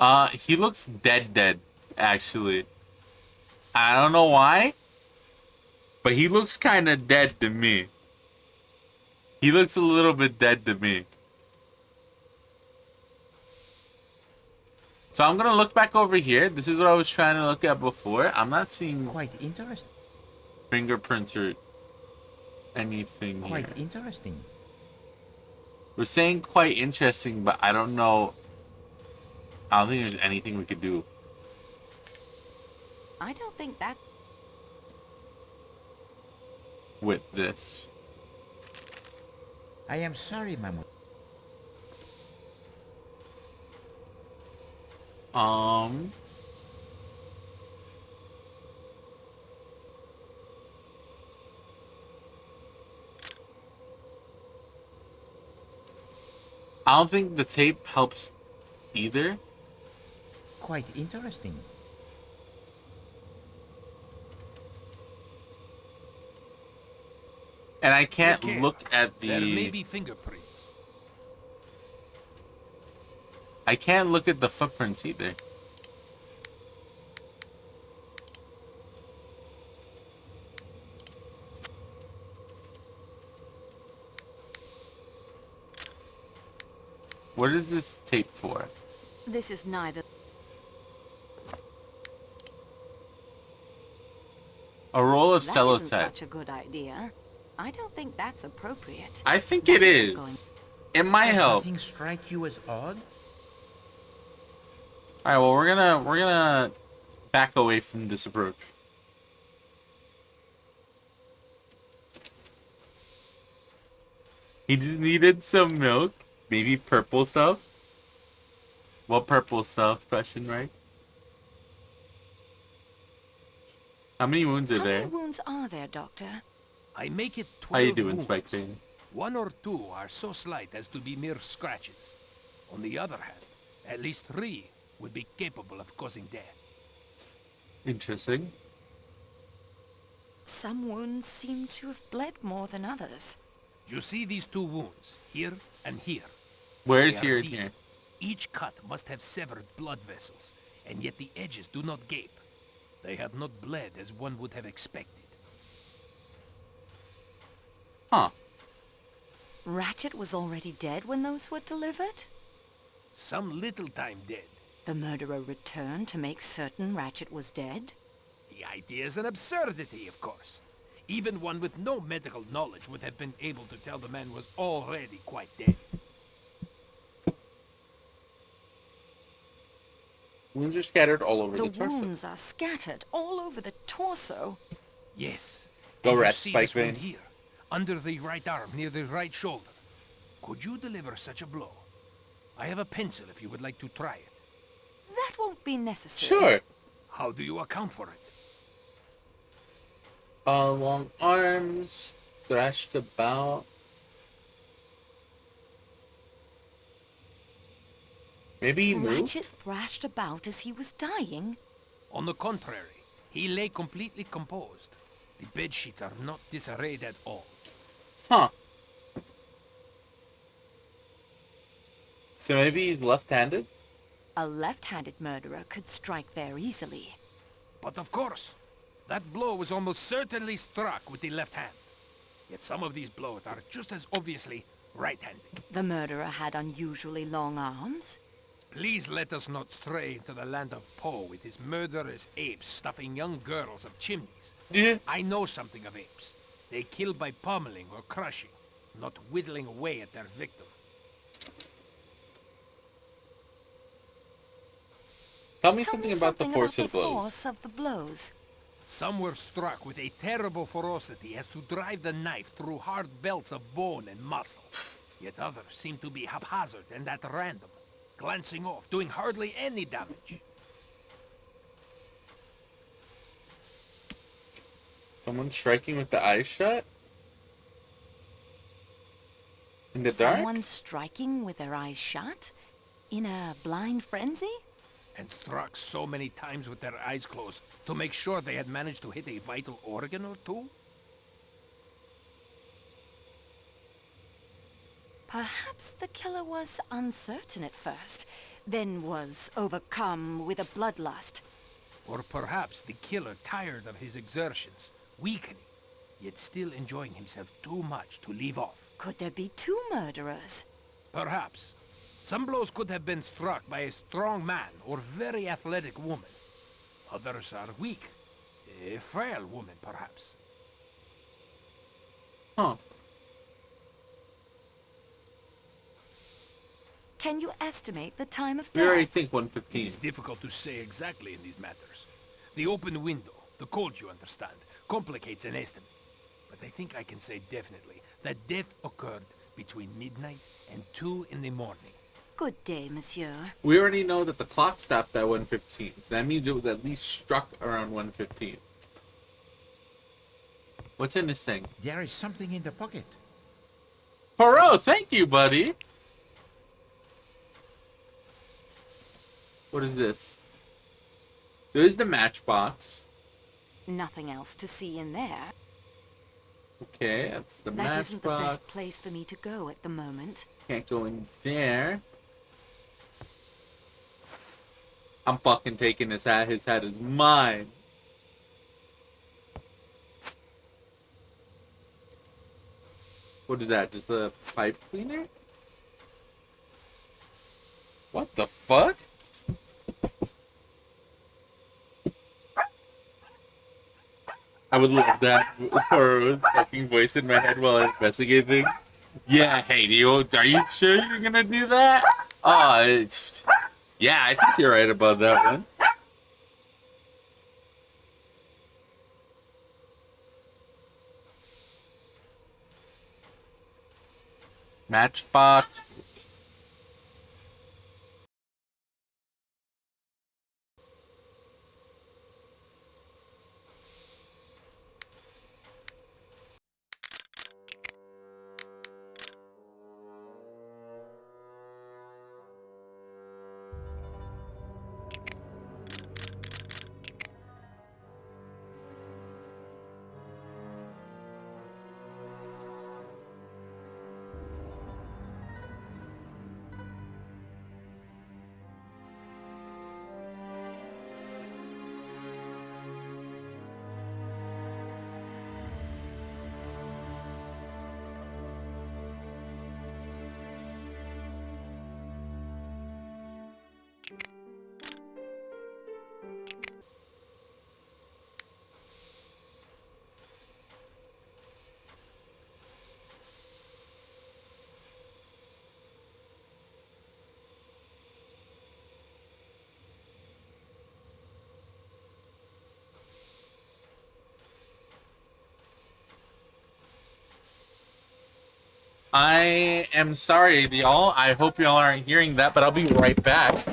He looks dead, actually. I don't know why, but he looks kind of dead to me. He looks a little bit dead to me. So I'm gonna look back over here. This is what I was trying to look at before. I'm not seeing Quite interesting. fingerprints or anything Quite here. interesting. We're saying quite interesting, but I don't know. I don't think there's anything we could do I don't think that... with this. I am sorry, Mamoud. I don't think the tape helps either. Quite interesting. And I can't Take care. look at There may the... be fingerprints. I can't look at the footprints either. What is this tape for? This is neither... A roll of That isn't sellotape. such a good idea. I don't think that's appropriate. I think it is. It might Does help. nothing strike you as odd? All right. Well, we're gonna back away from this approach. He just needed some milk. Maybe purple stuff. What purple stuff? Question, right? How many wounds are How there? many wounds are there, Doctor? I make it How you 12 doing, wounds. Spike Bane? 1 or 2 are so slight as to be mere scratches. On the other hand, at least 3 would be capable of causing death. Interesting. Some wounds seem to have bled more than others. You see these 2 wounds, here and here. Where is They are here and deep. here? Each cut must have severed blood vessels, and yet the edges do not gape. They have not bled as one would have expected. Huh. Ratchet was already dead when those were delivered? Some little time dead. The murderer returned to make certain Ratchet was dead? The idea is an absurdity, of course. Even one with no medical knowledge would have been able to tell the man was already quite dead. Wounds are scattered all over The the torso. wounds are scattered all over the torso. Yes. Go And you rest, see Spike this wound Vein. here, under the right arm, near the right shoulder. Could you deliver such a blow? I have a pencil if you would like to try it. That won't be necessary. Sure. How do you account for it? Long arms, thrashed about. Maybe he moved? Ratchet thrashed about as he was dying. On the contrary, he lay completely composed. The bed sheets are not disarrayed at all. Huh. So maybe he's left-handed? A left-handed murderer could strike there easily. But of course, that blow was almost certainly struck with the left hand. Yet some of these blows are just as obviously right-handed. The murderer had unusually long arms. Please let us not stray into the land of Poe with his murderous apes stuffing young girls up chimneys. Yeah. I know something of apes. They kill by pummeling or crushing, not whittling away at their victim. Tell me something about the force of blows. Force of the blows. Some were struck with a terrible ferocity as to drive the knife through hard belts of bone and muscle. Yet others seem to be haphazard and at random, glancing off, doing hardly any damage. Someone striking with the eyes shut? In the dark? Someone striking with their eyes shut? In a blind frenzy? And struck so many times with their eyes closed to make sure they had managed to hit a vital organ or two? Perhaps the killer was uncertain at first, then was overcome with a bloodlust. Or perhaps the killer tired of his exertions, weakening, yet still enjoying himself too much to leave off. Could there be two murderers? Perhaps. Some blows could have been struck by a strong man or very athletic woman. Others are weak. A frail woman, perhaps. Huh. Can you estimate the time of We death? already think 115. It's difficult to say exactly in these matters. The open window, the cold, you understand, complicates an estimate. But I think I can say definitely that death occurred between midnight and 2 in the morning. Good day, monsieur. We already know that the clock stopped at 115. So that means it was at least struck around 115. What's in this thing? There is something in the pocket. Poirot, thank you, buddy. What is this? So this is the matchbox. Nothing else to see in there. Okay, that's the That isn't the matchbox. best place for me to go at the moment. Can't go in there. I'm fucking taking his hat. His hat is mine. What is that? Just a pipe cleaner? What the fuck? I would love that for fucking voice in my head while I investigate things. Yeah, hey, are you sure you're gonna do that? Yeah, I think you're right about that one. Matchbox. I am sorry, y'all. I hope y'all aren't hearing that, but I'll be right back.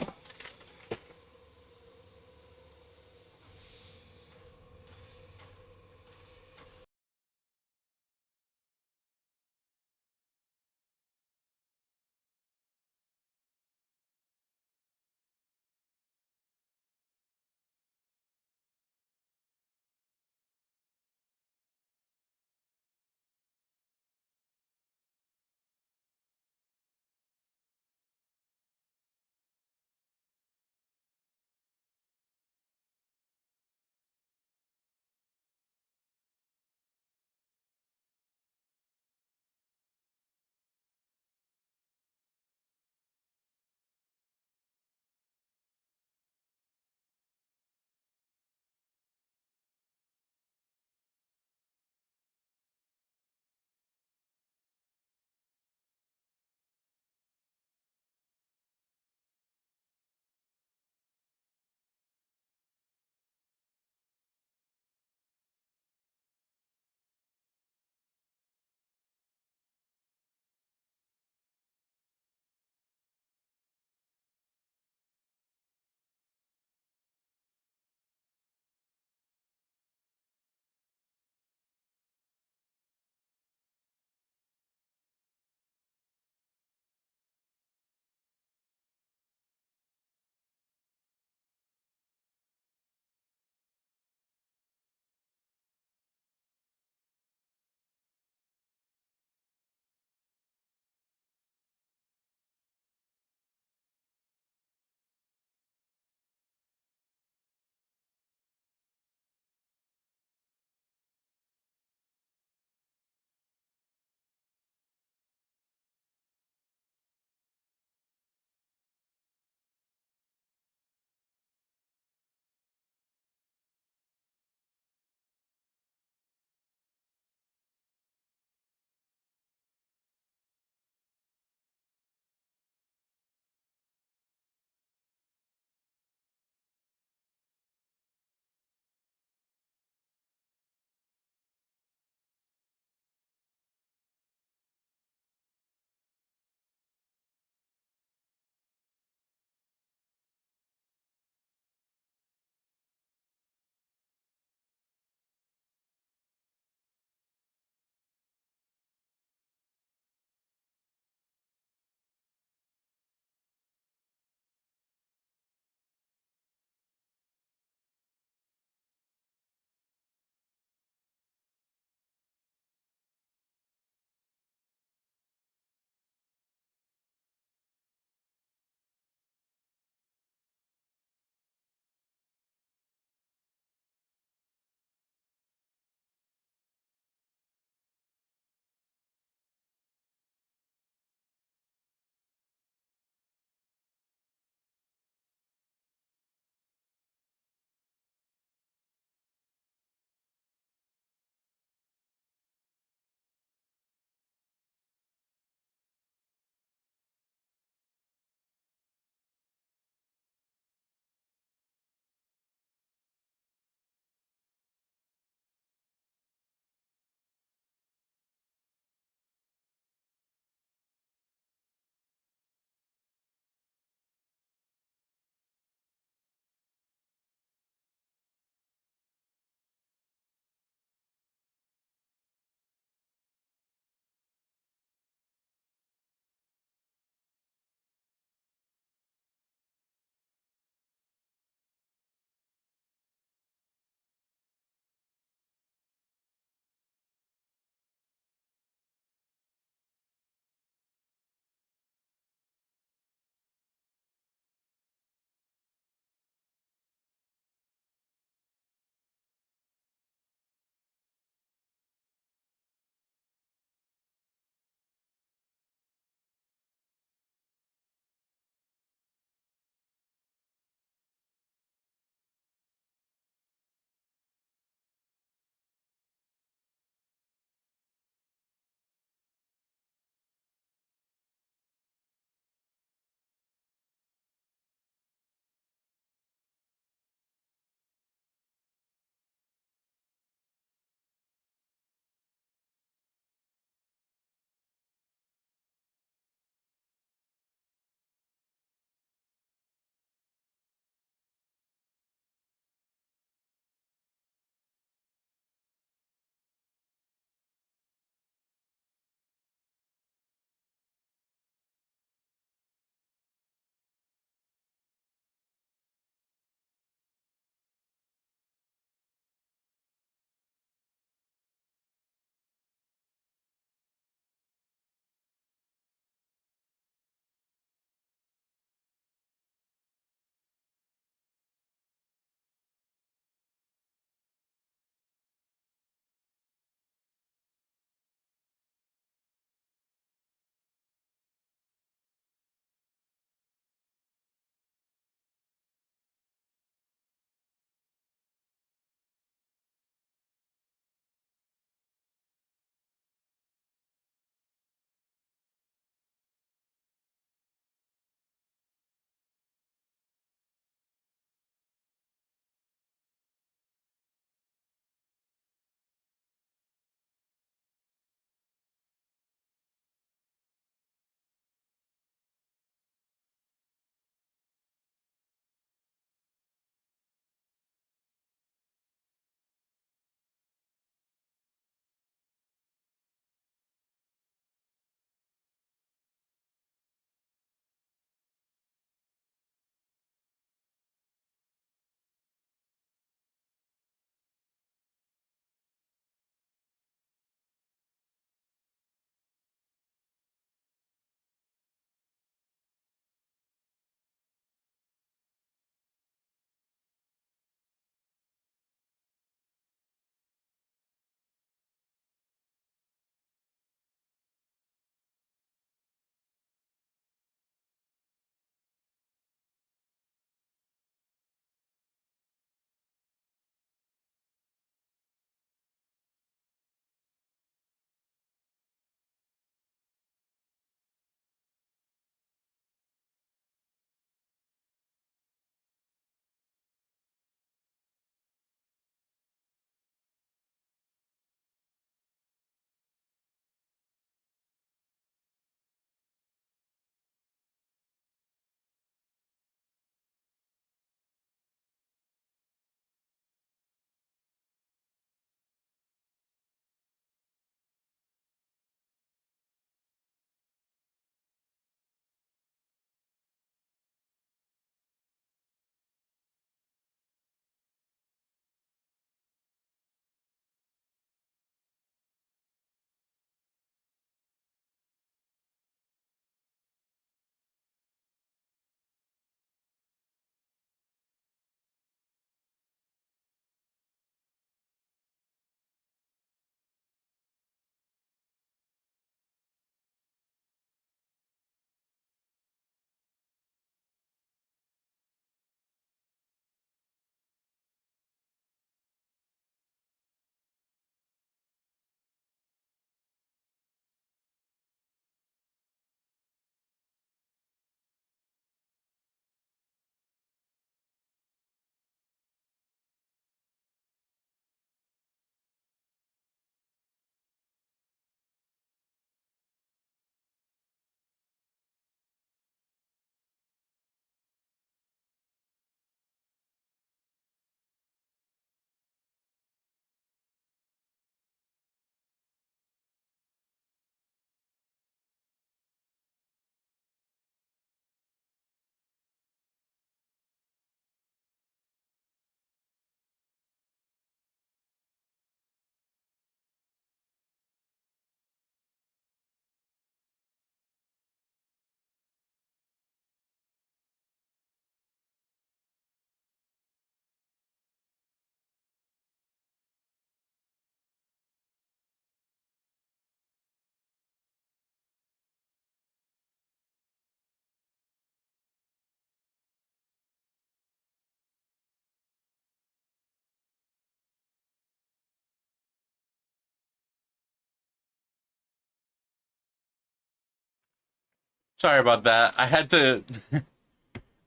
Sorry about that. I had to.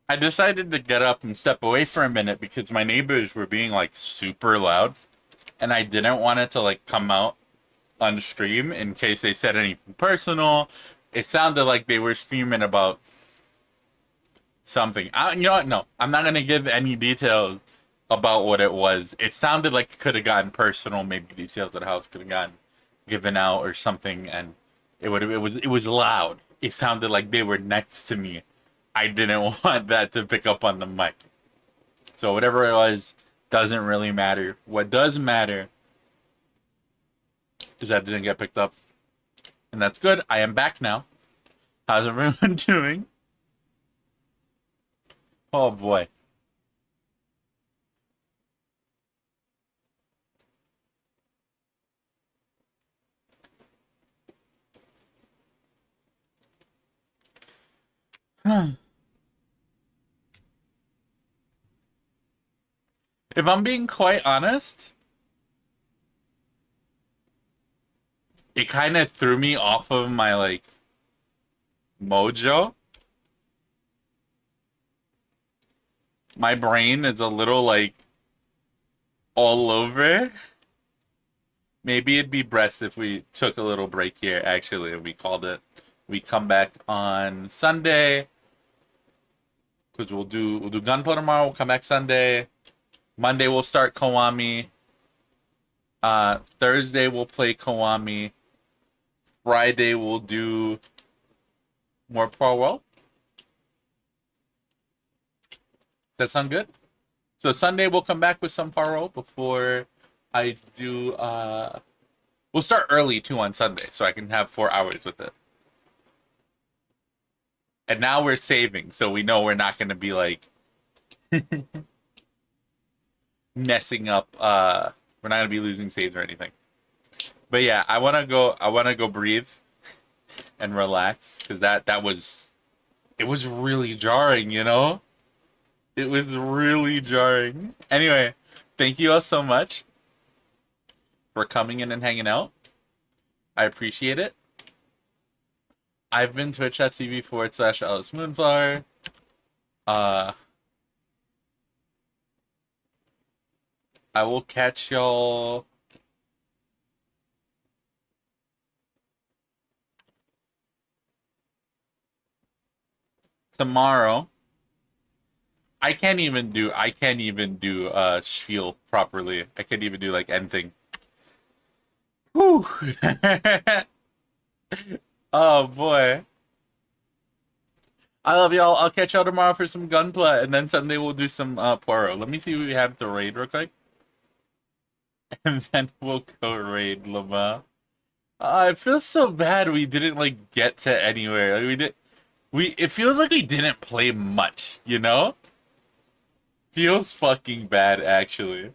I decided to get up and step away for a minute because my neighbors were being like super loud, and I didn't want it to like come out on stream in case they said anything personal. It sounded like they were screaming about something. You know what? No, I'm not gonna give any details about what it was. It sounded like it could have gotten personal. Maybe details of the house could have gotten given out or something, and it was loud. It sounded like they were next to me. I didn't want that to pick up on the mic. So whatever it was doesn't really matter. What does matter is that it didn't get picked up. And that's good. I am back now. How's everyone doing? Oh boy. If I'm being quite honest, it kind of threw me off of my like mojo. My brain is a little like all over. Maybe it'd be best if we took a little break here, actually. We called it. We come back on Sunday. Because we'll do Gunpla tomorrow, we'll come back Sunday. Monday we'll start Kiwami. Thursday we'll play Kiwami. Friday we'll do more Poirot. Does that sound good? So Sunday we'll come back with some Poirot before I do we'll start early too on Sunday so I can have 4 hours with it. And now we're saving, so we know we're not gonna be like messing up we're not gonna be losing saves or anything. But yeah, I wanna go breathe and relax, because that was it was really jarring, you know? It was really jarring. Anyway, thank you all so much for coming in and hanging out. I appreciate it. I've been twitch.tv/Alice Moonflower. I will catch y'all tomorrow. I can't even do spiel properly. I can't even do like anything. Whew. Oh boy. I love y'all. I'll catch y'all tomorrow for some Gunpla, and then Sunday we'll do some Poirot. Let me see what we have to raid real quick. And then we'll go raid Lama. I feel so bad we didn't like get to anywhere. Like, it feels like we didn't play much, you know? Feels fucking bad, actually.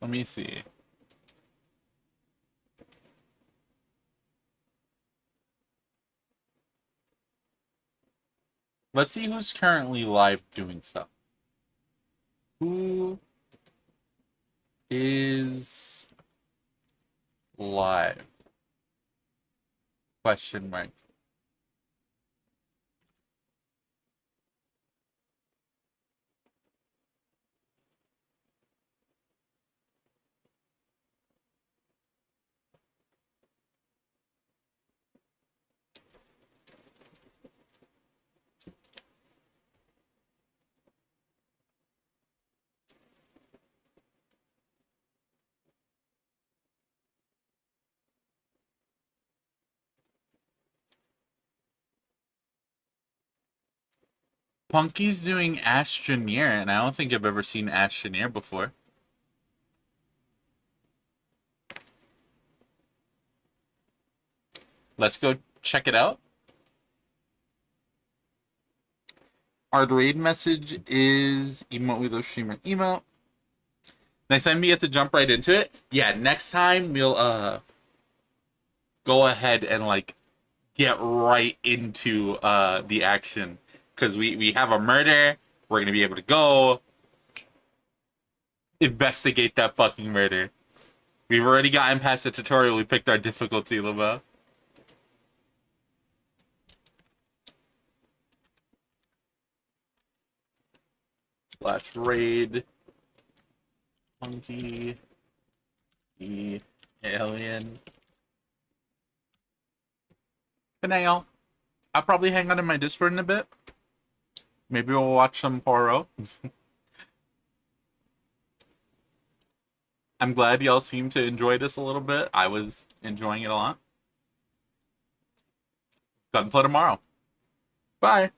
Let me see. Let's see who's currently live doing stuff. Who is live? Question mark. Punky's doing Astroneer, and I don't think I've ever seen Astroneer before. Let's go check it out. Our raid message is emote with a streamer emote. Next time we get to jump right into it. Yeah, next time we'll go ahead and like get right into the action. Because we have a murder. We're gonna be able to go. investigate that fucking murder. We've already gotten past the tutorial. We picked our difficulty level. Slash raid. Monkey. The alien. Good night, y'all. I'll probably hang out in my Discord in a bit. Maybe we'll watch some Poirot. I'm glad y'all seem to enjoy this a little bit. I was enjoying it a lot. Gunplay tomorrow. Bye.